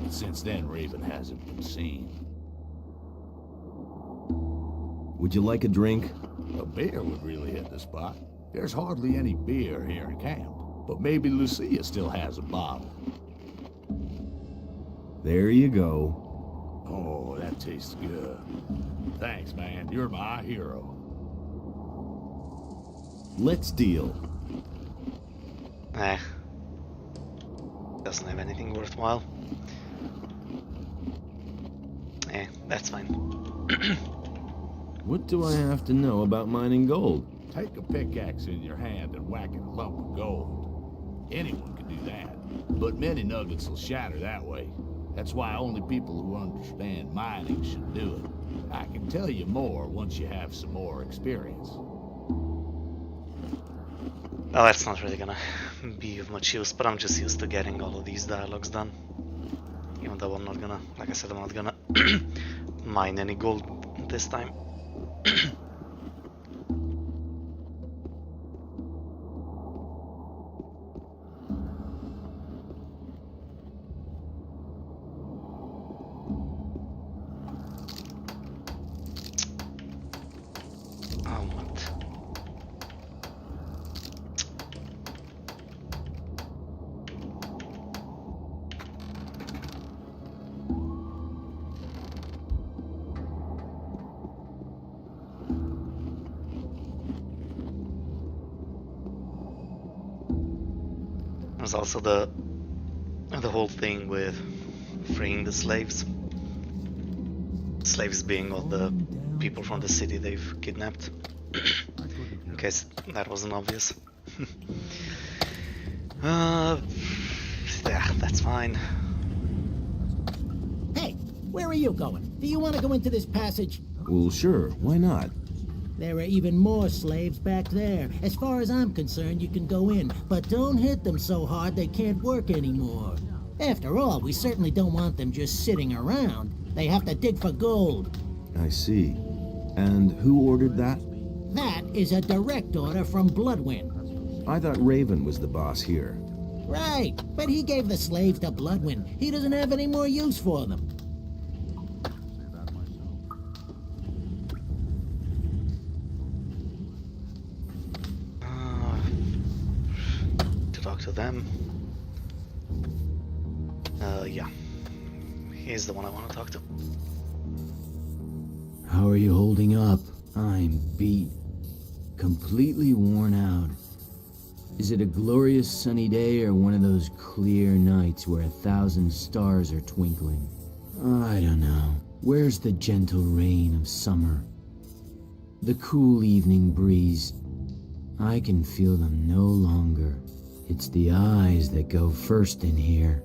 But since then, Raven hasn't been seen. Would you like a drink? A beer would really hit the spot. There's hardly any beer here in camp, but maybe Lucia still has a bottle. There you go. Oh, that tastes good. Thanks, man. You're my hero. Let's deal. Doesn't have anything worthwhile. That's fine. What do I have to know about mining gold? Take a pickaxe in your hand and whack a lump of gold. Anyone can do that, but many nuggets will shatter that way. That's why only people who understand mining should do it. I can tell you more once you have some more experience. Well, that's not really gonna be of much use, but I'm just used to getting all of these dialogues done. Even though I'm not gonna, like I said, I'm not gonna mine any gold this time. There's also the whole thing with freeing the slaves. Slaves being all the people from the city they've kidnapped. In case that wasn't obvious. Yeah, that's fine. Hey, where are you going? Do you want to go into this passage? Well, sure. Why not? There are even more slaves back there. As far as I'm concerned, you can go in, but don't hit them so hard they can't work anymore. After all, we certainly don't want them just sitting around. They have to dig for gold. I see. And who ordered that? That is a direct order from Bloodwind. I thought Raven was the boss here. Right, but he gave the slaves to Bloodwind. He doesn't have any more use for them. To them. Yeah. He's the one I want to talk to. How are you holding up? I'm beat. Completely worn out. Is it a glorious sunny day or one of those clear nights where 1,000 stars are twinkling? I don't know. Where's the gentle rain of summer? The cool evening breeze. I can feel them no longer. It's the eyes that go first in here.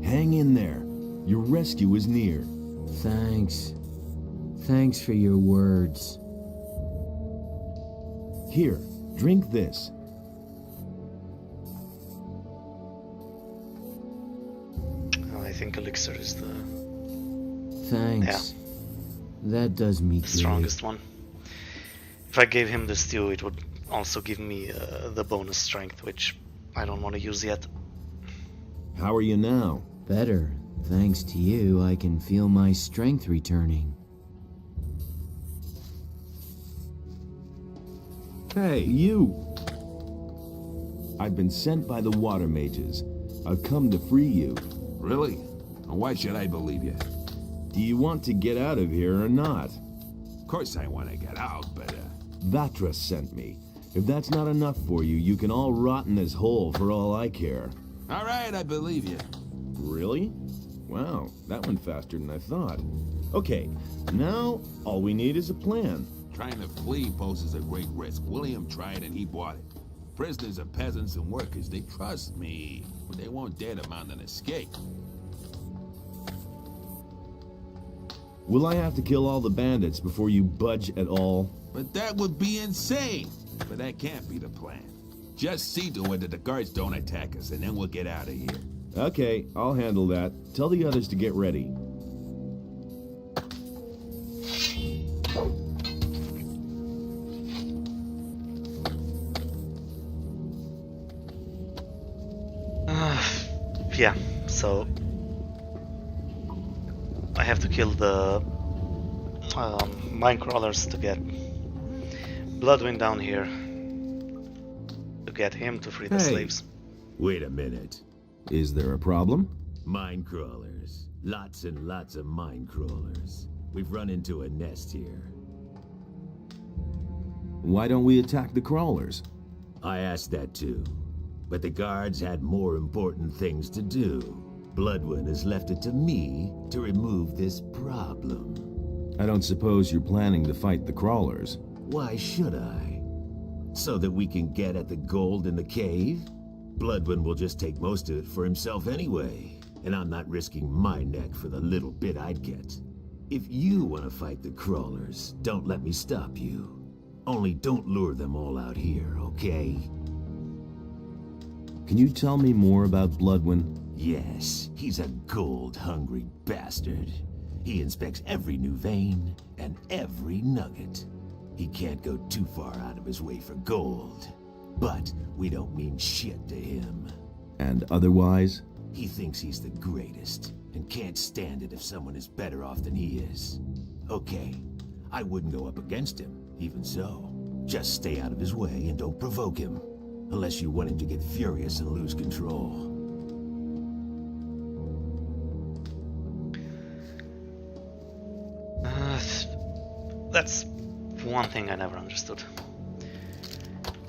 Hang in there. Your rescue is near. Thanks. Thanks for your words. Here, drink this. I think elixir is the Thanks. That does me good. strongest one. If I gave him the stew, it would also give me the bonus strength, which I don't want to use yet. How are you now? Better. Thanks to you, I can feel my strength returning. Hey, you! I've been sent by the water mages. I've come to free you. Really? Why should I believe you? Do you want to get out of here or not? Of course I want to get out, but Vatra sent me. If that's not enough for you, you can all rot in this hole for all I care. all right, I believe you. Really? Wow, that went faster than I thought. Okay, now all we need is a plan. Trying to flee poses a great risk. William tried and he bought it. Prisoners are peasants and workers. They trust me, but they won't dare to mount an escape. Will I have to kill all the bandits before you budge at all? But that would be insane. But that can't be the plan. Just see to it that the guards don't attack us, and then we'll get out of here. Okay, I'll handle that. Tell the others to get ready. Yeah, so I have to kill the mine crawlers to get Bloodwind down here to get him to free the slaves. Wait a minute. Is there a problem? Mine crawlers. Lots and lots of mine crawlers. We've run into a nest here. Why don't we attack the crawlers? I asked that too. But the guards had more important things to do. Bloodwind has left it to me to remove this problem. I don't suppose you're planning to fight the crawlers. Why should I? So that we can get at the gold in the cave? Bloodwind will just take most of it for himself anyway, and I'm not risking my neck for the little bit I'd get. If you want to fight the crawlers, don't let me stop you. Only don't lure them all out here, okay? Can you tell me more about Bloodwind? Yes, he's a gold-hungry bastard. He inspects every new vein and every nugget. He can't go too far out of his way for gold. But we don't mean shit to him. And otherwise? He thinks he's the greatest, and can't stand it if someone is better off than he is. Okay, I wouldn't go up against him, even so. Just stay out of his way and don't provoke him. Unless you want him to get furious and lose control. That's one thing I never understood.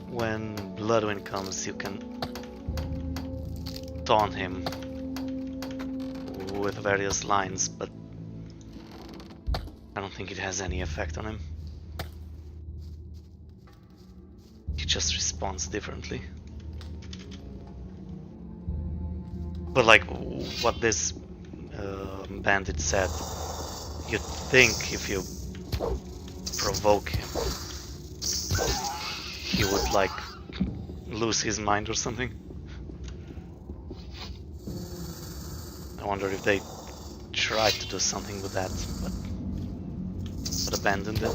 When Bloodwind comes, you can taunt him with various lines, but I don't think it has any effect on him. He just responds differently. But like what this bandit said, you'd think if you provoke him, he would like lose his mind or something. I wonder if they tried to do something with that, but abandoned it.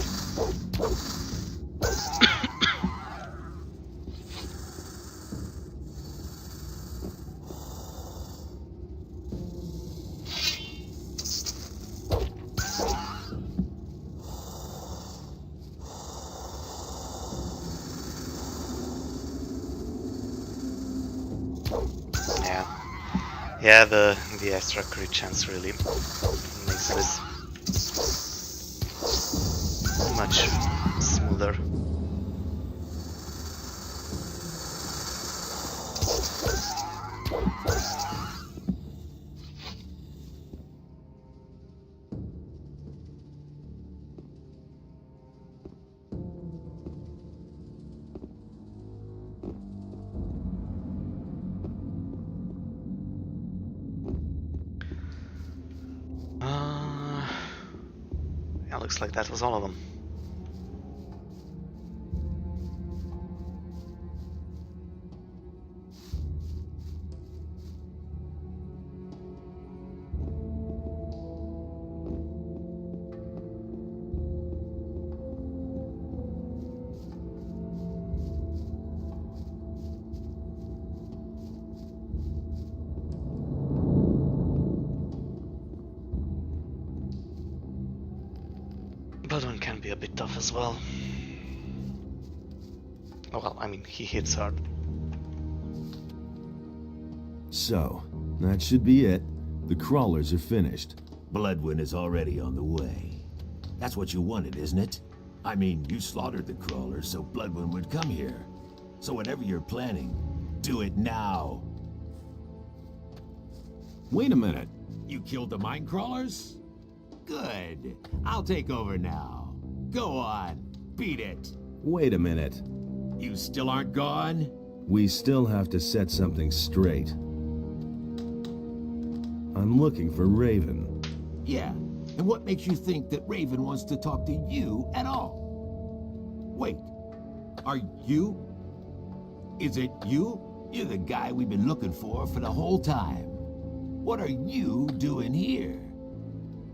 Yeah, the extra crit chance really makes this much smoother. Yeah, looks like that was all of them. Bloodwind can be a bit tough as well. Oh, well, I mean, he hits hard. So, that should be it. The crawlers are finished. Bloodwind is already on the way. That's what you wanted, isn't it? I mean, you slaughtered the crawlers so Bloodwind would come here. So whatever you're planning, do it now. Wait a minute. You killed the mine crawlers? Good. I'll take over now. Go on. Beat it. Wait a minute. You still aren't gone? We still have to set something straight. I'm looking for Raven. Yeah. And what makes you think that Raven wants to talk to you at all? Wait. Are you? Is it you? You're the guy we've been looking for the whole time. What are you doing here?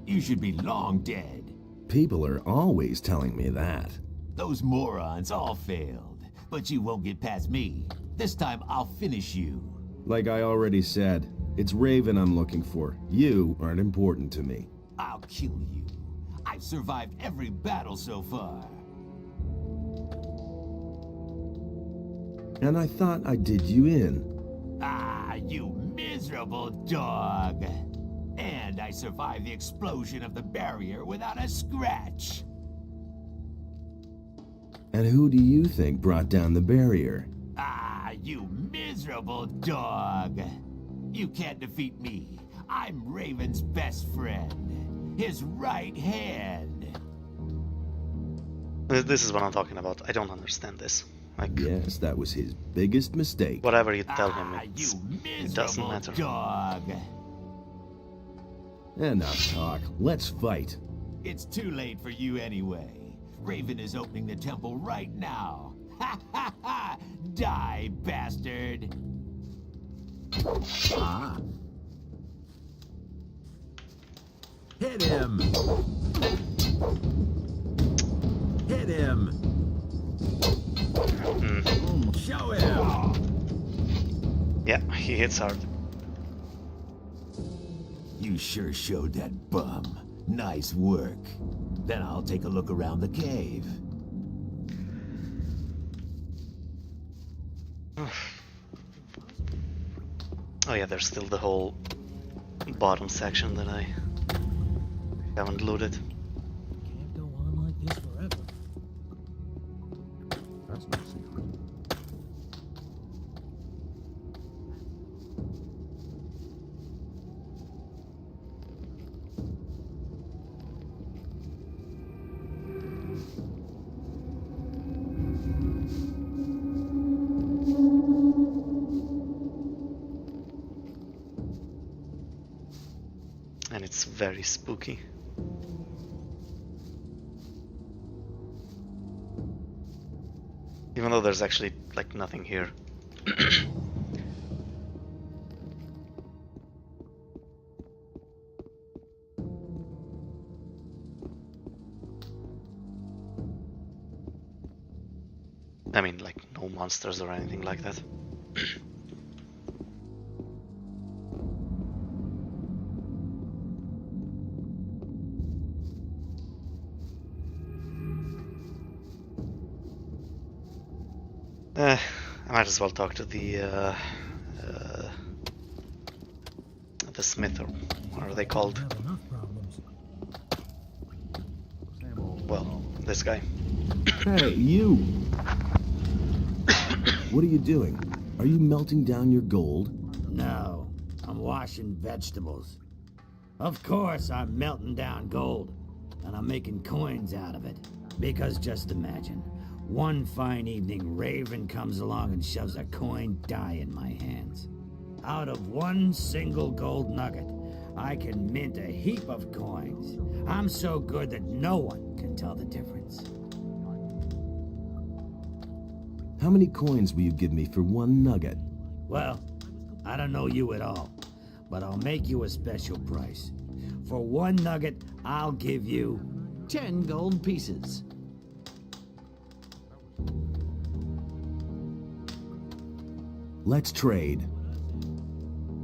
You should be long dead. People are always telling me that. Those morons all failed, but you won't get past me. This time I'll finish you. Like I already said, it's Raven I'm looking for. You aren't important to me. I'll kill you. I've survived every battle so far. And I thought I did you in. Ah, you miserable dog. And I survived the explosion of the barrier without a scratch. And who do you think brought down the barrier? Ah, you miserable dog. You can't defeat me. I'm Raven's best friend. His right hand. This is what I'm talking about. I don't understand this. Like, yes, that was his biggest mistake. Whatever you tell him, it doesn't matter. Dog. Enough talk. Let's fight. It's too late for you anyway. Raven is opening the temple right now. Ha ha ha! Die, bastard! Ah. Hit him! Hit him! Show him! Yeah, he hits hard. You sure showed that bum. Nice work. Then I'll take a look around the cave. Oh yeah, there's still the whole bottom section that I haven't looted. Can't go on like this forever. That's no secret. And it's very spooky. Even though there's actually like nothing here. I mean, like no monsters or anything like that. I might as well talk to the smith, or what are they called? Well, this guy. Hey, you! What are you doing? Are you melting down your gold? No, I'm washing vegetables. Of course I'm melting down gold, and I'm making coins out of it. Because just imagine, one fine evening Raven comes along and shoves a coin die in my hands. Out of one single gold nugget, I can mint a heap of coins. I'm so good that no one can tell the difference. How many coins will you give me for one nugget? Well, I don't know you at all, but I'll make you a special price. For one nugget, I'll give you 10 gold pieces. Let's trade.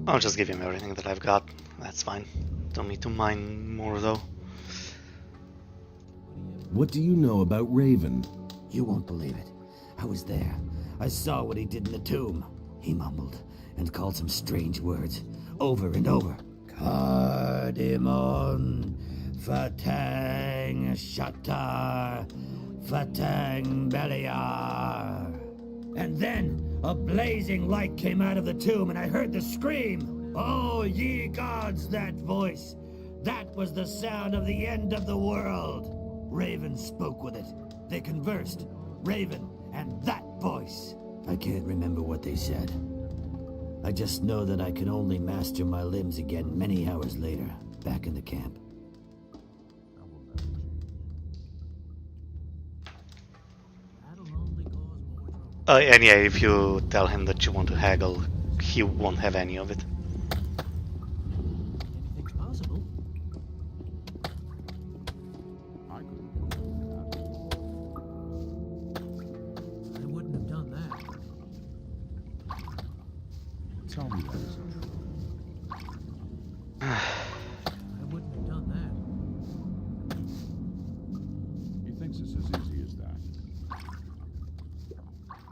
I'll just give him everything that I've got. That's fine. Don't need to mine more though. What do you know about Raven? You won't believe it. I was there. I saw what he did in the tomb. He mumbled and called some strange words over and over. Cardamon, Fatang Shatar, Fatang Beliar. And then a blazing light came out of the tomb and I heard the scream. Oh, ye gods, that voice. That was the sound of the end of the world. Raven spoke with it. They conversed. Raven and that voice. I can't remember what they said. I just know that I can only master my limbs again many hours later, back in the camp. And yeah, if you tell him that you want to haggle, he won't have any of it. Anything's possible. I wouldn't have done that. Tell me that isn't true. I wouldn't have done that. He thinks it's as easy as that.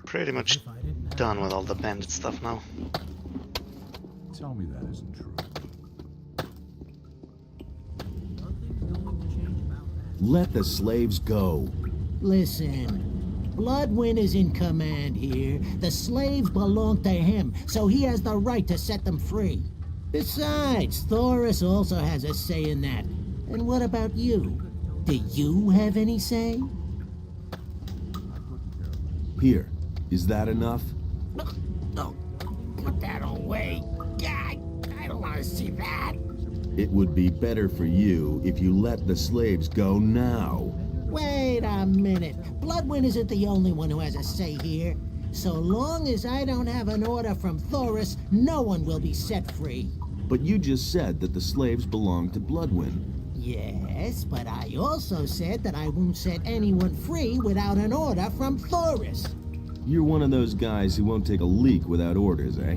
Pretty much done with all the bandit stuff now. Tell me that isn't true. Let the slaves go. Listen, Bloodwind is in command here. The slaves belong to him, so he has the right to set them free. Besides, Thoris also has a say in that. And what about you? Do you have any say? Here, is that enough? No, put that away. I don't want to see that. It would be better for you if you let the slaves go now. Wait a minute. Bloodwind isn't the only one who has a say here. So long as I don't have an order from Thoris, no one will be set free. But you just said that the slaves belong to Bloodwind. Yes, but I also said that I won't set anyone free without an order from Thoris. You're one of those guys who won't take a leak without orders, eh?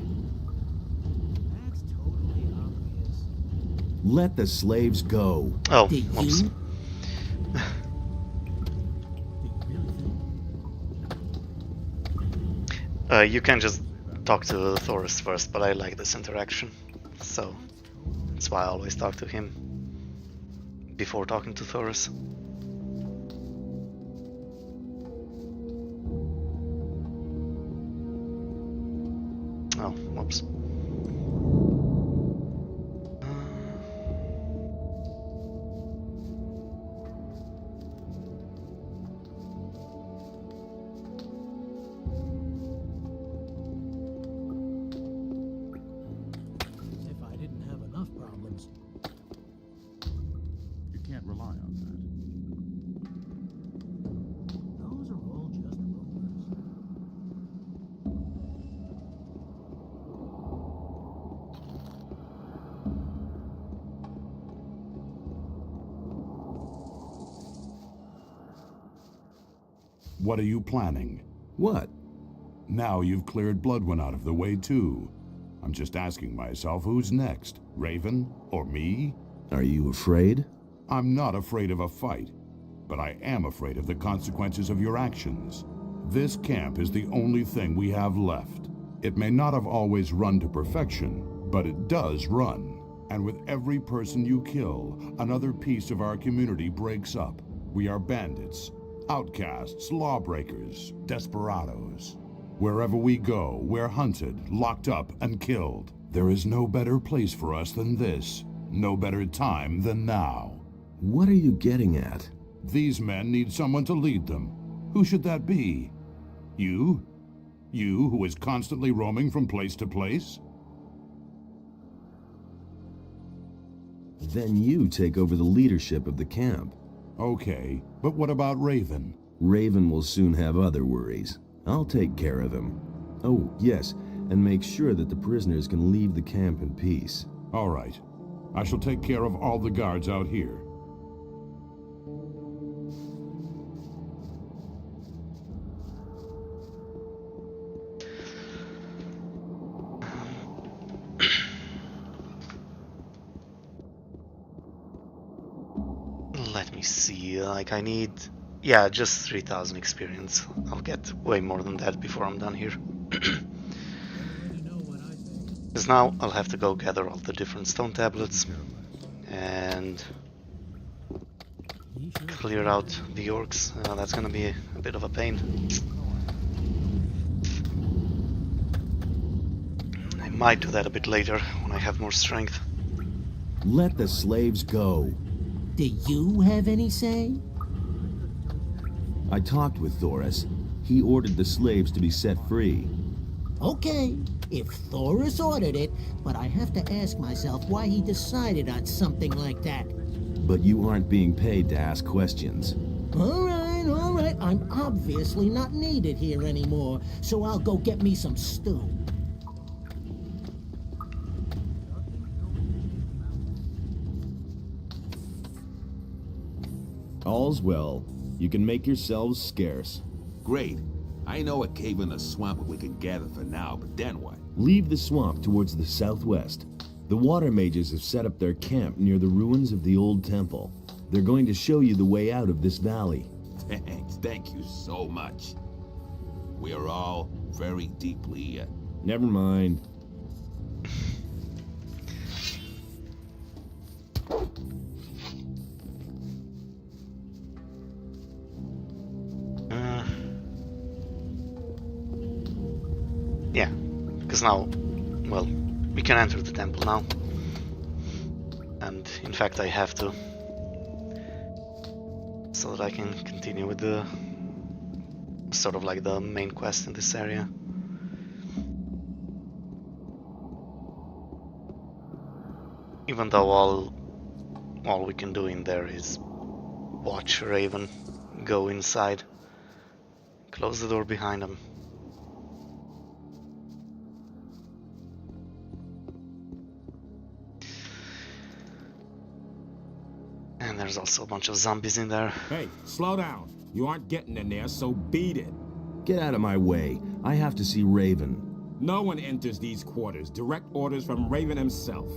That's totally obvious. Let the slaves go. Oh, whoops. You can just talk to Thoris first, but I like this interaction, so that's why I always talk to him before talking to Thoris. Oh, whoops. If I didn't have enough problems. You can't rely on that. Those are all just rumors. What are you planning? What? Now you've cleared Bloodwind out of the way too. I'm just asking myself, who's next? Raven or me? Are you afraid? I'm not afraid of a fight, but I am afraid of the consequences of your actions. This camp is the only thing we have left. It may not have always run to perfection, but it does run. And with every person you kill, another piece of our community breaks up. We are bandits, outcasts, lawbreakers, desperados. Wherever we go, we're hunted, locked up, and killed. There is no better place for us than this. No better time than now. What are you getting at? These men need someone to lead them. Who should that be? You? You, who is constantly roaming from place to place? Then you take over the leadership of the camp. Okay, but what about Raven? Raven will soon have other worries. I'll take care of him. Oh, yes, and make sure that the prisoners can leave the camp in peace. All right. I shall take care of all the guards out here. Let me see, like I need... Yeah, just 3000 experience. I'll get way more than that before I'm done here. Because now I'll have to go gather all the different stone tablets and clear out the orcs. That's gonna be a bit of a pain. I might do that a bit later when I have more strength. Let the slaves go. Do you have any say? I talked with Thoris. He ordered the slaves to be set free. Okay, if Thoris ordered it, but I have to ask myself why he decided on something like that. But you aren't being paid to ask questions. All right. I'm obviously not needed here anymore, so I'll go get me some stew. All's well. You can make yourselves scarce. Great. I know a cave in the swamp we can gather for now, but then what? Leave the swamp towards the southwest. The water mages have set up their camp near the ruins of the old temple. They're going to show you the way out of this valley. Thanks. Thank you so much. We are all very deeply... Never mind. Yeah, because now, well, we can enter the temple now. And in fact I have to, so that I can continue with the sort of like the main quest in this area. Even though all we can do in there is watch Raven go inside, close the door behind him. And there's also a bunch of zombies in there. Hey, slow down. You aren't getting in there, so beat it. Get out of my way. I have to see Raven. No one enters these quarters. Direct orders from Raven himself.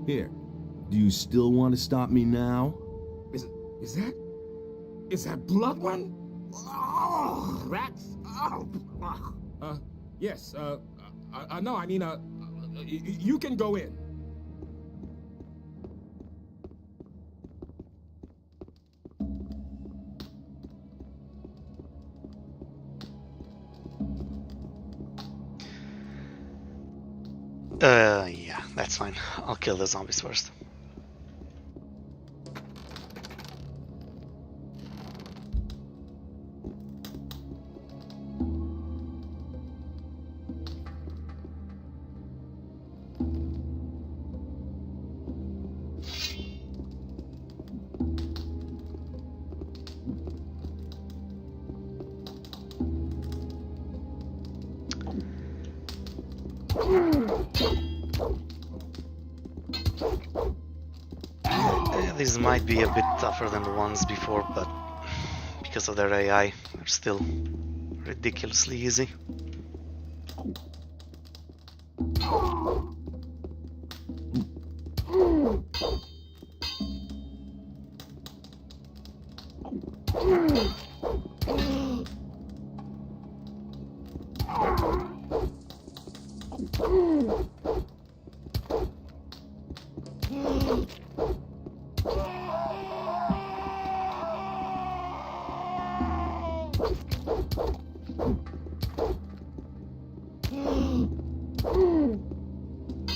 Here. Do you still want to stop me now? Is that blood one? Oh, rats. Oh. Yes, no, I mean, you can go in. Yeah, that's fine. I'll kill the zombies first. These might be a bit tougher than the ones before, but because of their AI, they're still ridiculously easy.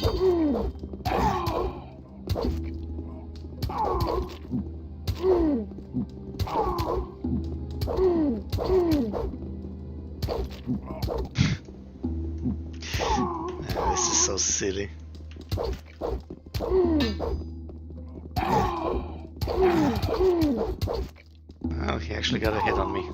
This is so silly. Oh, he actually got a hit on me.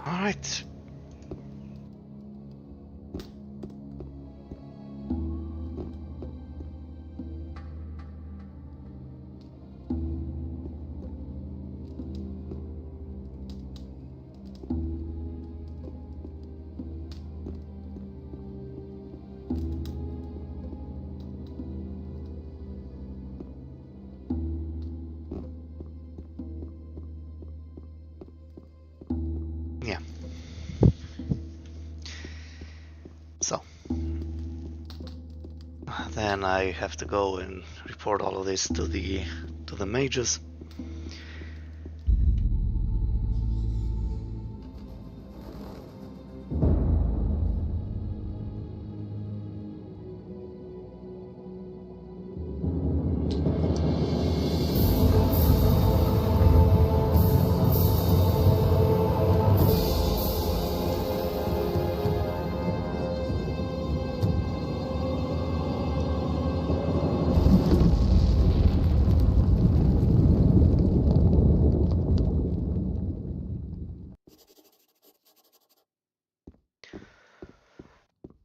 All right. Yeah. So then I have to go and report all of this to the mages.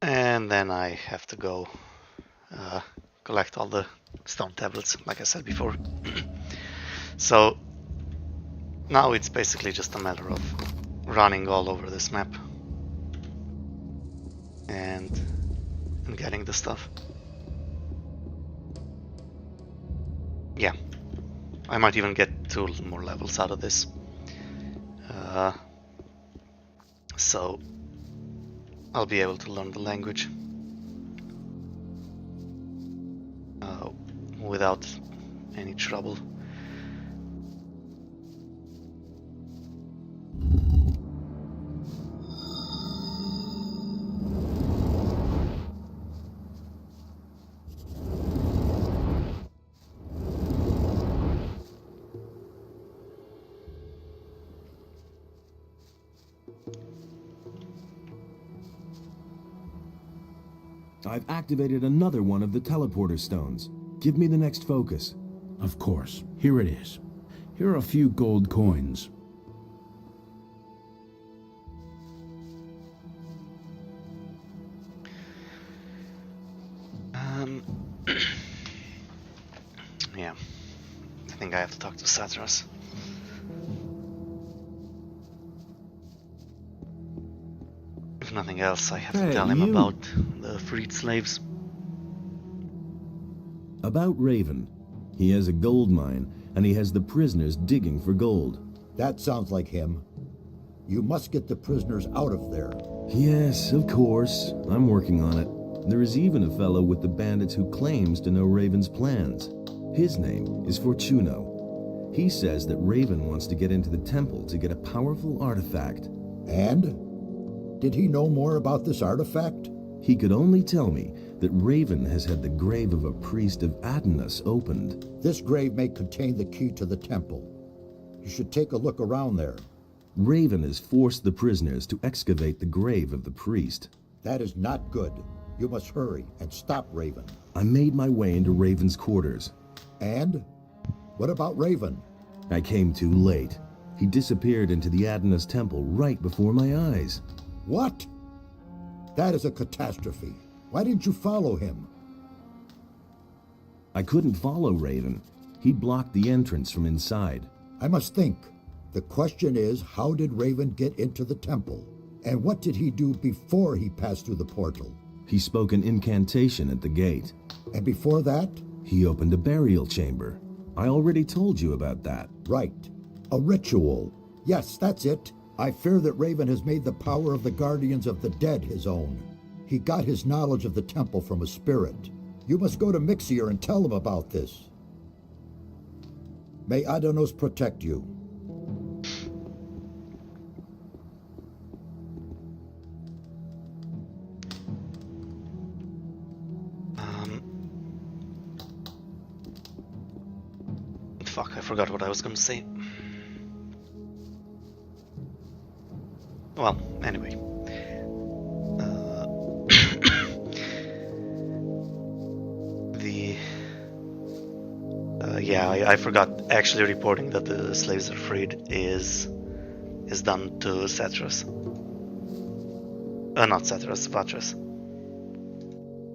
And then I have to go collect all the stone tablets, like I said before. So now it's basically just a matter of running all over this map and getting the stuff. Yeah, I might even get 2 more levels out of this. So I'll be able to learn the language without any trouble. I've activated another one of the teleporter stones. Give me the next focus. Of course. Here it is. Here are a few gold coins. Yeah, I think I have to talk to Satras. If nothing else, I have to tell him about the freed slaves. About Raven. He has a gold mine, and he has the prisoners digging for gold. That sounds like him. You must get the prisoners out of there. Yes, of course. I'm working on it. There is even a fellow with the bandits who claims to know Raven's plans. His name is Fortuno. He says that Raven wants to get into the temple to get a powerful artifact. And? Did he know more about this artifact? He could only tell me that Raven has had the grave of a priest of Adonis opened. This grave may contain the key to the temple. You should take a look around there. Raven has forced the prisoners to excavate the grave of the priest. That is not good. You must hurry and stop Raven. I made my way into Raven's quarters. And? What about Raven? I came too late. He disappeared into the Adonis temple right before my eyes. What? That is a catastrophe. Why didn't you follow him? I couldn't follow Raven. He blocked the entrance from inside. I must think. The question is, how did Raven get into the temple? And what did he do before he passed through the portal? He spoke an incantation at the gate. And before that? He opened a burial chamber. I already told you about that. Right. A ritual. Yes, that's it. I fear that Raven has made the power of the Guardians of the Dead his own. He got his knowledge of the temple from a spirit. You must go to Mixier and tell him about this. May Adanos protect you. Fuck, I forgot what I was gonna say. Well, anyway. Yeah, I forgot. Actually reporting that the slaves are freed is done to Satras. Not Satras, Vatras.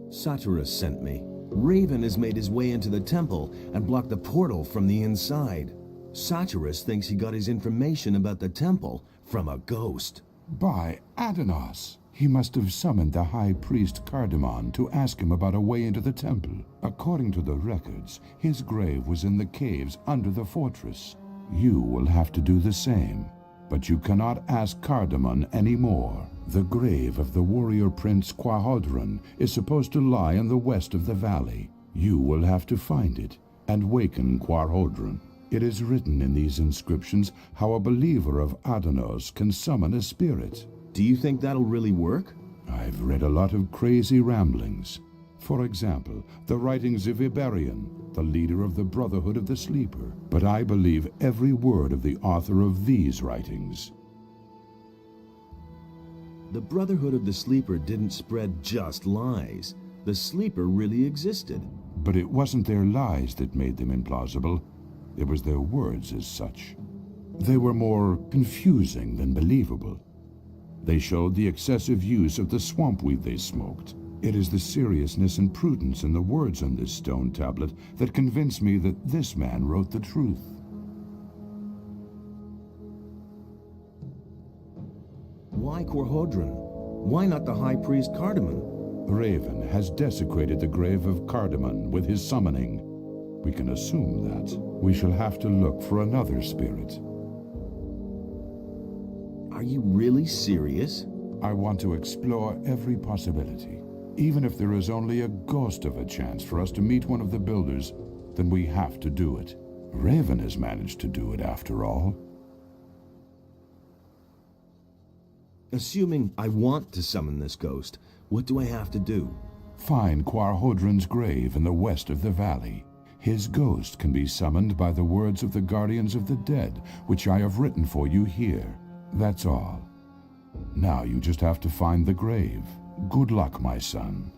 Satyrus sent me. Raven has made his way into the temple and blocked the portal from the inside. Satyrus thinks he got his information about the temple from a ghost. By Adanos. He must have summoned the High Priest Cardamon to ask him about a way into the temple. According to the records, his grave was in the caves under the fortress. You will have to do the same. But you cannot ask Cardamon anymore. The grave of the warrior prince Quahodron is supposed to lie in the west of the valley. You will have to find it and waken Quahodron. It is written in these inscriptions how a believer of Adanos can summon a spirit. Do you think that'll really work? I've read a lot of crazy ramblings. For example, the writings of Iberion, the leader of the Brotherhood of the Sleeper. But I believe every word of the author of these writings. The Brotherhood of the Sleeper didn't spread just lies. The Sleeper really existed. But it wasn't their lies that made them implausible. It was their words as such. They were more confusing than believable. They showed the excessive use of the swamp weed they smoked. It is the seriousness and prudence in the words on this stone tablet that convinced me that this man wrote the truth. Why Quahodron? Why not the High Priest Cardamon? Raven has desecrated the grave of Cardamon with his summoning. We can assume that. We shall have to look for another spirit. Are you really serious? I want to explore every possibility. Even if there is only a ghost of a chance for us to meet one of the builders, then we have to do it. Raven has managed to do it after all. Assuming I want to summon this ghost, what do I have to do? Find Quahodron's grave in the west of the valley. His ghost can be summoned by the words of the Guardians of the Dead, which I have written for you here. That's all. Now you just have to find the grave. Good luck, my son.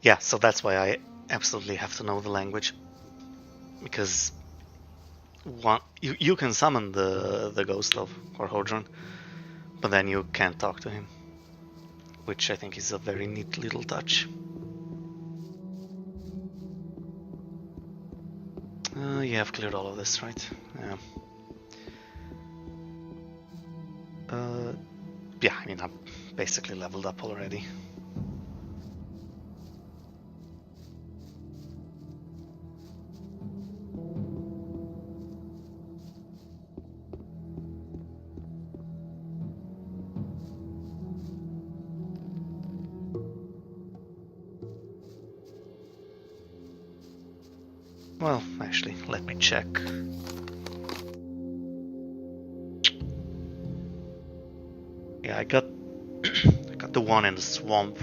Yeah, so that's why I absolutely have to know the language. Because you can summon the ghost of Quahodron, but then you can't talk to him. Which I think is a very neat little touch. You have cleared all of this, right? Yeah. Yeah, I mean, I'm basically leveled up already. Well, actually, let me check. Yeah, I got the one in the swamp.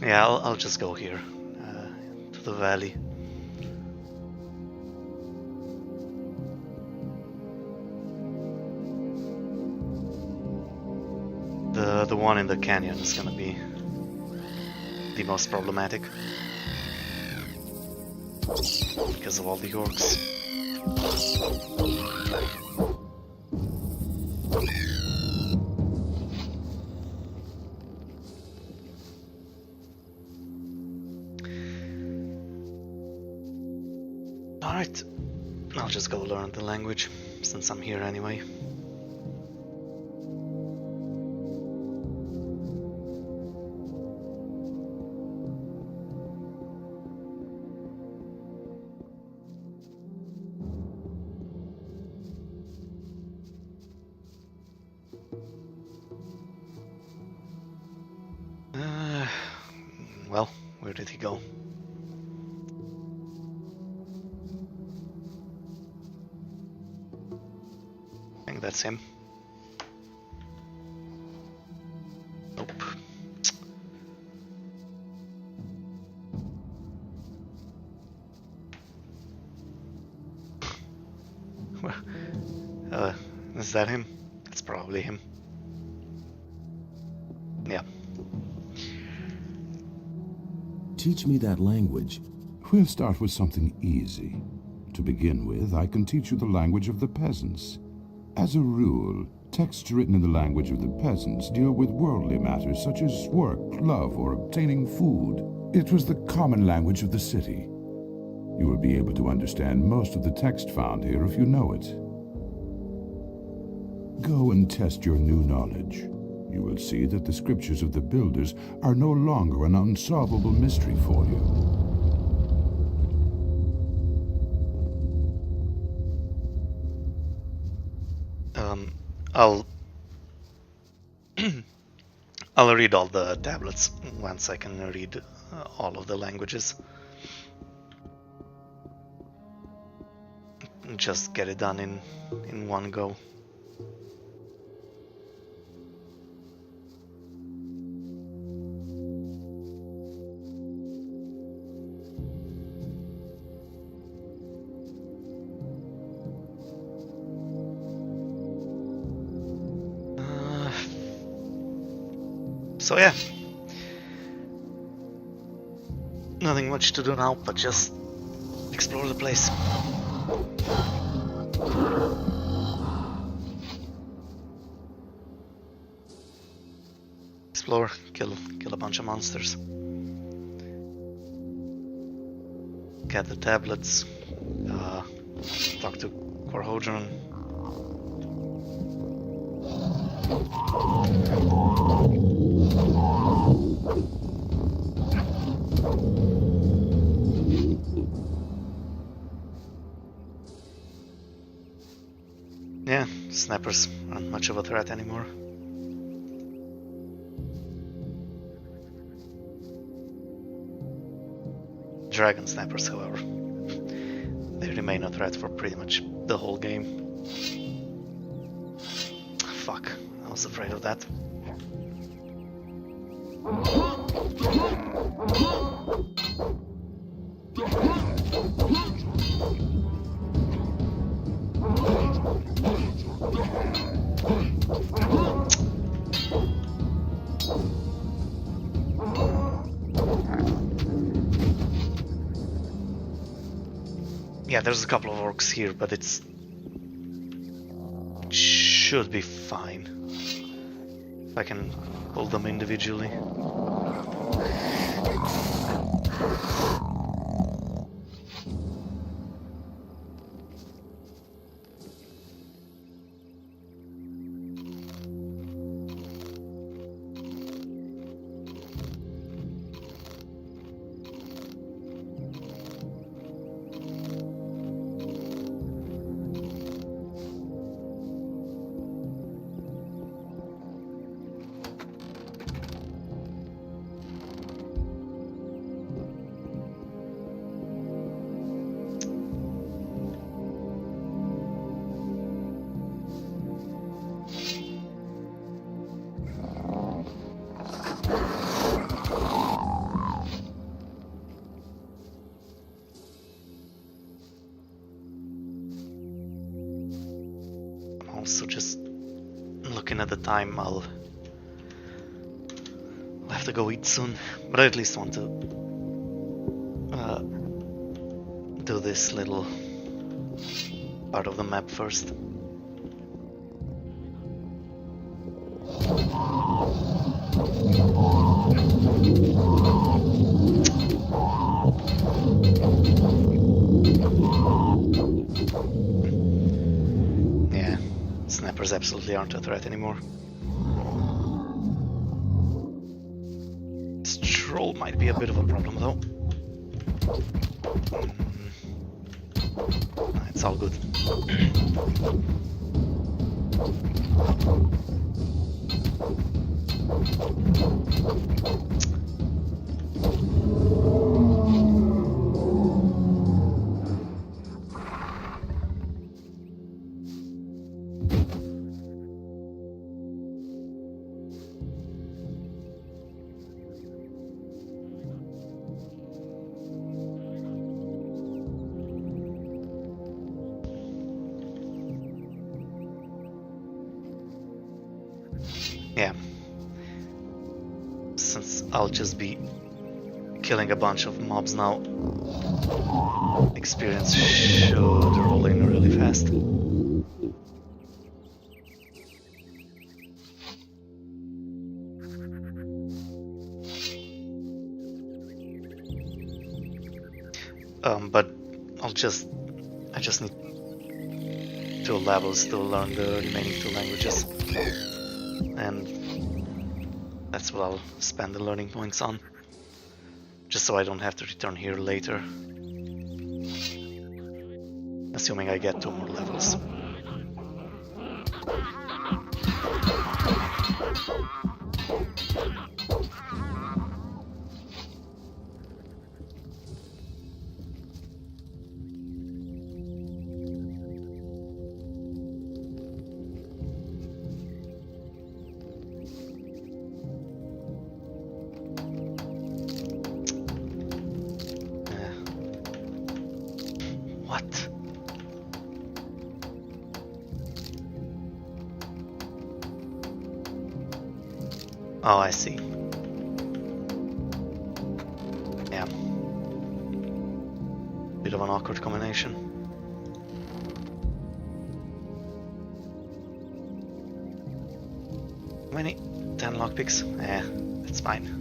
Yeah, I'll just go here to the valley. The one in the canyon is gonna be the most problematic because of all the orcs. Alright, I'll just go learn the language since I'm here anyway. Well, where did he go? I think that's him. Nope. Is that him? It's probably him. Yeah. Teach me that language. We'll start with something easy. To begin with, I can teach you the language of the peasants. As a rule, texts written in the language of the peasants deal with worldly matters such as work, love, or obtaining food. It was the common language of the city. You will be able to understand most of the text found here if you know it. Go and test your new knowledge. You will see that the scriptures of the builders are no longer an unsolvable mystery for you. I'll read all the tablets once I can read all of the languages. Just get it done in one go. So yeah, nothing much to do now, but just explore the place. Explore, kill a bunch of monsters. Get the tablets, talk to Korhodron. Yeah, snappers aren't much of a threat anymore. Dragon snappers, however, they remain a threat for pretty much the whole game. Fuck, I was afraid of that. Yeah, there's a couple of orcs here, but it should be fine if I can pull them individually. Also, just looking at the time, I'll have to go eat soon, but I at least want to do this little part of the map first. Yeah, snappers absolutely aren't a threat anymore. This troll might be a bit of a problem though. It's all good. I'll just be killing a bunch of mobs now. Experience should roll in really fast. But I just need 2 levels to learn the remaining 2 languages, and that's what I'll spend the learning points on, just so I don't have to return here later, assuming I get 2 more levels. What? Oh, I see. Yeah. Bit of an awkward combination. How many? 10 lockpicks? Yeah, that's fine.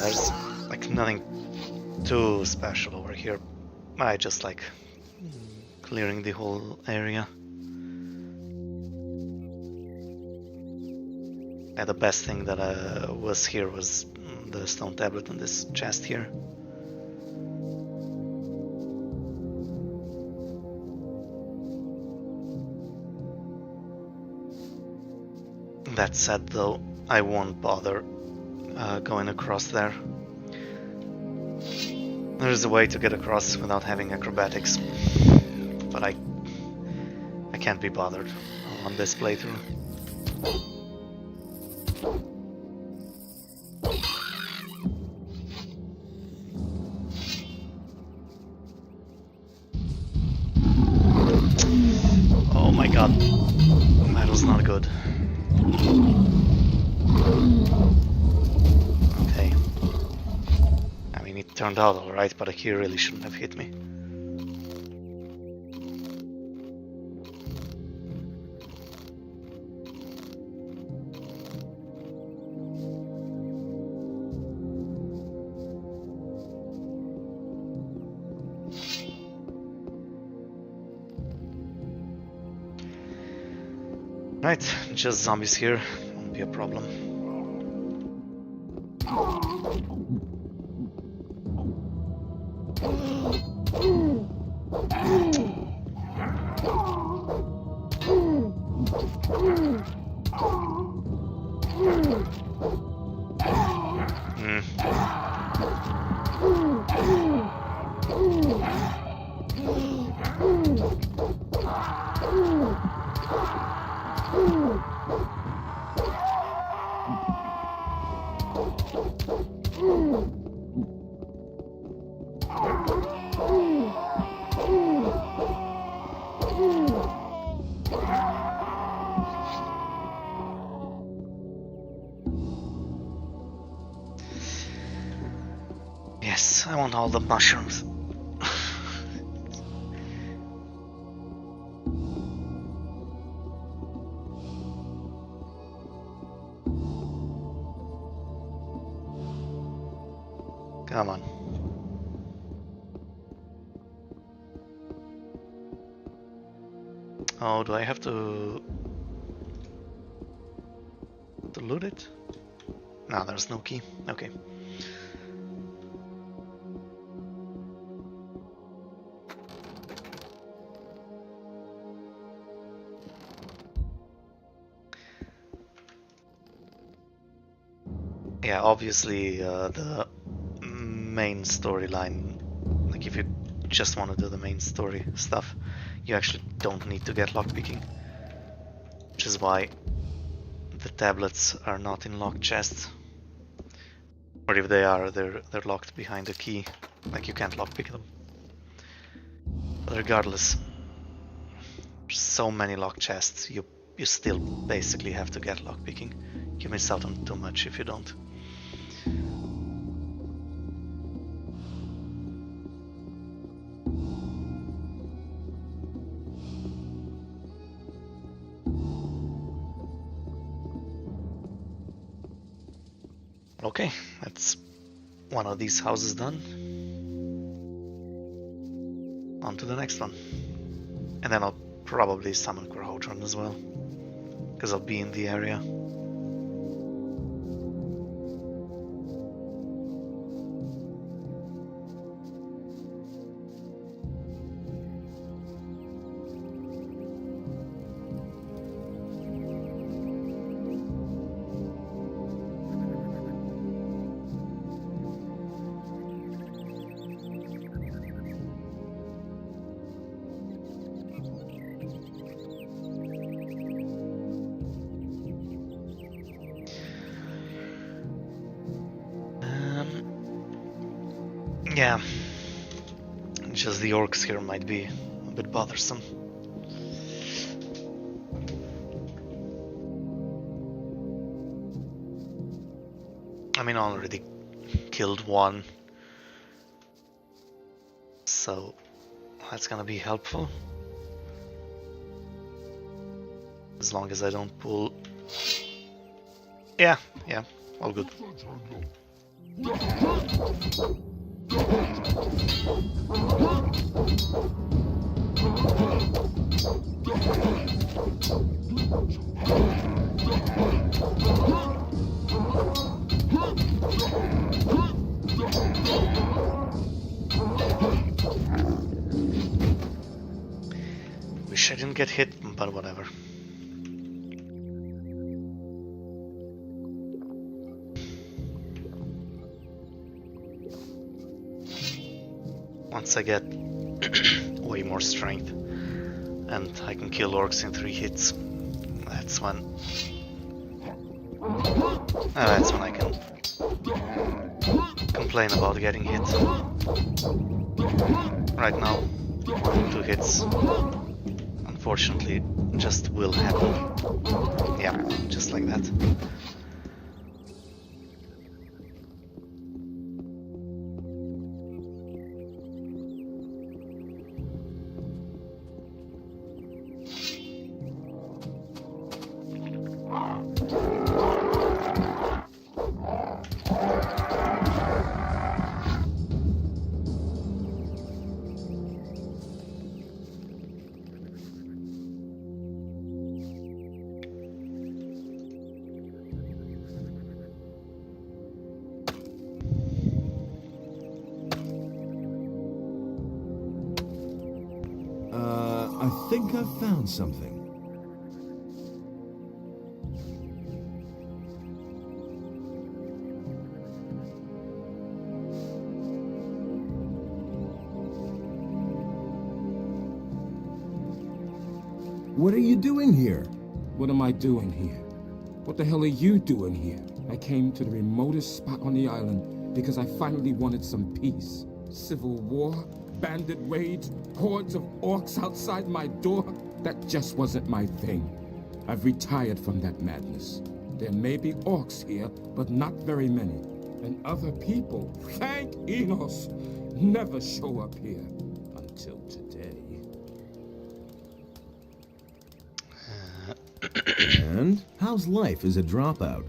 There's like nothing too special over here. I just like clearing the whole area. Yeah, the best thing that was here was the stone tablet and this chest here. That said though, I won't bother going across there. There's a way to get across without having acrobatics, but I can't be bothered on this playthrough. Oh my god, that was not good. Okay. I mean, it turned out alright, but he really shouldn't have hit me. Right, just zombies here, won't be a problem. Yes, I want all the mushrooms. Come on. Oh, do I have to loot it? No, there's no key. Okay. Yeah, obviously the main storyline, like if you just want to do the main story stuff, you actually don't need to get lockpicking, which is why the tablets are not in locked chests, or if they are, they're locked behind a key, like you can't lockpick them. But regardless, so many locked chests, you still basically have to get lockpicking. You miss out on too much if you don't. Okay, that's one of these houses done. On to the next one. And then I'll probably summon Korhodron as well, because I'll be in the area. Yeah, just the orcs here might be a bit bothersome. I mean, I already killed one, so that's gonna be helpful. As long as I don't pull... Yeah, all good. Wish I didn't get hit, but whatever. Once I get way more strength and I can kill orcs in 3 hits, that's when I can complain about getting hit. Right now, 1 or 2 hits, unfortunately, just will happen. Yeah, just like that. I think I've found something. What are you doing here? What am I doing here? What the hell are you doing here? I came to the remotest spot on the island because I finally wanted some peace. Civil war, bandit raids, hordes of orcs outside my door. That just wasn't my thing. I've retired from that madness. There may be orcs here, but not very many. And other people, thank Enos, never show up here until today. And how's life as a dropout?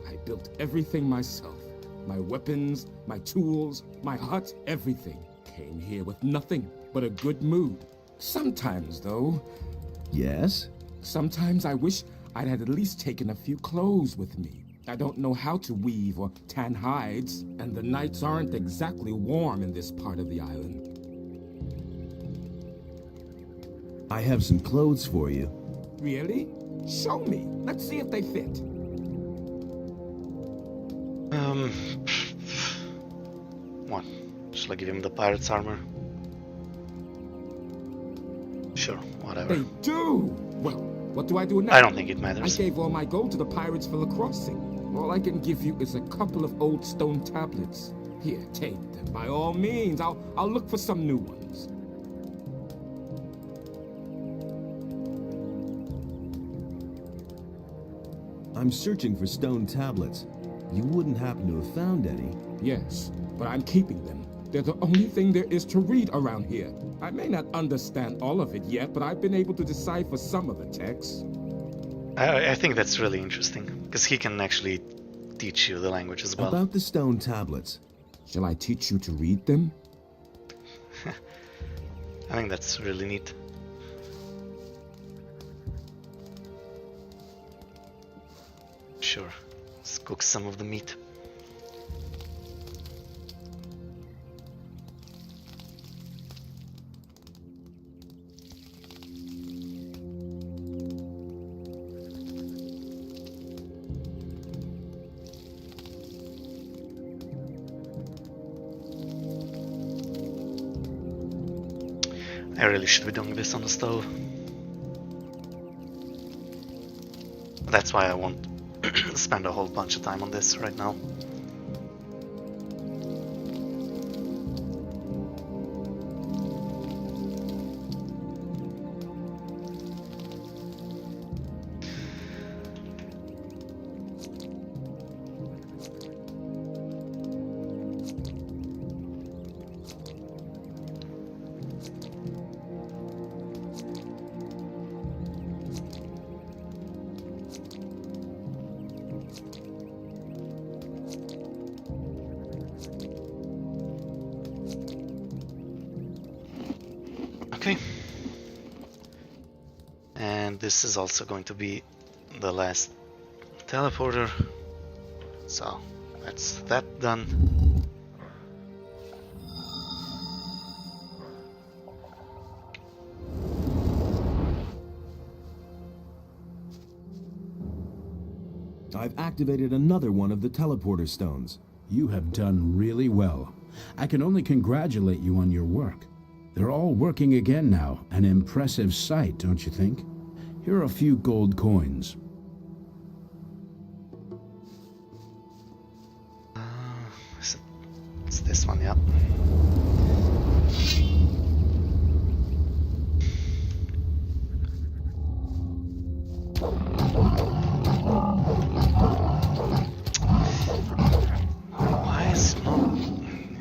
I built everything myself. My weapons, my tools, my hut, everything. Came here with nothing but a good mood. Sometimes, though... Yes? Sometimes I wish I'd had at least taken a few clothes with me. I don't know how to weave or tan hides, and the nights aren't exactly warm in this part of the island. I have some clothes for you. Really? Show me. Let's see if they fit. What? Shall I give him the pirate's armor? Sure, whatever. They do! Well, what do I do now? I don't think it matters. I gave all my gold to the pirates for the crossing. All I can give you is a couple of old stone tablets. Here, take them. By all means, I'll look for some new ones. I'm searching for stone tablets. You wouldn't happen to have found any? Yes, but I'm keeping them. They're the only thing there is to read around here. I may not understand all of it yet, but I've been able to decipher some of the texts. I think that's really interesting, because he can actually teach you the language as well. About the stone tablets. Shall I teach you to read them? I think that's really neat. Sure, let's cook some of the meat. I really should be doing this on the stove. That's why I won't spend a whole bunch of time on this right now. Okay, and this is also going to be the last teleporter, so that's that done. I've activated another one of the teleporter stones. You have done really well. I can only congratulate you on your work. They're all working again now. An impressive sight, don't you think? Here are a few gold coins. It's this one, yeah. Why is it not?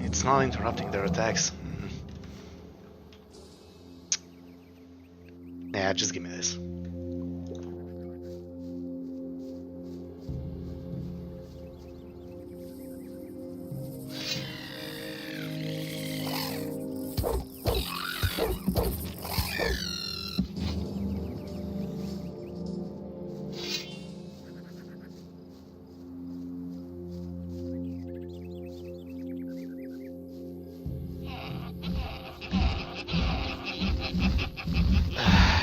It's not interrupting their attacks. Yeah, just give me this.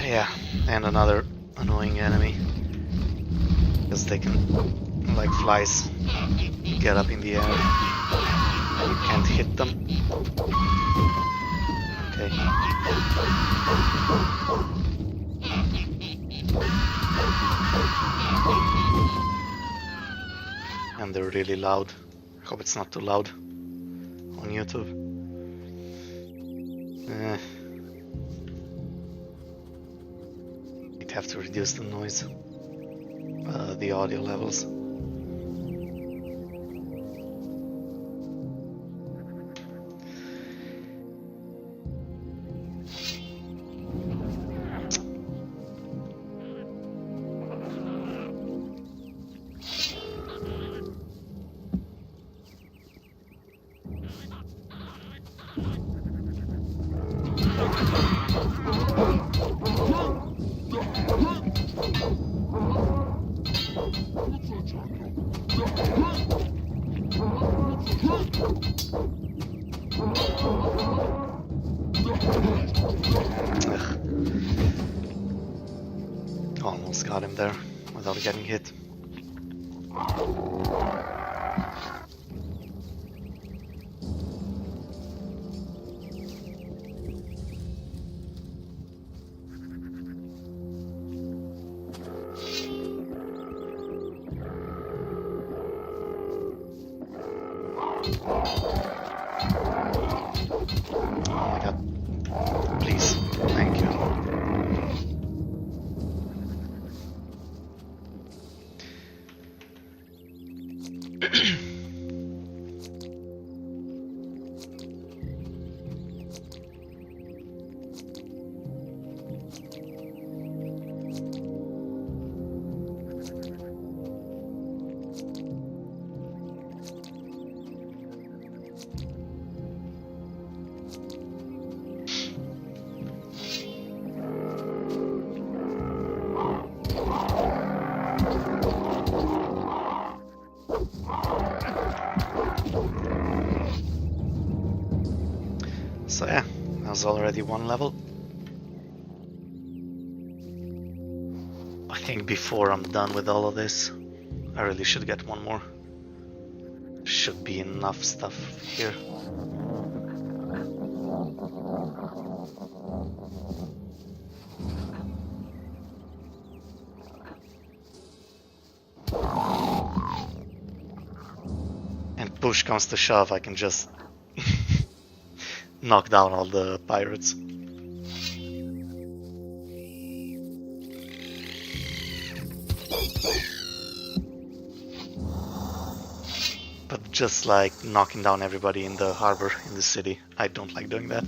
Yeah, and another annoying enemy. Because they can, like flies, get up in the air. You can't hit them. Okay. And they're really loud. I hope it's not too loud on YouTube. You'd have to reduce the noise, the audio levels. Almost got him there without getting hit. Oh my god. Please. Thank you. So yeah, that was already one level. I think before I'm done with all of this, I really should get one more. Should be enough stuff here. And push comes to shove, I can just knock down all the pirates. But just like knocking down everybody in the harbor, in the city, I don't like doing that.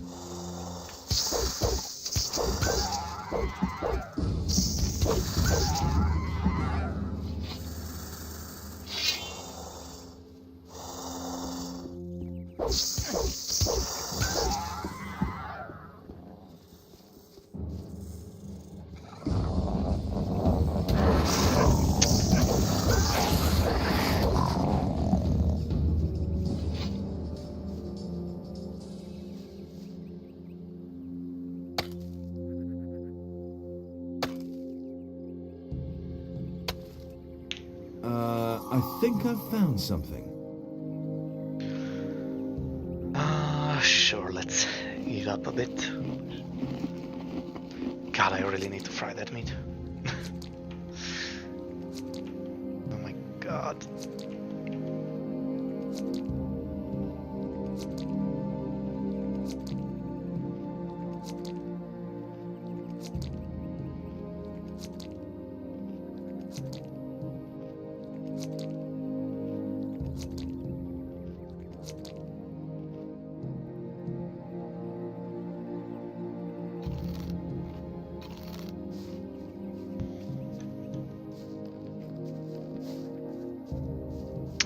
I think I've found something. Sure, let's eat up a bit. God, I really need to fry that meat. Oh my god.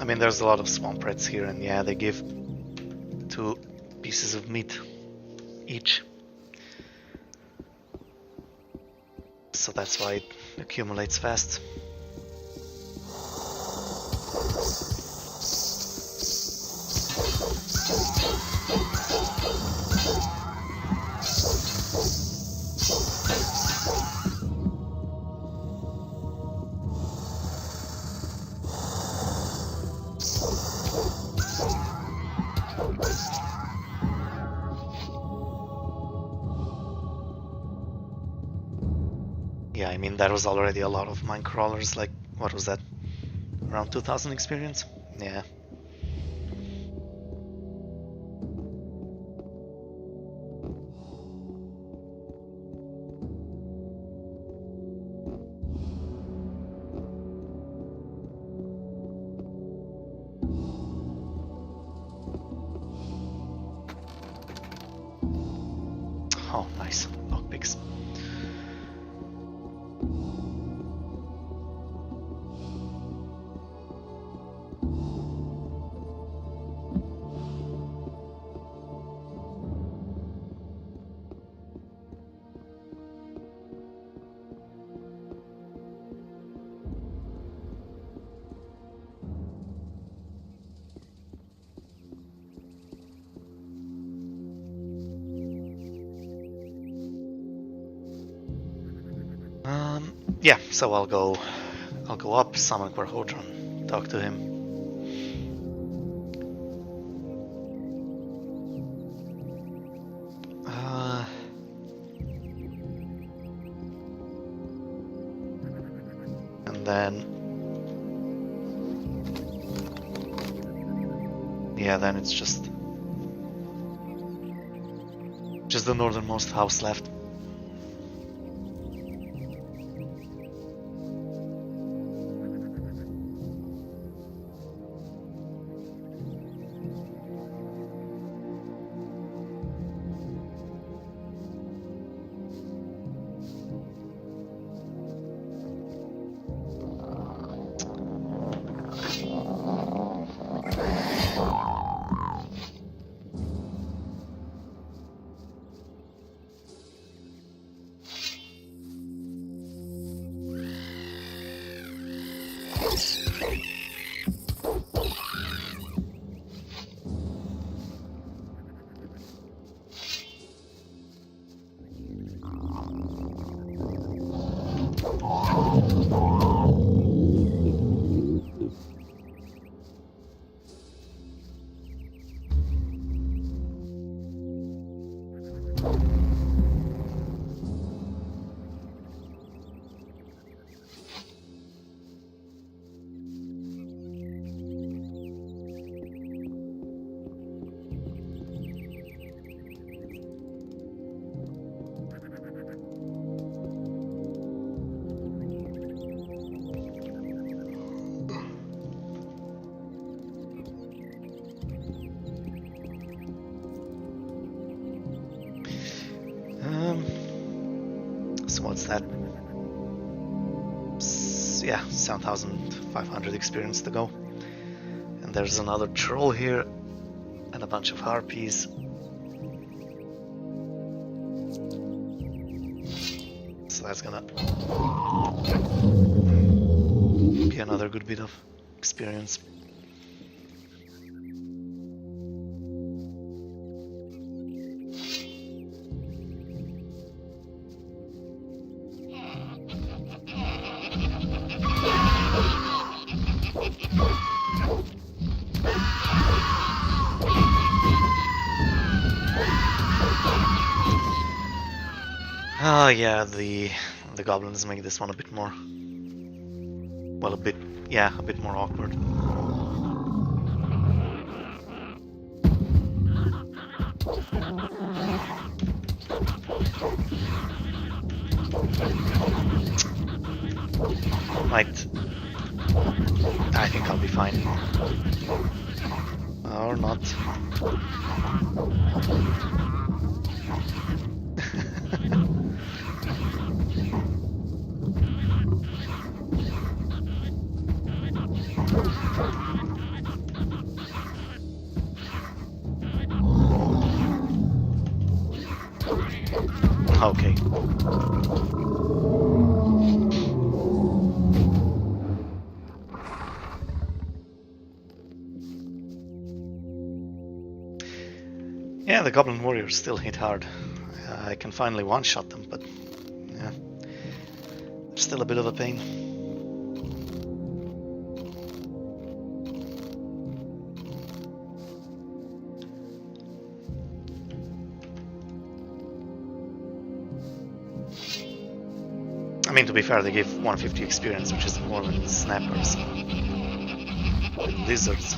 I mean, there's a lot of swamp rats here, and yeah, they give 2 pieces of meat each. So that's why it accumulates fast. Yeah, I I mean, that was already a lot of mine crawlers. Like, what was that? Around 2000 experience? Yeah. Oh, nice. Lockpicks. Yeah, so I'll go up, summon Quarhodron, talk to him. And then, yeah, then it's just the northernmost house left. So what's that? Yeah, 7,500 experience to go. And there's another troll here and a bunch of harpies. So that's gonna be another good bit of experience. Oh yeah, the goblins make this one a bit more, well, a bit more awkward. I think I'll be fine. Or not. Okay. Yeah, the Goblin Warriors still hit hard. I can finally one-shot them, but yeah, they're still a bit of a pain. I mean, to be fair, they give 150 experience, which is more than snappers. Lizards.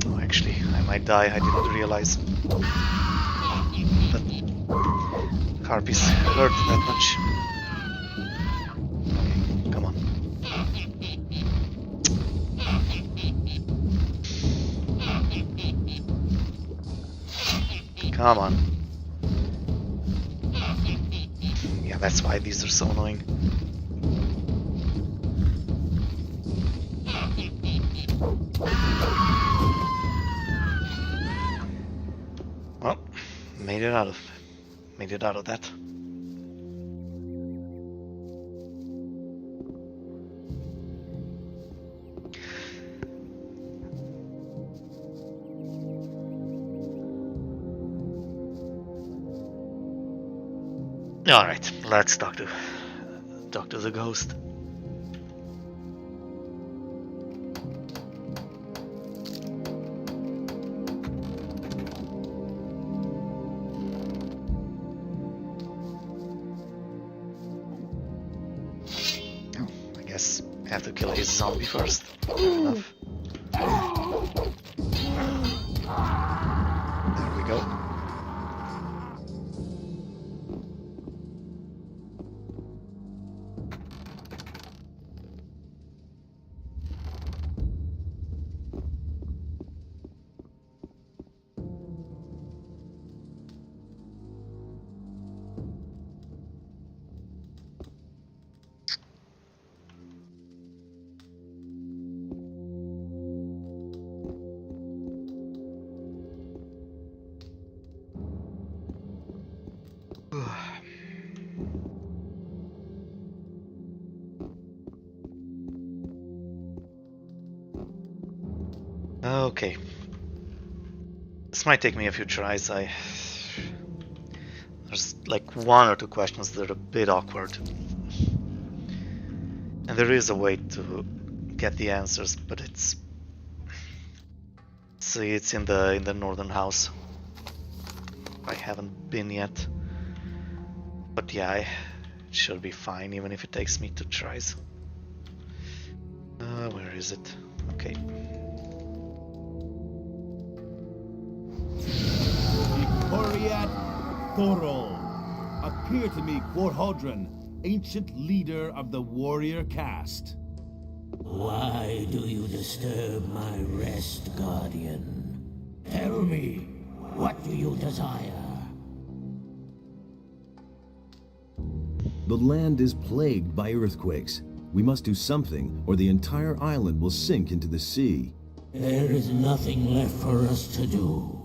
Oh, actually, I might die, I didn't realize. But harpies hurt that much. Okay, come on. Come on. Yeah, that's why these are so annoying. Well, made it out of that. All right, let's talk to the ghost. I guess I have to kill his zombie first. Fair enough. There we go. Okay. This might take me a few tries. There's like one or two questions that are a bit awkward. And there is a way to get the answers, but it's in the northern house. I haven't been yet. But yeah, it should be fine even if it takes me 2 tries. Where is it? Okay. Victoriat Thorol, appear to me Quorhodron, ancient leader of the warrior caste. Why do you disturb my rest, Guardian? Tell me, what do you desire? The land is plagued by earthquakes. We must do something, or the entire island will sink into the sea. There is nothing left for us to do.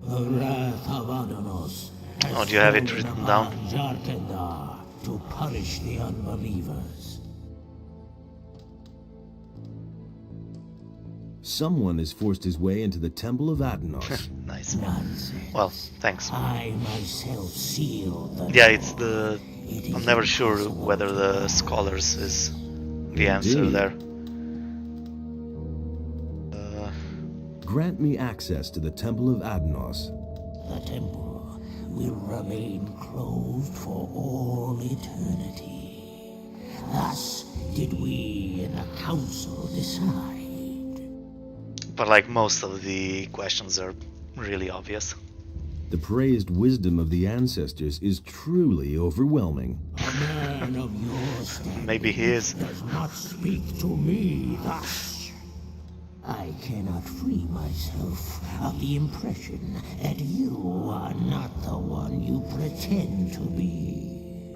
The wrath of Adanos has Oh, do you have it written down? Jarkendar to punish the unbelievers. Someone has forced his way into the Temple of Adanos. Nice. Nonsense. Well, thanks. I myself sealed the Yeah, it's the... I'm never sure whether the scholars is the answer Indeed. there. Grant me access to the Temple of Adanos. The temple will remain closed for all eternity. Thus did we in the council decide. But like most of the questions are really obvious. The praised wisdom of the ancestors is truly overwhelming. A man of your standing Maybe he is. does not speak to me thus. I cannot free myself of the impression that you are not the one you pretend to be.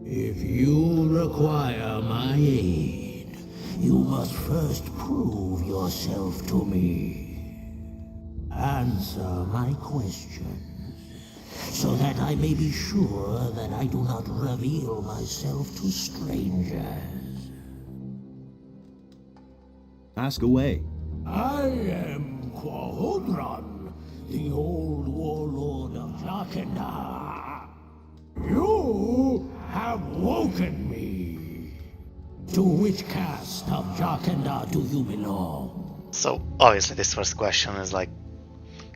If you require my aid, you must first prove yourself to me. Answer my questions, so that I may be sure that I do not reveal myself to strangers. Ask away. I am Quorhodron, the old warlord of Jarkendar. You have woken me. To which caste of Jarkendar do you belong? So obviously this first question is like,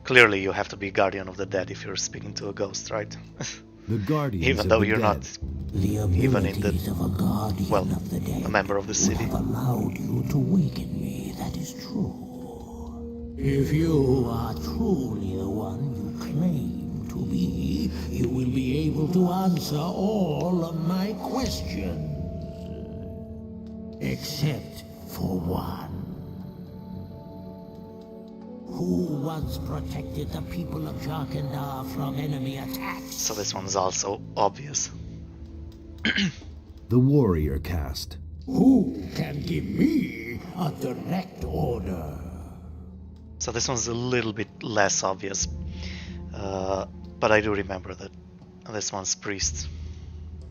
clearly you have to be guardian of the dead if you're speaking to a ghost, right? The guardians Even of though the you're dead. not The even in the, abilities of a guardian well, of the dead a member of the city. have allowed you to waken me, that is true. If you are truly the one you claim to be, you will be able to answer all of my questions. Except for one. Who once protected the people of Jarkandar from enemy attacks? So this one's also obvious. The warrior caste. Who can give me a direct order? So this one's a little bit less obvious, but I do remember that this one's priests.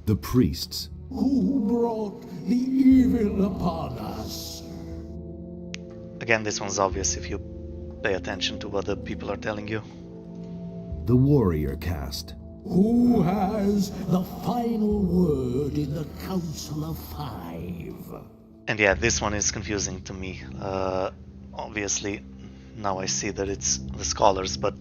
The priests. Who brought the evil upon us? Again, this one's obvious if you pay attention to what the people are telling you. The warrior caste. Who has the final word in the Council of Five? And yeah, this one is confusing to me. Obviously, now I see that it's the scholars, but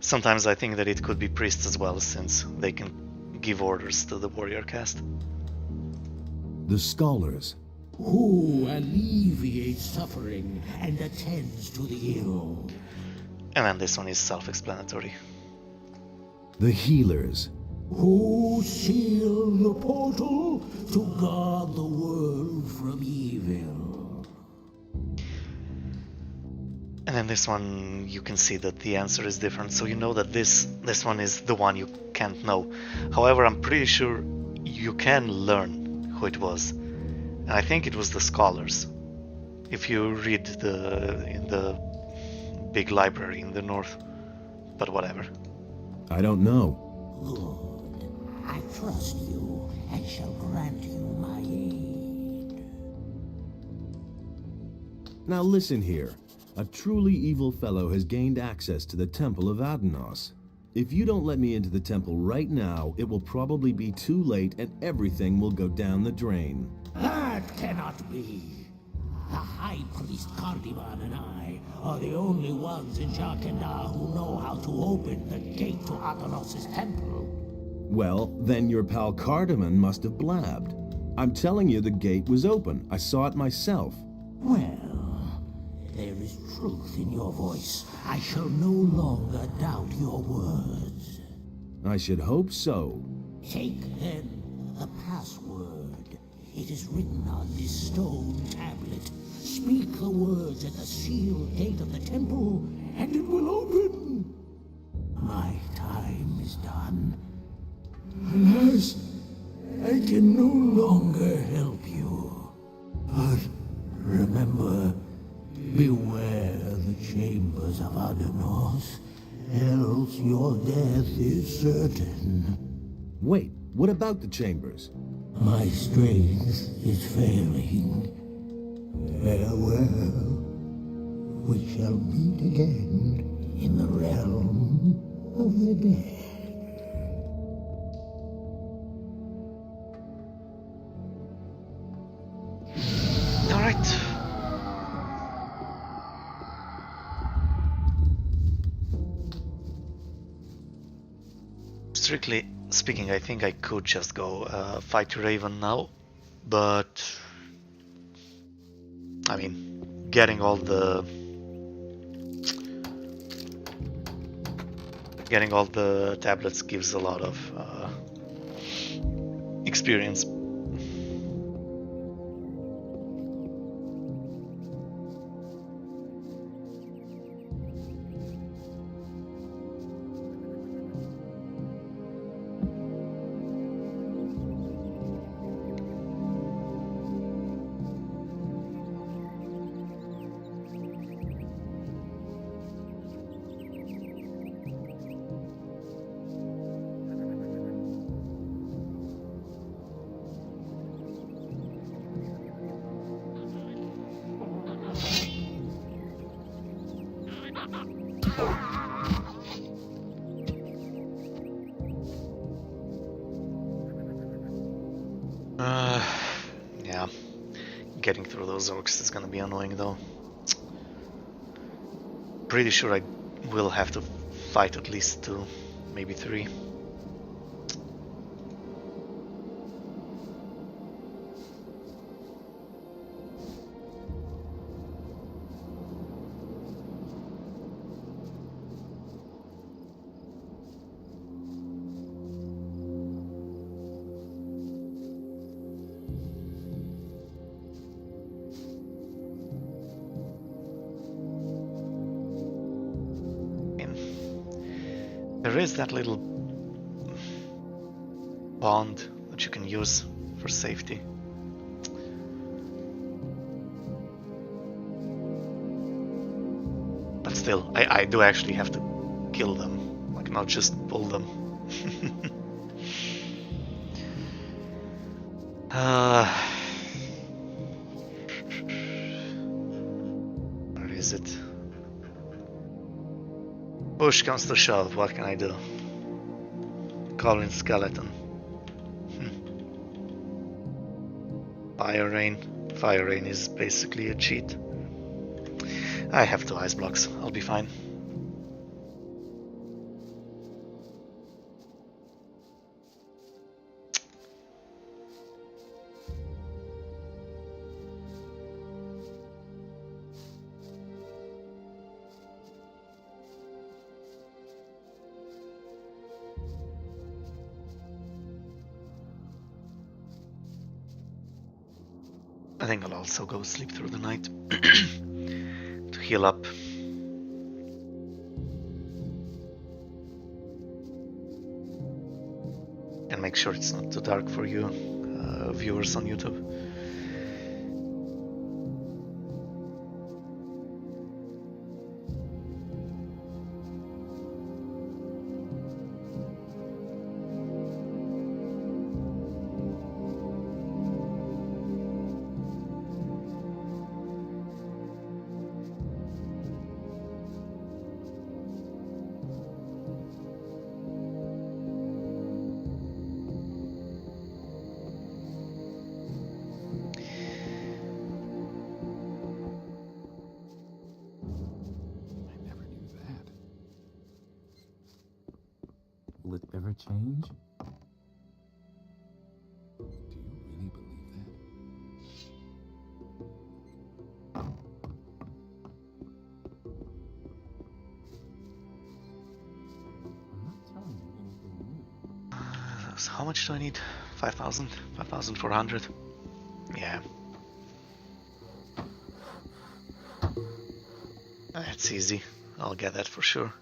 sometimes I think that it could be priests as well, since they can give orders to the warrior caste. The scholars. Who alleviates suffering and attends to the ill? And then this one is self-explanatory. The healers. Who seal the portal to guard the world from evil? And then this one, you can see that the answer is different, so you know that this one is the one you can't know. However, I'm pretty sure you can learn who it was. And I think it was the scholars. If you read in the big library in the north. But whatever. I don't know. Good. I trust you and shall grant you my aid. Now listen here. A truly evil fellow has gained access to the Temple of Adanos. If you don't let me into the temple right now, it will probably be too late and everything will go down the drain. That cannot be. The High Priest Cardivan and I are the only ones in Jarkandar who know how to open the gate to Adanos' temple. Well, then your pal Cardamon must have blabbed. I'm telling you the gate was open. I saw it myself. Well, there is truth in your voice. I shall no longer doubt your words. I should hope so. Take, then, the password. It is written on this stone tablet. Speak the words at the sealed gate of the temple, and it will open. My time is done. Alas, I can no longer help you. But remember, beware the chambers of Adanos, else your death is certain. Wait, what about the chambers? My strength is failing. Farewell. We shall meet again in the realm of the dead. All right. Strictly speaking, I think I could just go fight Raven now, but I mean, getting all the tablets gives a lot of experience. Yeah, getting through those orcs is gonna be annoying though. pretty sure I will have to fight at least 2, maybe 3. There is that little bond that you can use for safety. But still, I do actually have to kill them, like not just pull them. Where is it? Push comes to shove, what can I do? Goblin skeleton. Fire rain. Fire rain is basically a cheat. I have 2 ice blocks, I'll be fine. I think I'll also go sleep through the night to heal up. And make sure it's not too dark for you viewers on YouTube. Will it ever change? Do you really believe that? I'm not telling you anything new. So how much do I need? 5,000? 5,400? Yeah. That's easy. I'll get that for sure.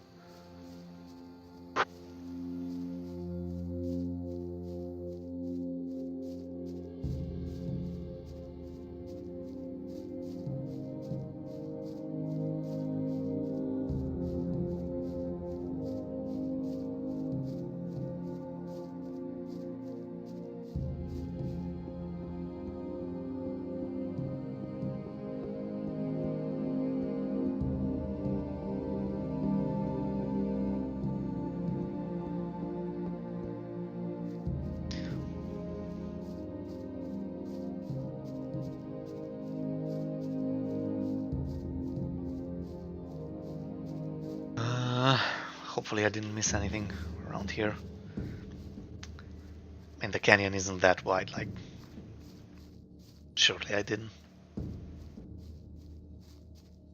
Hopefully I didn't miss anything around here. And the canyon isn't that wide, like... Surely I didn't.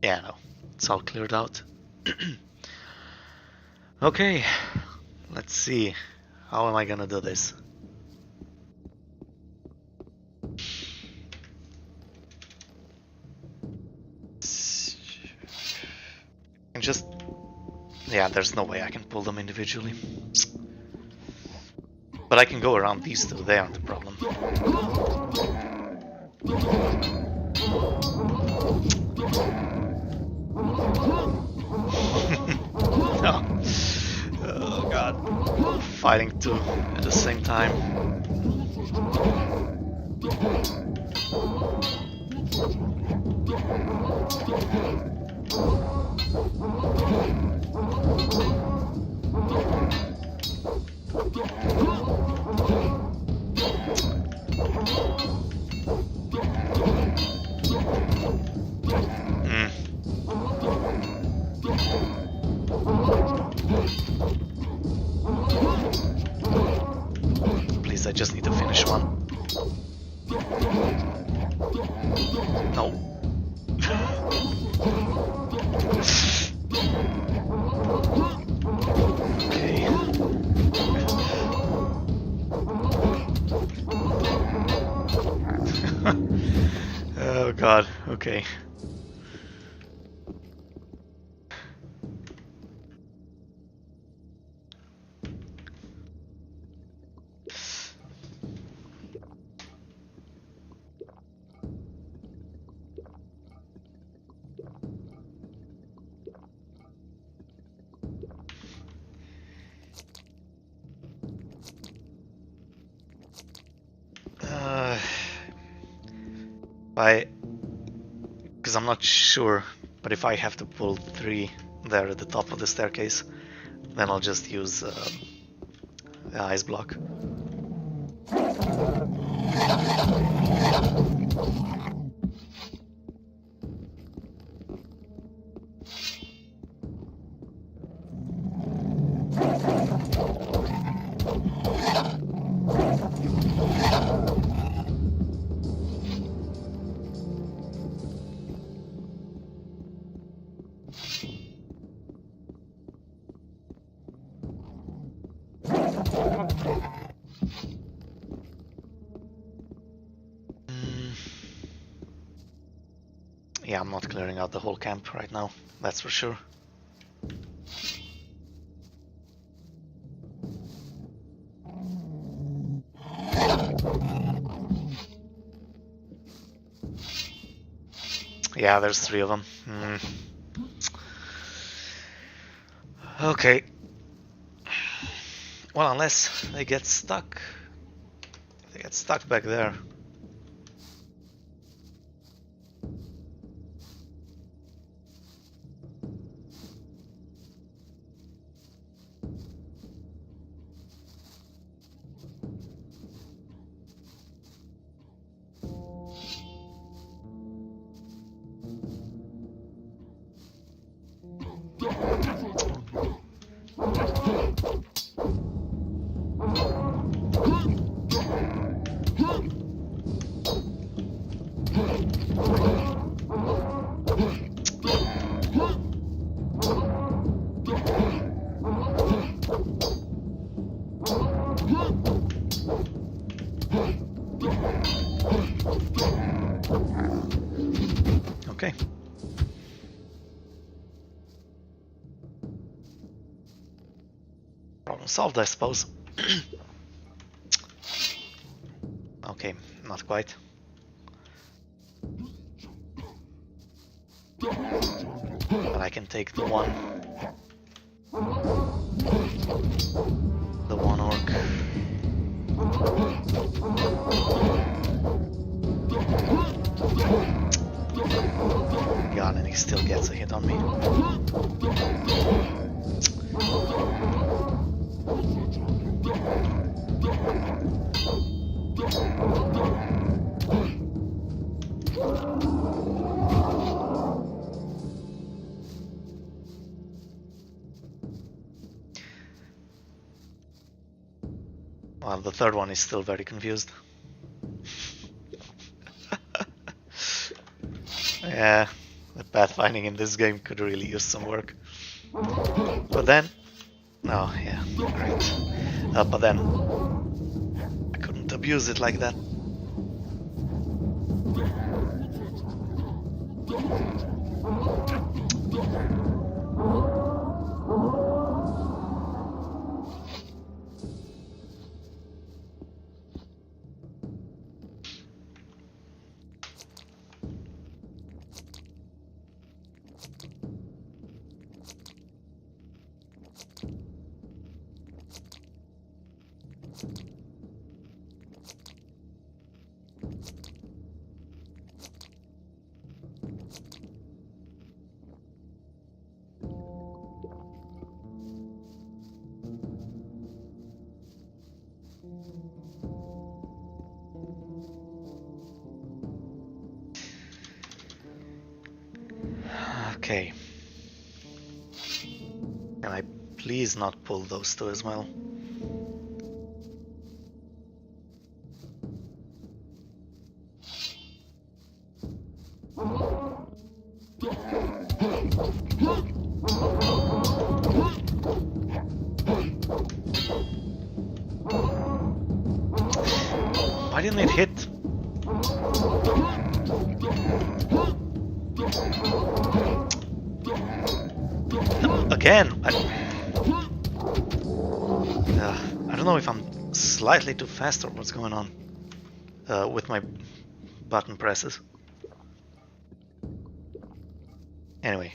Yeah, no. It's all cleared out. Okay. Let's see. How am I gonna do this? And just... Yeah, there's no way I can pull them individually. But I can go around these two, they aren't a problem. No. Oh god. Fighting two at the same time. need to finish one. No. Okay. Oh god, okay. Because I'm not sure, but if I have to pull 3 there at the top of the staircase, then I'll just use the ice block. Yeah, I'm not clearing out the whole camp right now, that's for sure. Yeah, there's 3 of them. Okay. Well, unless they get stuck. They get stuck back there. Okay. Problem solved, I suppose. Okay, not quite. But I can take the one orc. God, and he still gets a hit on me. Well, the third one is still very confused. Yeah, the pathfinding in this game could really use some work. But then... Oh, yeah, great. But then... I couldn't abuse it like that. Okay. Can I please not pull those two as well? Why didn't it hit? Again, I don't know if I'm slightly too fast or what's going on with my button presses. Anyway,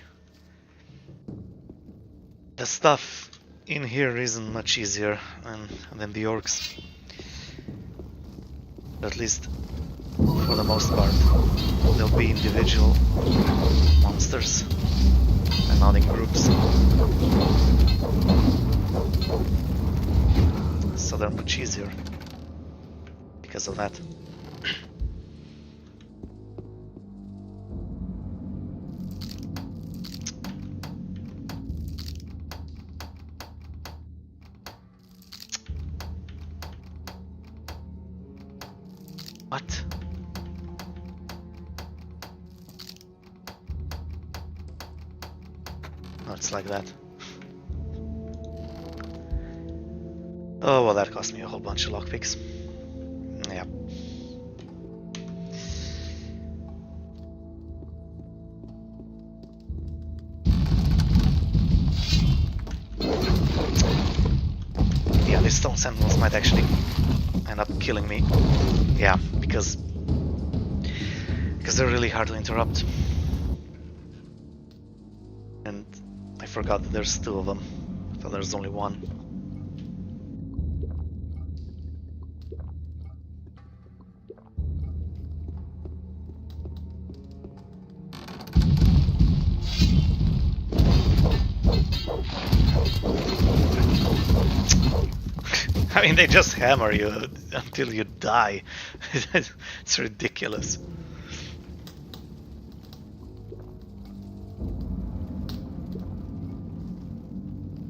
the stuff in here isn't much easier than the orcs. At least for the most part. They'll be individual monsters and not in groups. So they're much easier because of that. What? Oh, it's like that. Oh, well, that cost me a whole bunch of lockpicks. Yeah. Yeah, these stone sentinels might actually end up killing me. Yeah, because they're really hard to interrupt. And I forgot that there's two of them. I thought there's only one. I mean, they just hammer you until you die. It's ridiculous.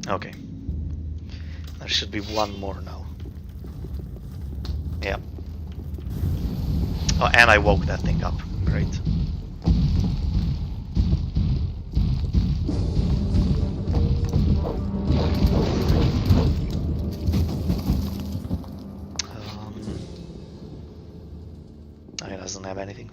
Okay. There should be one more now. Yeah. Oh, and I woke that thing up. Great. It doesn't have anything.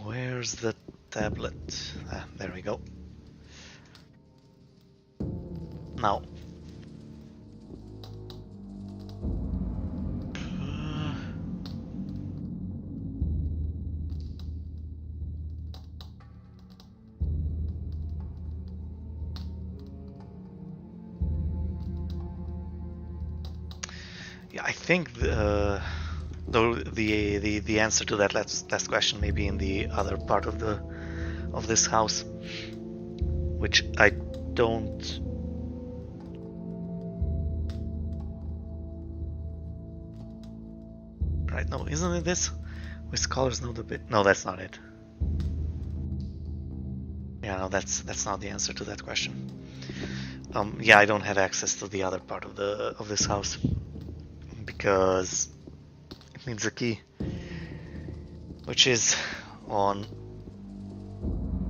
Where's the tablet? Ah, there we go. Now. Yeah, I think the answer to that last question may be in the other part of this house, which I don't. Right? No, isn't it this? With scholars know the bit. No, that's not it. Yeah, no, that's not the answer to that question. Yeah, I don't have access to the other part of this house because it needs a key, which is on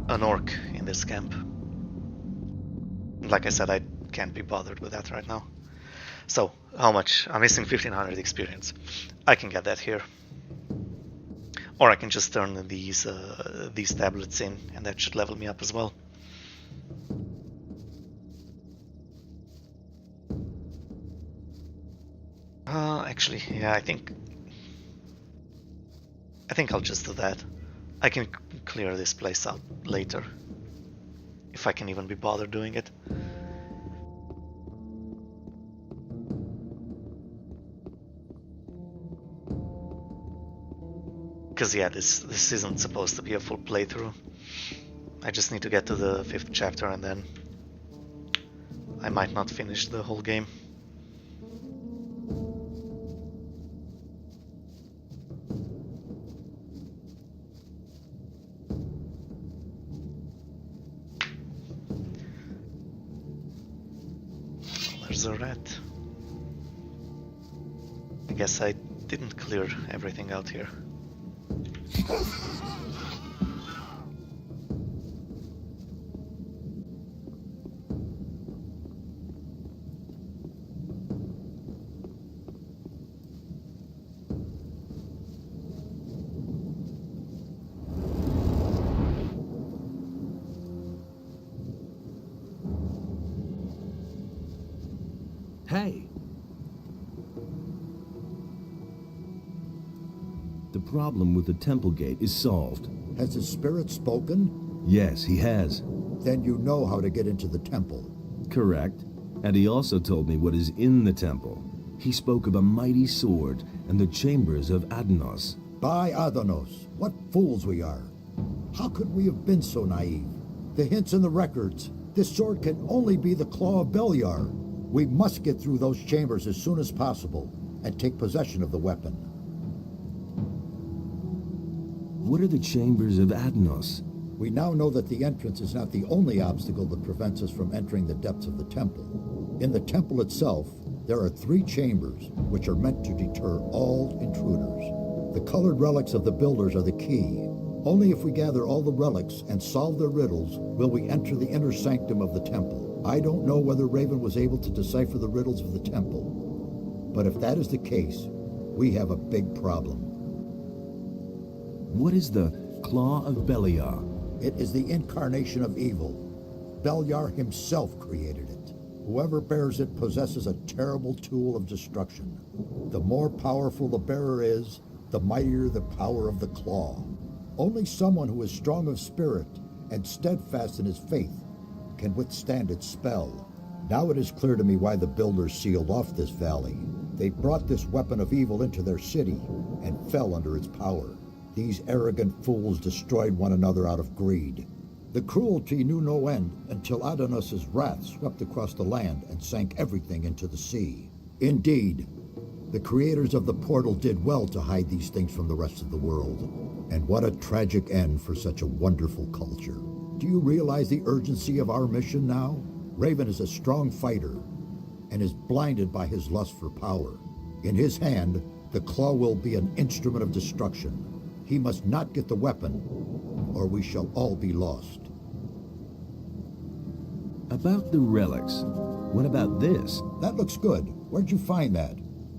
an orc in this camp. Like I said, I can't be bothered with that right now. So, how much? I'm missing 1500 experience. I can get that here. Or I can just turn these tablets in, and that should level me up as well. Actually, yeah, I think I'll just do that. I can clear this place out later. If I can even be bothered doing it. Because yeah, this isn't supposed to be a full playthrough. I just need to get to the 5th chapter and then I might not finish the whole game. There's a rat. I guess I didn't clear everything out here. Hey! The problem with the temple gate is solved. Has the spirit spoken? Yes, he has. Then you know how to get into the temple. Correct. And he also told me what is in the temple. He spoke of a mighty sword and the chambers of Adanos. By Adanos, what fools we are. How could we have been so naive? The hints in the records. This sword can only be the claw of Beliar. We must get through those chambers as soon as possible and take possession of the weapon. What are the chambers of Adanos? We now know that the entrance is not the only obstacle that prevents us from entering the depths of the temple. In the temple itself, there are 3 chambers which are meant to deter all intruders. The colored relics of the builders are the key. Only if we gather all the relics and solve their riddles will we enter the inner sanctum of the temple. I don't know whether Raven was able to decipher the riddles of the temple, but if that is the case, we have a big problem. What is the Claw of Beliar? It is the incarnation of evil. Beliar himself created it. Whoever bears it possesses a terrible tool of destruction. The more powerful the bearer is, the mightier the power of the claw. Only someone who is strong of spirit and steadfast in his faith can withstand its spell. Now it is clear to me why the builders sealed off this valley. They brought this weapon of evil into their city and fell under its power. These arrogant fools destroyed one another out of greed. The cruelty knew no end until Adanos' wrath swept across the land and sank everything into the sea. Indeed, the creators of the portal did well to hide these things from the rest of the world. And what a tragic end for such a wonderful culture. Do you realize the urgency of our mission now? Raven is a strong fighter and is blinded by his lust for power. In his hand, the claw will be an instrument of destruction. He must not get the weapon, or we shall all be lost. About the relics, what about this? That looks good. Where'd you find that?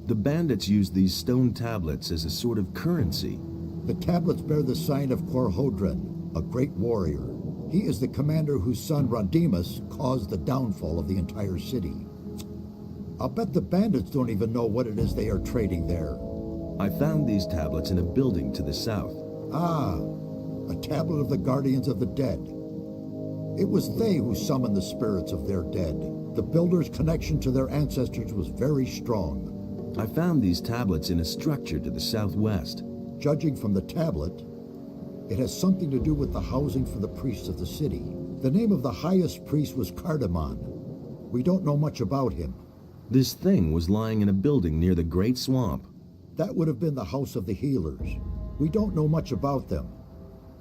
The bandits used these stone tablets as a sort of currency. The tablets bear the sign of Korhodran, a great warrior. He is the commander whose son Rodimus caused the downfall of the entire city. I'll bet the bandits don't even know what it is they are trading there. I found these tablets in a building to the south. Ah, a tablet of the guardians of the dead. It was they who summoned the spirits of their dead. The builders' connection to their ancestors was very strong. I found these tablets in a structure to the southwest. Judging from the tablet, it has something to do with the housing for the priests of the city. The name of the highest priest was Cardamon. We don't know much about him. This thing was lying in a building near the Great Swamp. That would have been the House of the Healers. We don't know much about them.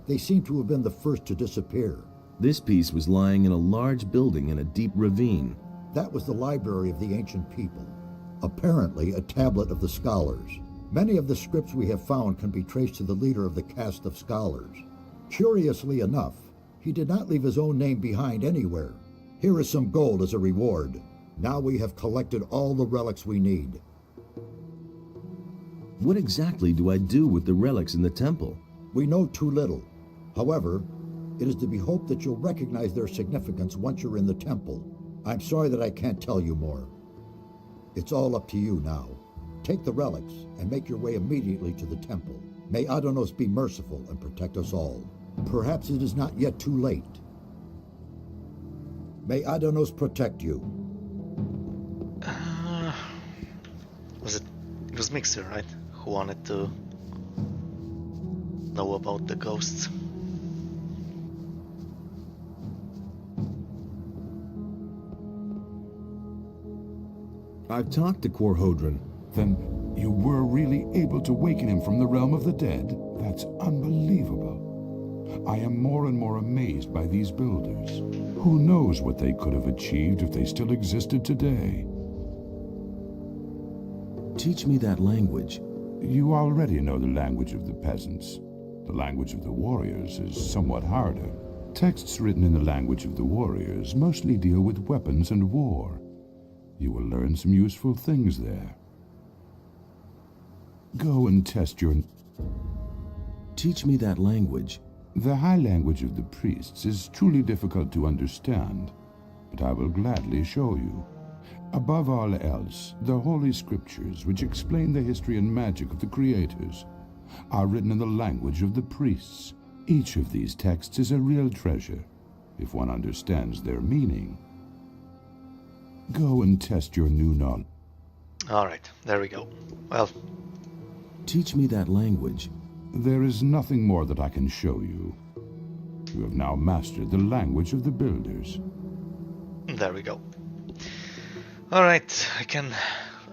They seem to have been the first to disappear. This piece was lying in a large building in a deep ravine. That was the library of the ancient people. Apparently a tablet of the scholars. Many of the scripts we have found can be traced to the leader of the caste of scholars. Curiously enough, he did not leave his own name behind anywhere. Here is some gold as a reward. Now we have collected all the relics we need. What exactly do I do with the relics in the temple? We know too little. However, it is to be hoped that you'll recognize their significance once you're in the temple. I'm sorry that I can't tell you more. It's all up to you now. Take the relics and make your way immediately to the temple. May Adonos be merciful and protect us all. Perhaps it is not yet too late. May Adonos protect you. It was Mixer, right? Who wanted to know about the ghosts. I've talked to Korhodron. Then you were really able to waken him from the realm of the dead? That's unbelievable. I am more and more amazed by these builders. Who knows what they could have achieved if they still existed today? Teach me that language. You already know the language of the peasants. The language of the warriors is somewhat harder. Texts written in the language of the warriors mostly deal with weapons and war. You will learn some useful things there. Go and test your... Teach me that language. The high language of the priests is truly difficult to understand, but I will gladly show you. Above all else, the Holy Scriptures, which explain the history and magic of the creators, are written in the language of the priests. Each of these texts is a real treasure, if one understands their meaning. Go and test your new knowledge. Alright, there we go. Well. Teach me that language. There is nothing more that I can show you. You have now mastered the language of the builders. There we go. Alright, I can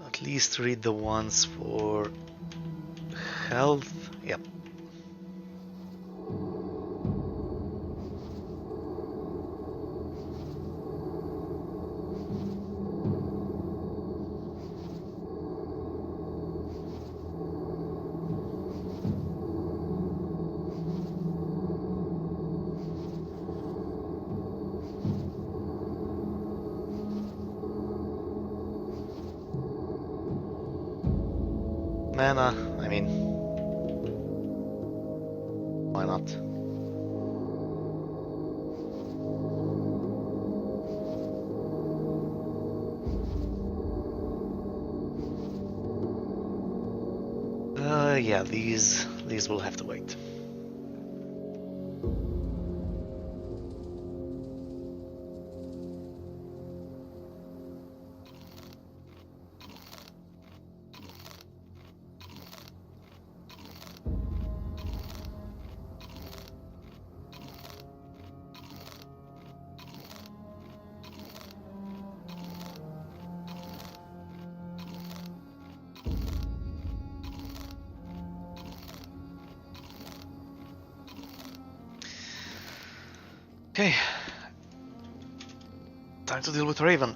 at least read the ones for health. Yep. Mana, I mean, why not? Yeah, these will have to wait. Okay, time to deal with Raven.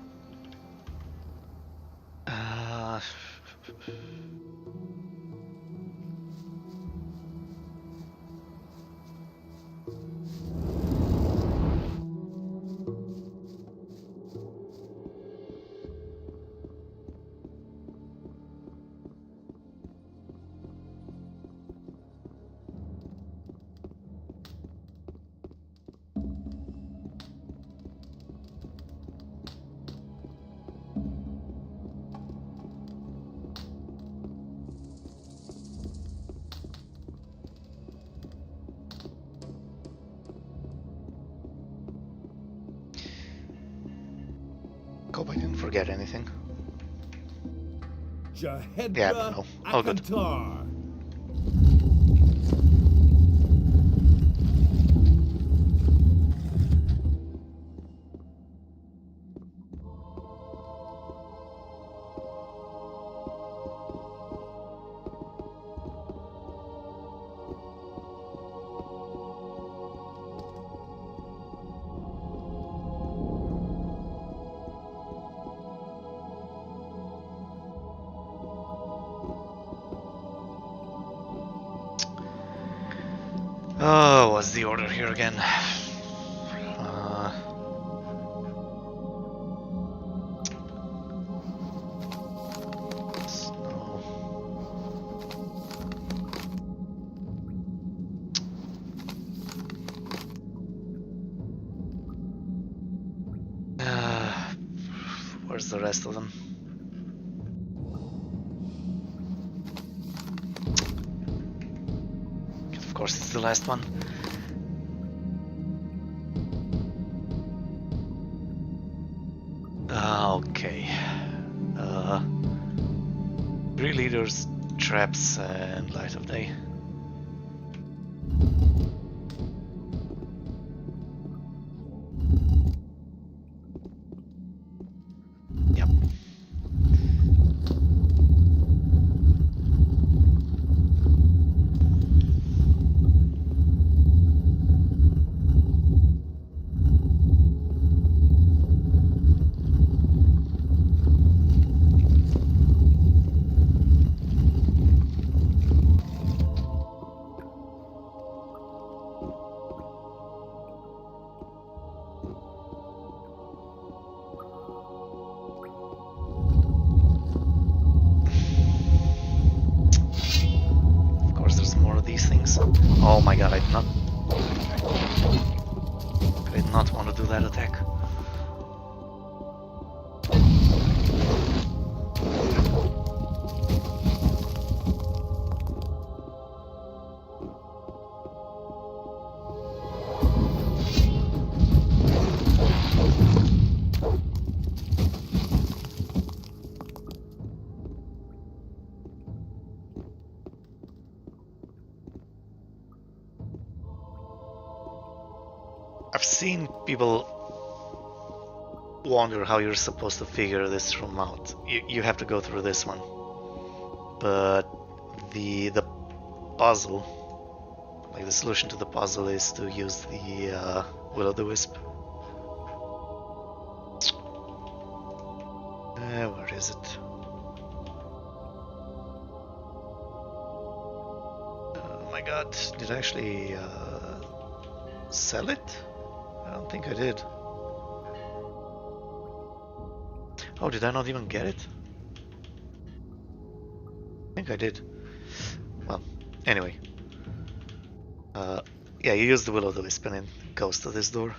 Hope I didn't forget anything. Yeah, no, all good. Oh, what's the order here again? Where's the rest of them? course, it's the last one. Okay. Three leaders, traps, and light of day. Yep. These things. Oh my god, I did not want to do that attack. I've seen people wonder how you're supposed to figure this room out. You have to go through this one. But the puzzle, like the solution to the puzzle, is to use the Will-o'-the-Wisp. Where is it? Oh my god, did I actually sell it? I don't think I did. Oh, did I not even get it? I think I did. Well, anyway. Yeah, you use the Will-o'-the-Wisp and it goes to this door.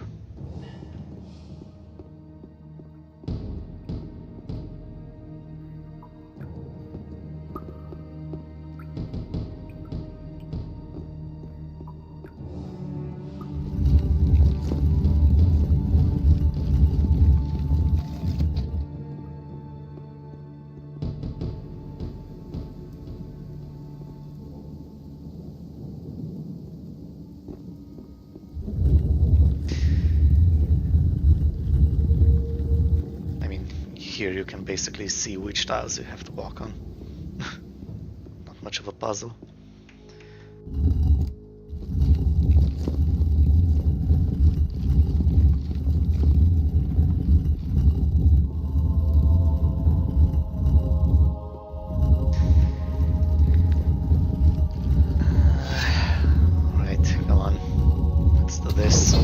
Here you can basically see which tiles you have to walk on. Not much of a puzzle. Right, come on. Let's do this.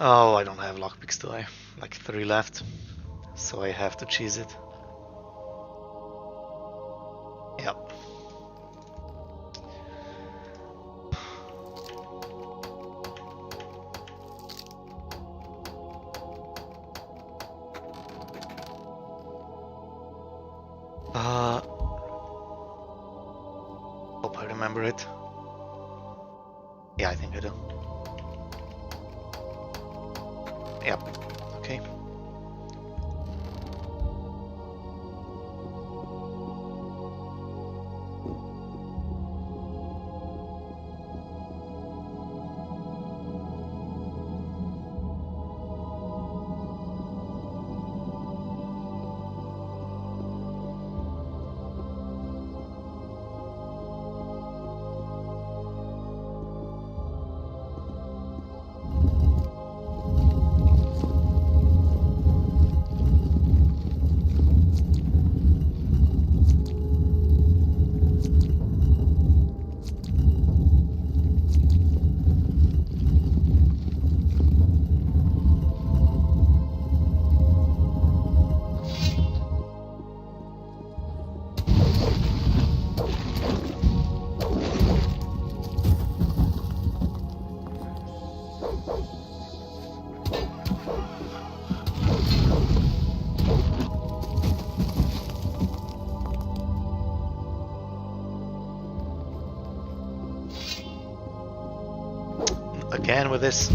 Oh, I don't have lockpicks, do I? Like 3 left, so I have to cheese it. Yep. Hope I remember it. Yeah, I think I do. Yep. Okay. again with this.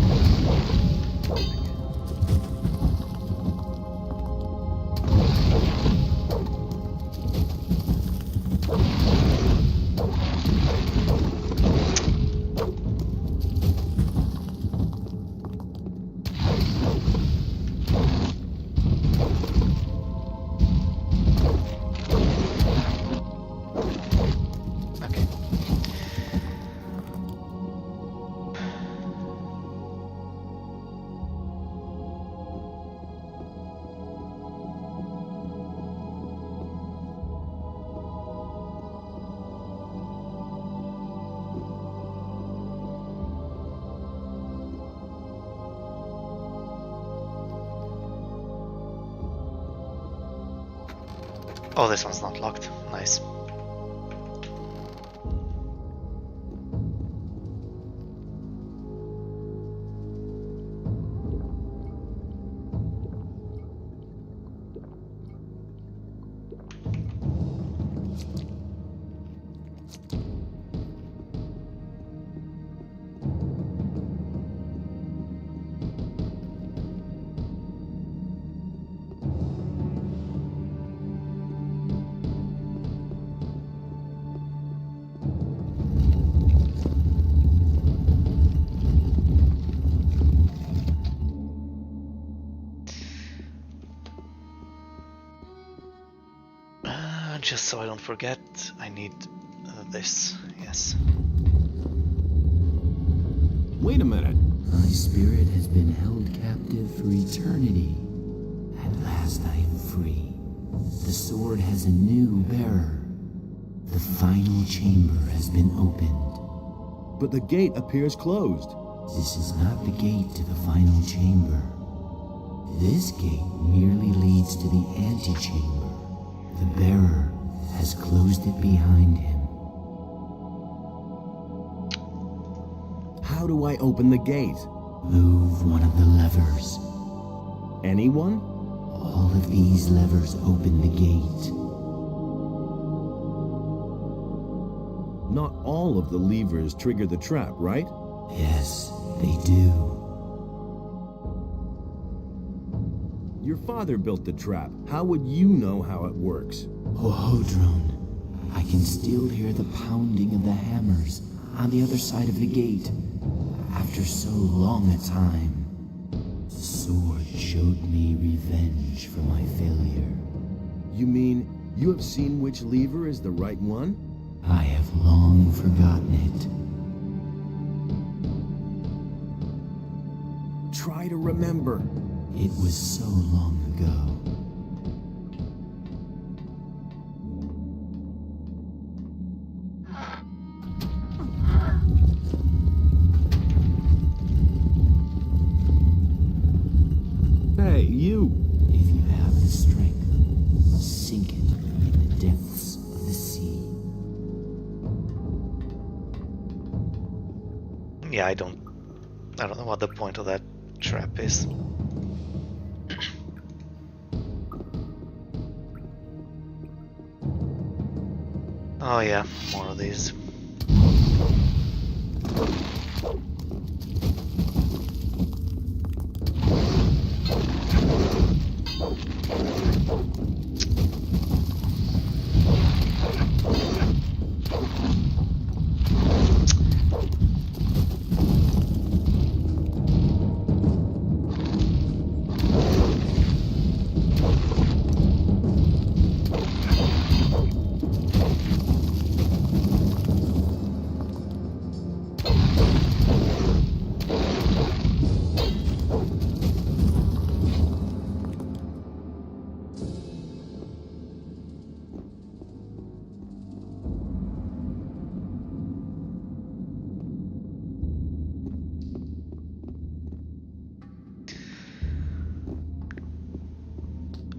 Oh, this one's not locked. Nice. Just so I don't forget, I need this. Yes. Wait a minute. My spirit has been held captive for eternity. At last I am free. The sword has a new bearer. The final chamber has been opened. But the gate appears closed. This is not the gate to the final chamber. This gate merely leads to the antechamber. The bearer has closed it behind him. How do I open the gate? Move one of the levers. Anyone? All of these levers open the gate. Not all of the levers trigger the trap, right? Yes, they do. Your father built the trap. How would you know how it works? Hohodron, I can still hear the pounding of the hammers on the other side of the gate. After so long a time, the sword showed me revenge for my failure. You mean you have seen which lever is the right one? I have long forgotten it. Try to remember. It was so long ago. Hey, you! If you have the strength, sink it in the depths of the sea. Yeah, I don't know what the point of that trap is. Oh yeah, more of these.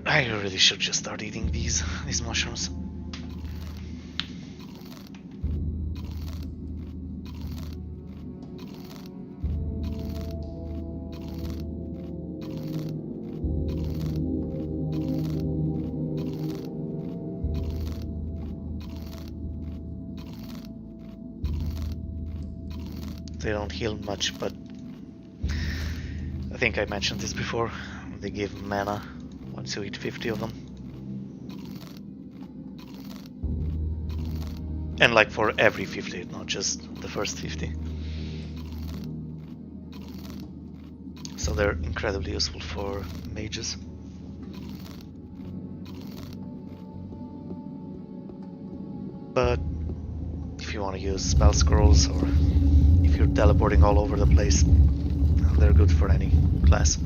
I really should just start eating these mushrooms. They don't heal much, but I think I mentioned this before. They give mana once you hit 50 of them. And like for every 50, not just the first 50. So they're incredibly useful for mages. But if you want to use spell scrolls, or if you're teleporting all over the place, they're good for any class.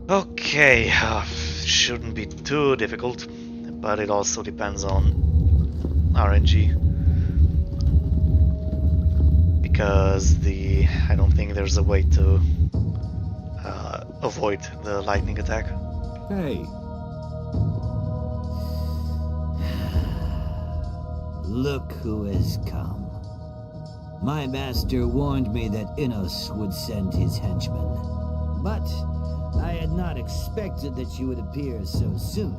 Okay, shouldn't be too difficult, but it also depends on RNG. Because I don't think there's a way to avoid the lightning attack. Hey. Look who has come. My master warned me that Innos would send his henchmen. But I had not expected that you would appear so soon.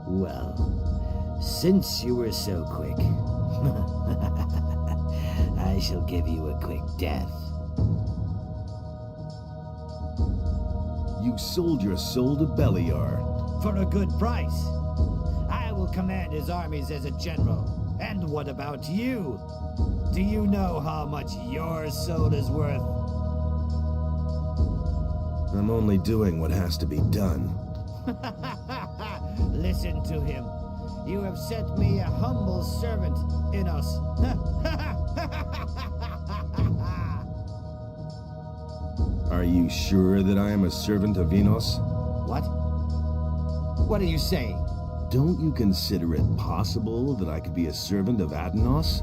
Well, since you were so quick, I shall give you a quick death. You sold your soul to Beliar. For a good price. I will command his armies as a general. And what about you? Do you know how much your soul is worth? I'm only doing what has to be done. Listen to him. You have sent me a humble servant, Innos. Are you sure that I am a servant of Innos? What? What are you saying? Don't you consider it possible that I could be a servant of Atenos?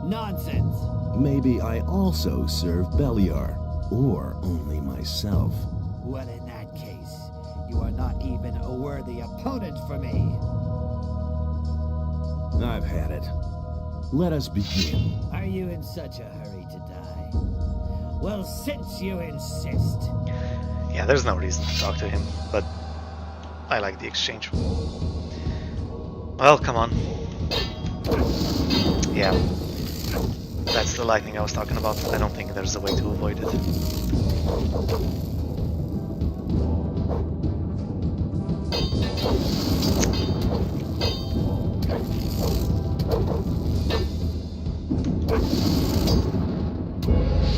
Nonsense. Maybe I also serve Beliar, or only myself. Well, in that case, you are not even a worthy opponent for me. I've had it. Let us begin. Are you in such a hurry to die? Well, since you insist. Yeah, there's no reason to talk to him, but I like the exchange. Well, come on. Yeah, that's the lightning I was talking about. I don't think there's a way to avoid it.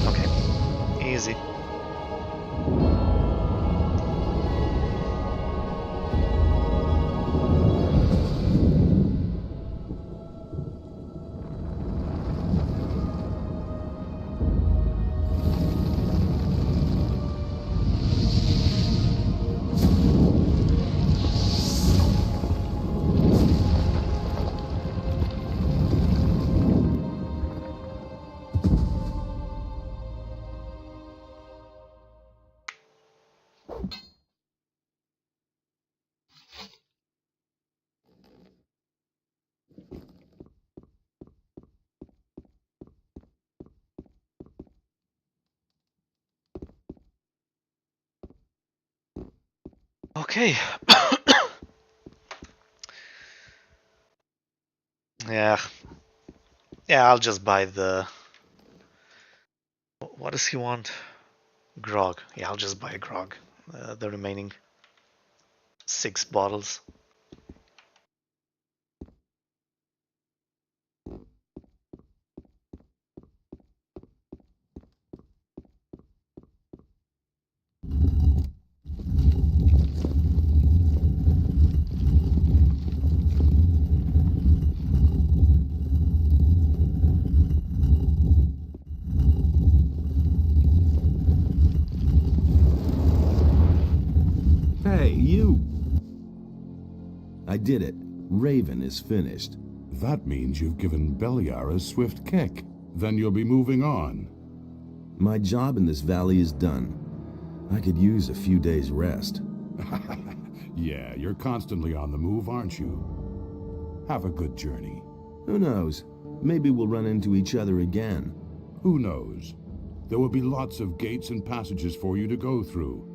Okay, easy. Okay. Yeah. Yeah, I'll just buy the... What does he want? Grog. Yeah, I'll just buy a grog. The remaining 6 bottles. Hey, you! I did it. Raven is finished. That means you've given Beliar a swift kick. Then you'll be moving on. My job in this valley is done. I could use a few days' rest. Yeah, you're constantly on the move, aren't you? Have a good journey. Who knows? Maybe we'll run into each other again. Who knows? There will be lots of gates and passages for you to go through.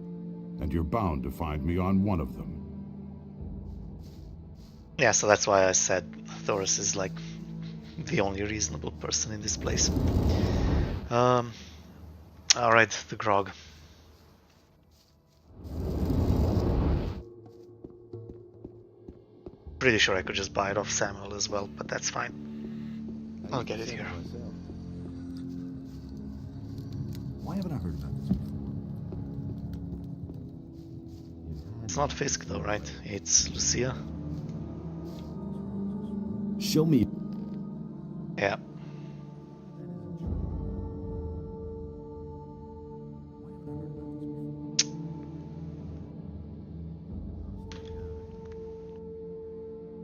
And you're bound to find me on one of them. Yeah, so that's why I said Thoris is like the only reasonable person in this place. Alright, the grog. Pretty sure I could just buy it off Samuel as well, but that's fine. I'll get it here. Why haven't I heard about this before? It's not Fisk though, right? It's Lucia. Show me. Yeah.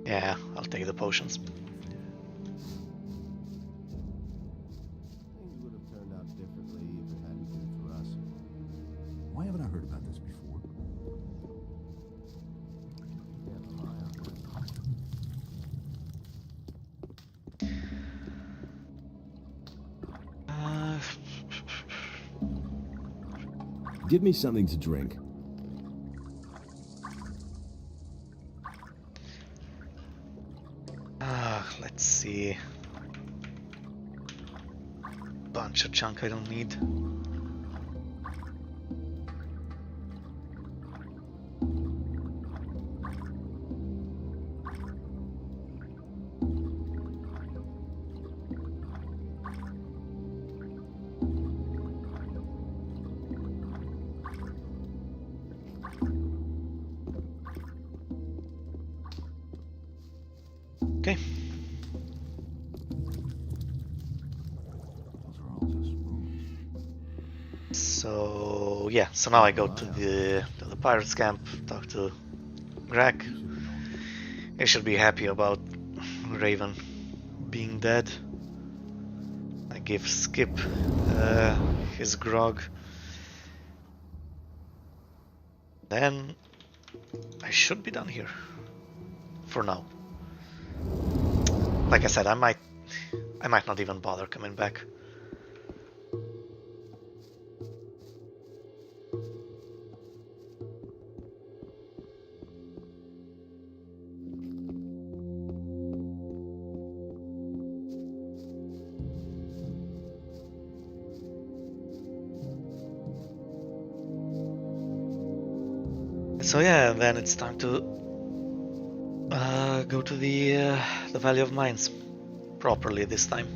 Yeah, I'll take the potions. Things would have turned out differently if it hadn't been for us. Why haven't I heard about this before? Give me something to drink. Let's see. Bunch of junk I don't need. Okay. So yeah, so now I go to the pirates camp, talk to Greg. He should be happy about Raven being dead. I give Skip his grog. Then I should be done here for now. Like I said, I might not even bother coming back. So yeah, then it's time to go to the Valley of Mines properly this time.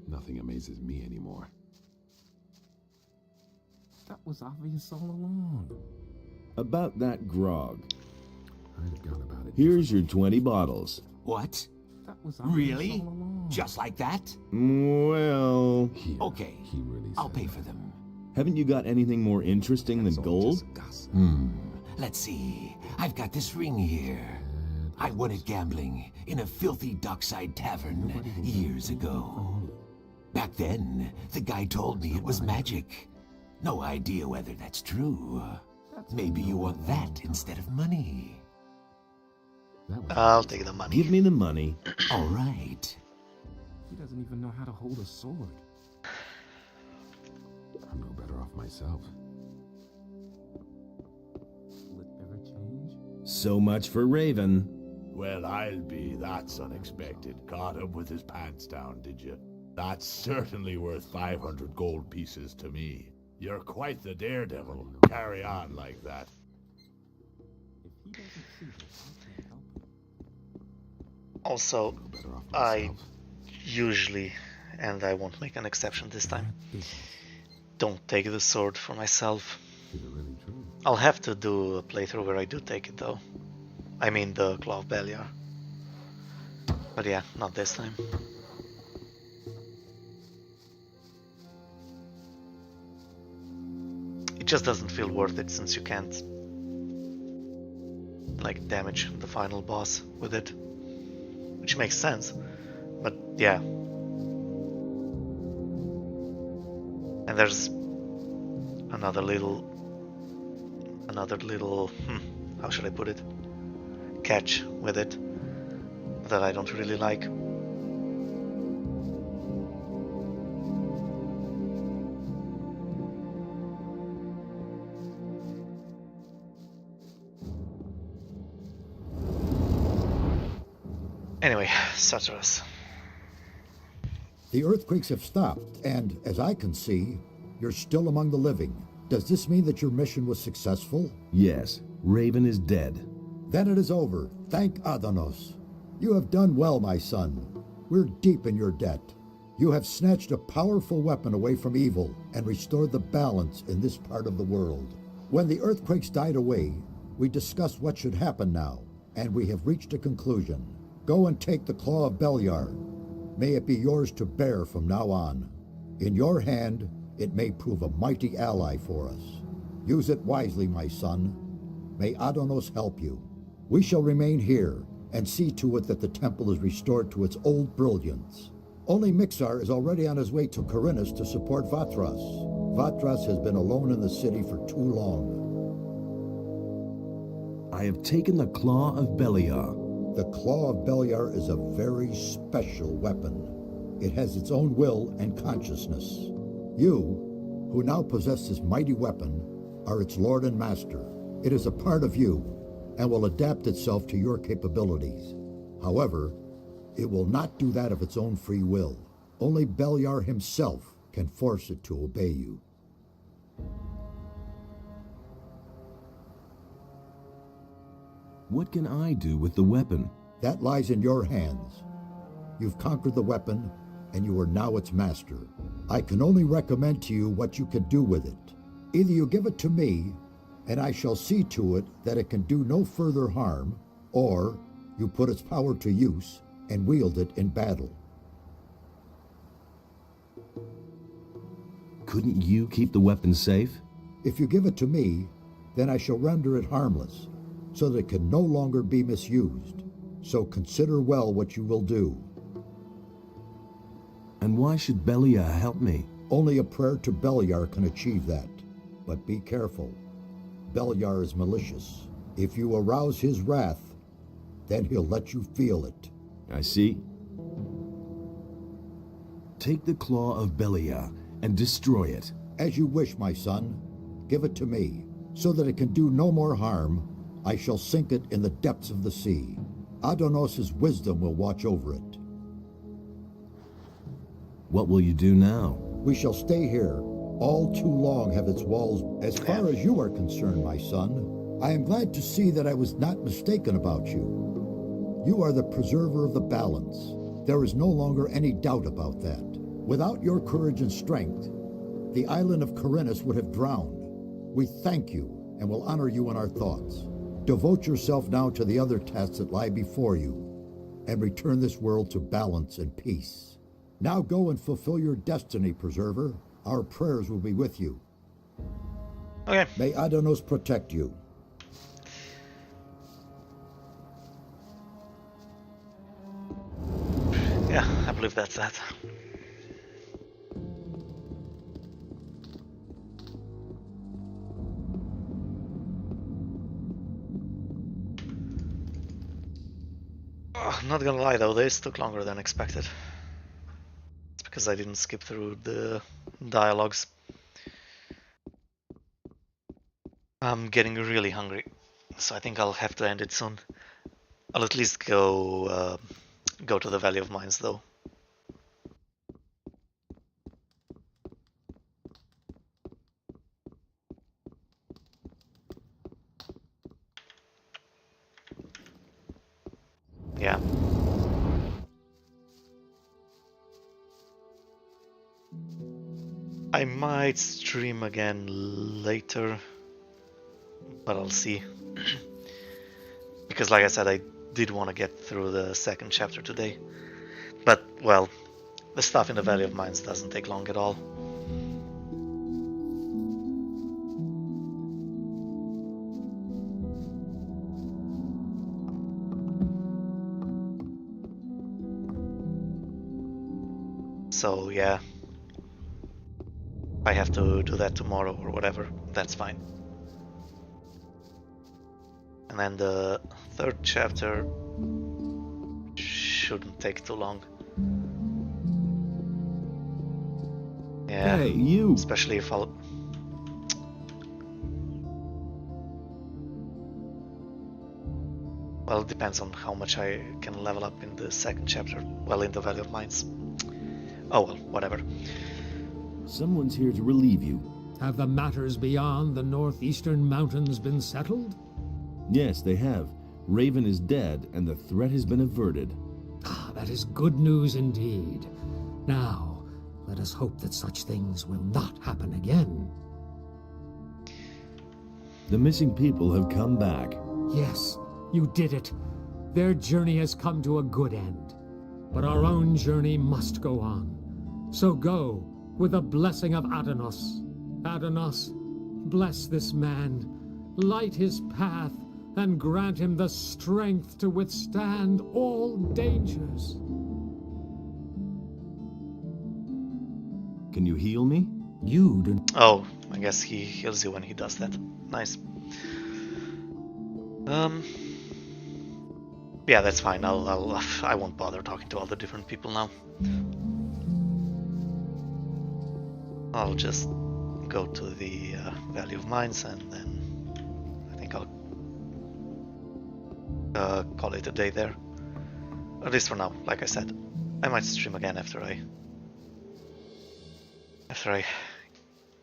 Nothing amazes me anymore. That was obvious all along. About that grog. I'd have gone about it. Here's your 20 bottles. What? That was obvious Really? all along. Just like that? Well... Okay, I'll pay for them. Haven't you got anything more interesting than gold? Let's see. I've got this ring here. I won it gambling in a filthy dockside tavern years ago. Back then, the guy told me it was magic. No idea whether that's true. Maybe you want that instead of money. I'll take the money. Give me the money. All right. He doesn't even know how to hold a sword. I'm no better off myself. Will it ever change? So much for Raven. Well, I'll be. That's unexpected. Got him with his pants down, did you? That's certainly worth 500 gold pieces to me. You're quite the daredevil. Carry on like that. If he doesn't see this, I can't help it. Also, I usually, and I won't make an exception this time, don't take the sword for myself. I'll have to do a playthrough where I do take it though. I mean the Claw of Beliar. But yeah, not this time. It just doesn't feel worth it since you can't like damage the final boss with it. Which makes sense. But yeah. And there's another little how should I put it? catch with it that I don't really like. Anyway, Satyrus. The earthquakes have stopped, and as I can see, you're still among the living. Does this mean that your mission was successful? Yes, Raven is dead. Then it is over. Thank Adanos. You have done well, my son. We're deep in your debt. You have snatched a powerful weapon away from evil and restored the balance in this part of the world. When the earthquakes died away, we discussed what should happen now, and we have reached a conclusion. Go and take the Claw of Beliar. May it be yours to bear from now on. In your hand, it may prove a mighty ally for us. Use it wisely, my son. May Adonos help you. We shall remain here and see to it that the temple is restored to its old brilliance. Only Mixar is already on his way to Corinus to support Vatras. Vatras has been alone in the city for too long. I have taken the Claw of Beliar. The Claw of Beliar is a very special weapon. It has its own will and consciousness. You, who now possess this mighty weapon, are its lord and master. It is a part of you, and will adapt itself to your capabilities. However, it will not do that of its own free will. Only Beliar himself can force it to obey you. What can I do with the weapon? That lies in your hands. You've conquered the weapon, and you are now its master. I can only recommend to you what you can do with it. Either you give it to me, and I shall see to it that it can do no further harm, or you put its power to use and wield it in battle. Couldn't you keep the weapon safe? If you give it to me, then I shall render it harmless, so that it can no longer be misused. So consider well what you will do. And why should Beliar help me? Only a prayer to Beliar can achieve that. But be careful. Beliar is malicious. If you arouse his wrath, then he'll let you feel it. I see. Take the Claw of Beliar and destroy it. As you wish, my son. Give it to me, so that it can do no more harm. I shall sink it in the depths of the sea. Adonos' wisdom will watch over it. What will you do now? We shall stay here. All too long have its walls. As far as you are concerned, my son, I am glad to see that I was not mistaken about you. You are the preserver of the balance. There is no longer any doubt about that. Without your courage and strength, the island of Corinus would have drowned. We thank you and will honor you in our thoughts. Devote yourself now to the other tasks that lie before you, and return this world to balance and peace. Now go and fulfill your destiny, Preserver. Our prayers will be with you. Okay. May Adonos protect you. Yeah, I believe that's that. Oh, not gonna lie though, this took longer than expected. It's because I didn't skip through the dialogues. I'm getting really hungry, so I think I'll have to end it soon. I'll at least go to the Valley of Mines though. Yeah. I might stream again later, but I'll see. Because like I said, I did want to get through the second chapter today. But, well, the stuff in the Valley of Mines doesn't take long at all. So, yeah. If I have to do that tomorrow or whatever, that's fine. And then the third chapter shouldn't take too long. Yeah, hey, you! Especially if I'll... Well, it depends on how much I can level up in the second chapter. Well, in the Valley of Mines. Oh well, whatever. Someone's here to relieve you. Have the matters beyond the northeastern mountains been settled? Yes, they have. Raven is dead, and the threat has been averted. Ah, that is good news indeed. Now, let us hope that such things will not happen again. The missing people have come back. Yes, you did it. Their journey has come to a good end. But our own journey must go on. So go, with the blessing of Adanos. Adanos, bless this man, light his path, and grant him the strength to withstand all dangers. Can you heal me? You do. Oh, I guess he heals you when he does that. Nice. Yeah, that's fine. I won't bother talking to all the different people now. I'll just go to the Valley of Mines, and then I think I'll call it a day there. At least for now, like I said. I might stream again after I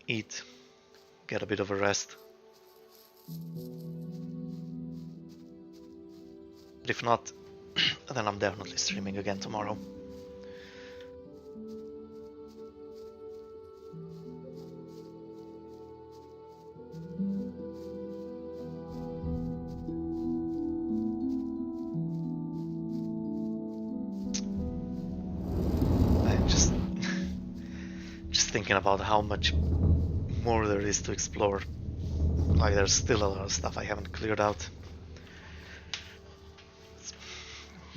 eat, get a bit of a rest. But if not, then I'm definitely streaming again tomorrow. I'm just thinking about how much more there is to explore. Like, there's still a lot of stuff I haven't cleared out.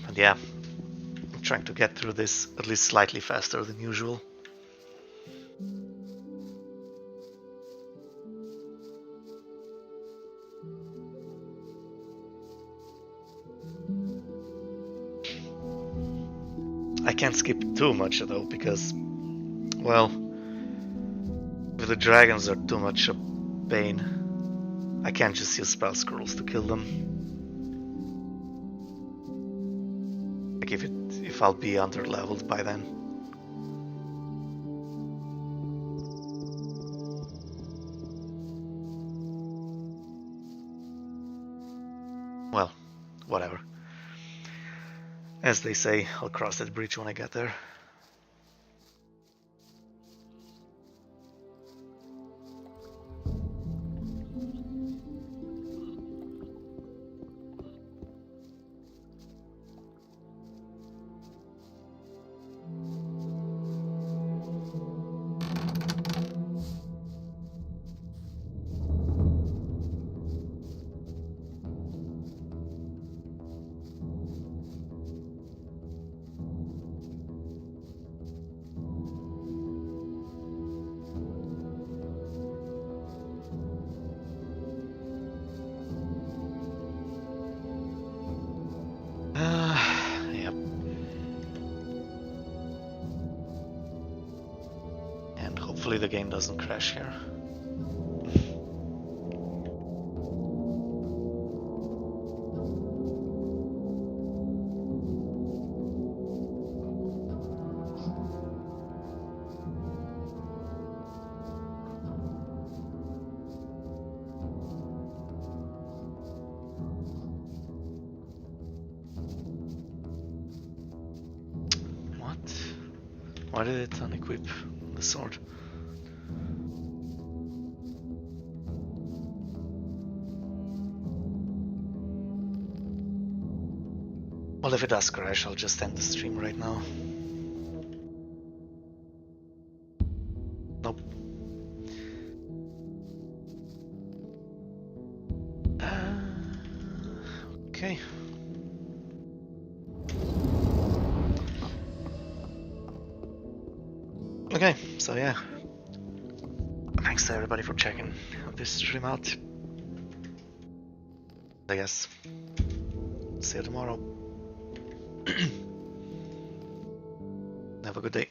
And yeah, I'm trying to get through this at least slightly faster than usual. I can't skip too much though, because, well, if the dragons are too much a pain, I can't just use spell scrolls to kill them. Like if I'll be under leveled by then. Well, whatever. As they say, I'll cross that bridge when I get there. Yep. And hopefully the game doesn't crash here. Why did it unequip the sword? Well, if it does crash, I'll just end the stream right now. Nope. Okay. Okay, so yeah. Thanks to everybody for checking this stream out. I guess. See you tomorrow. Have a good day.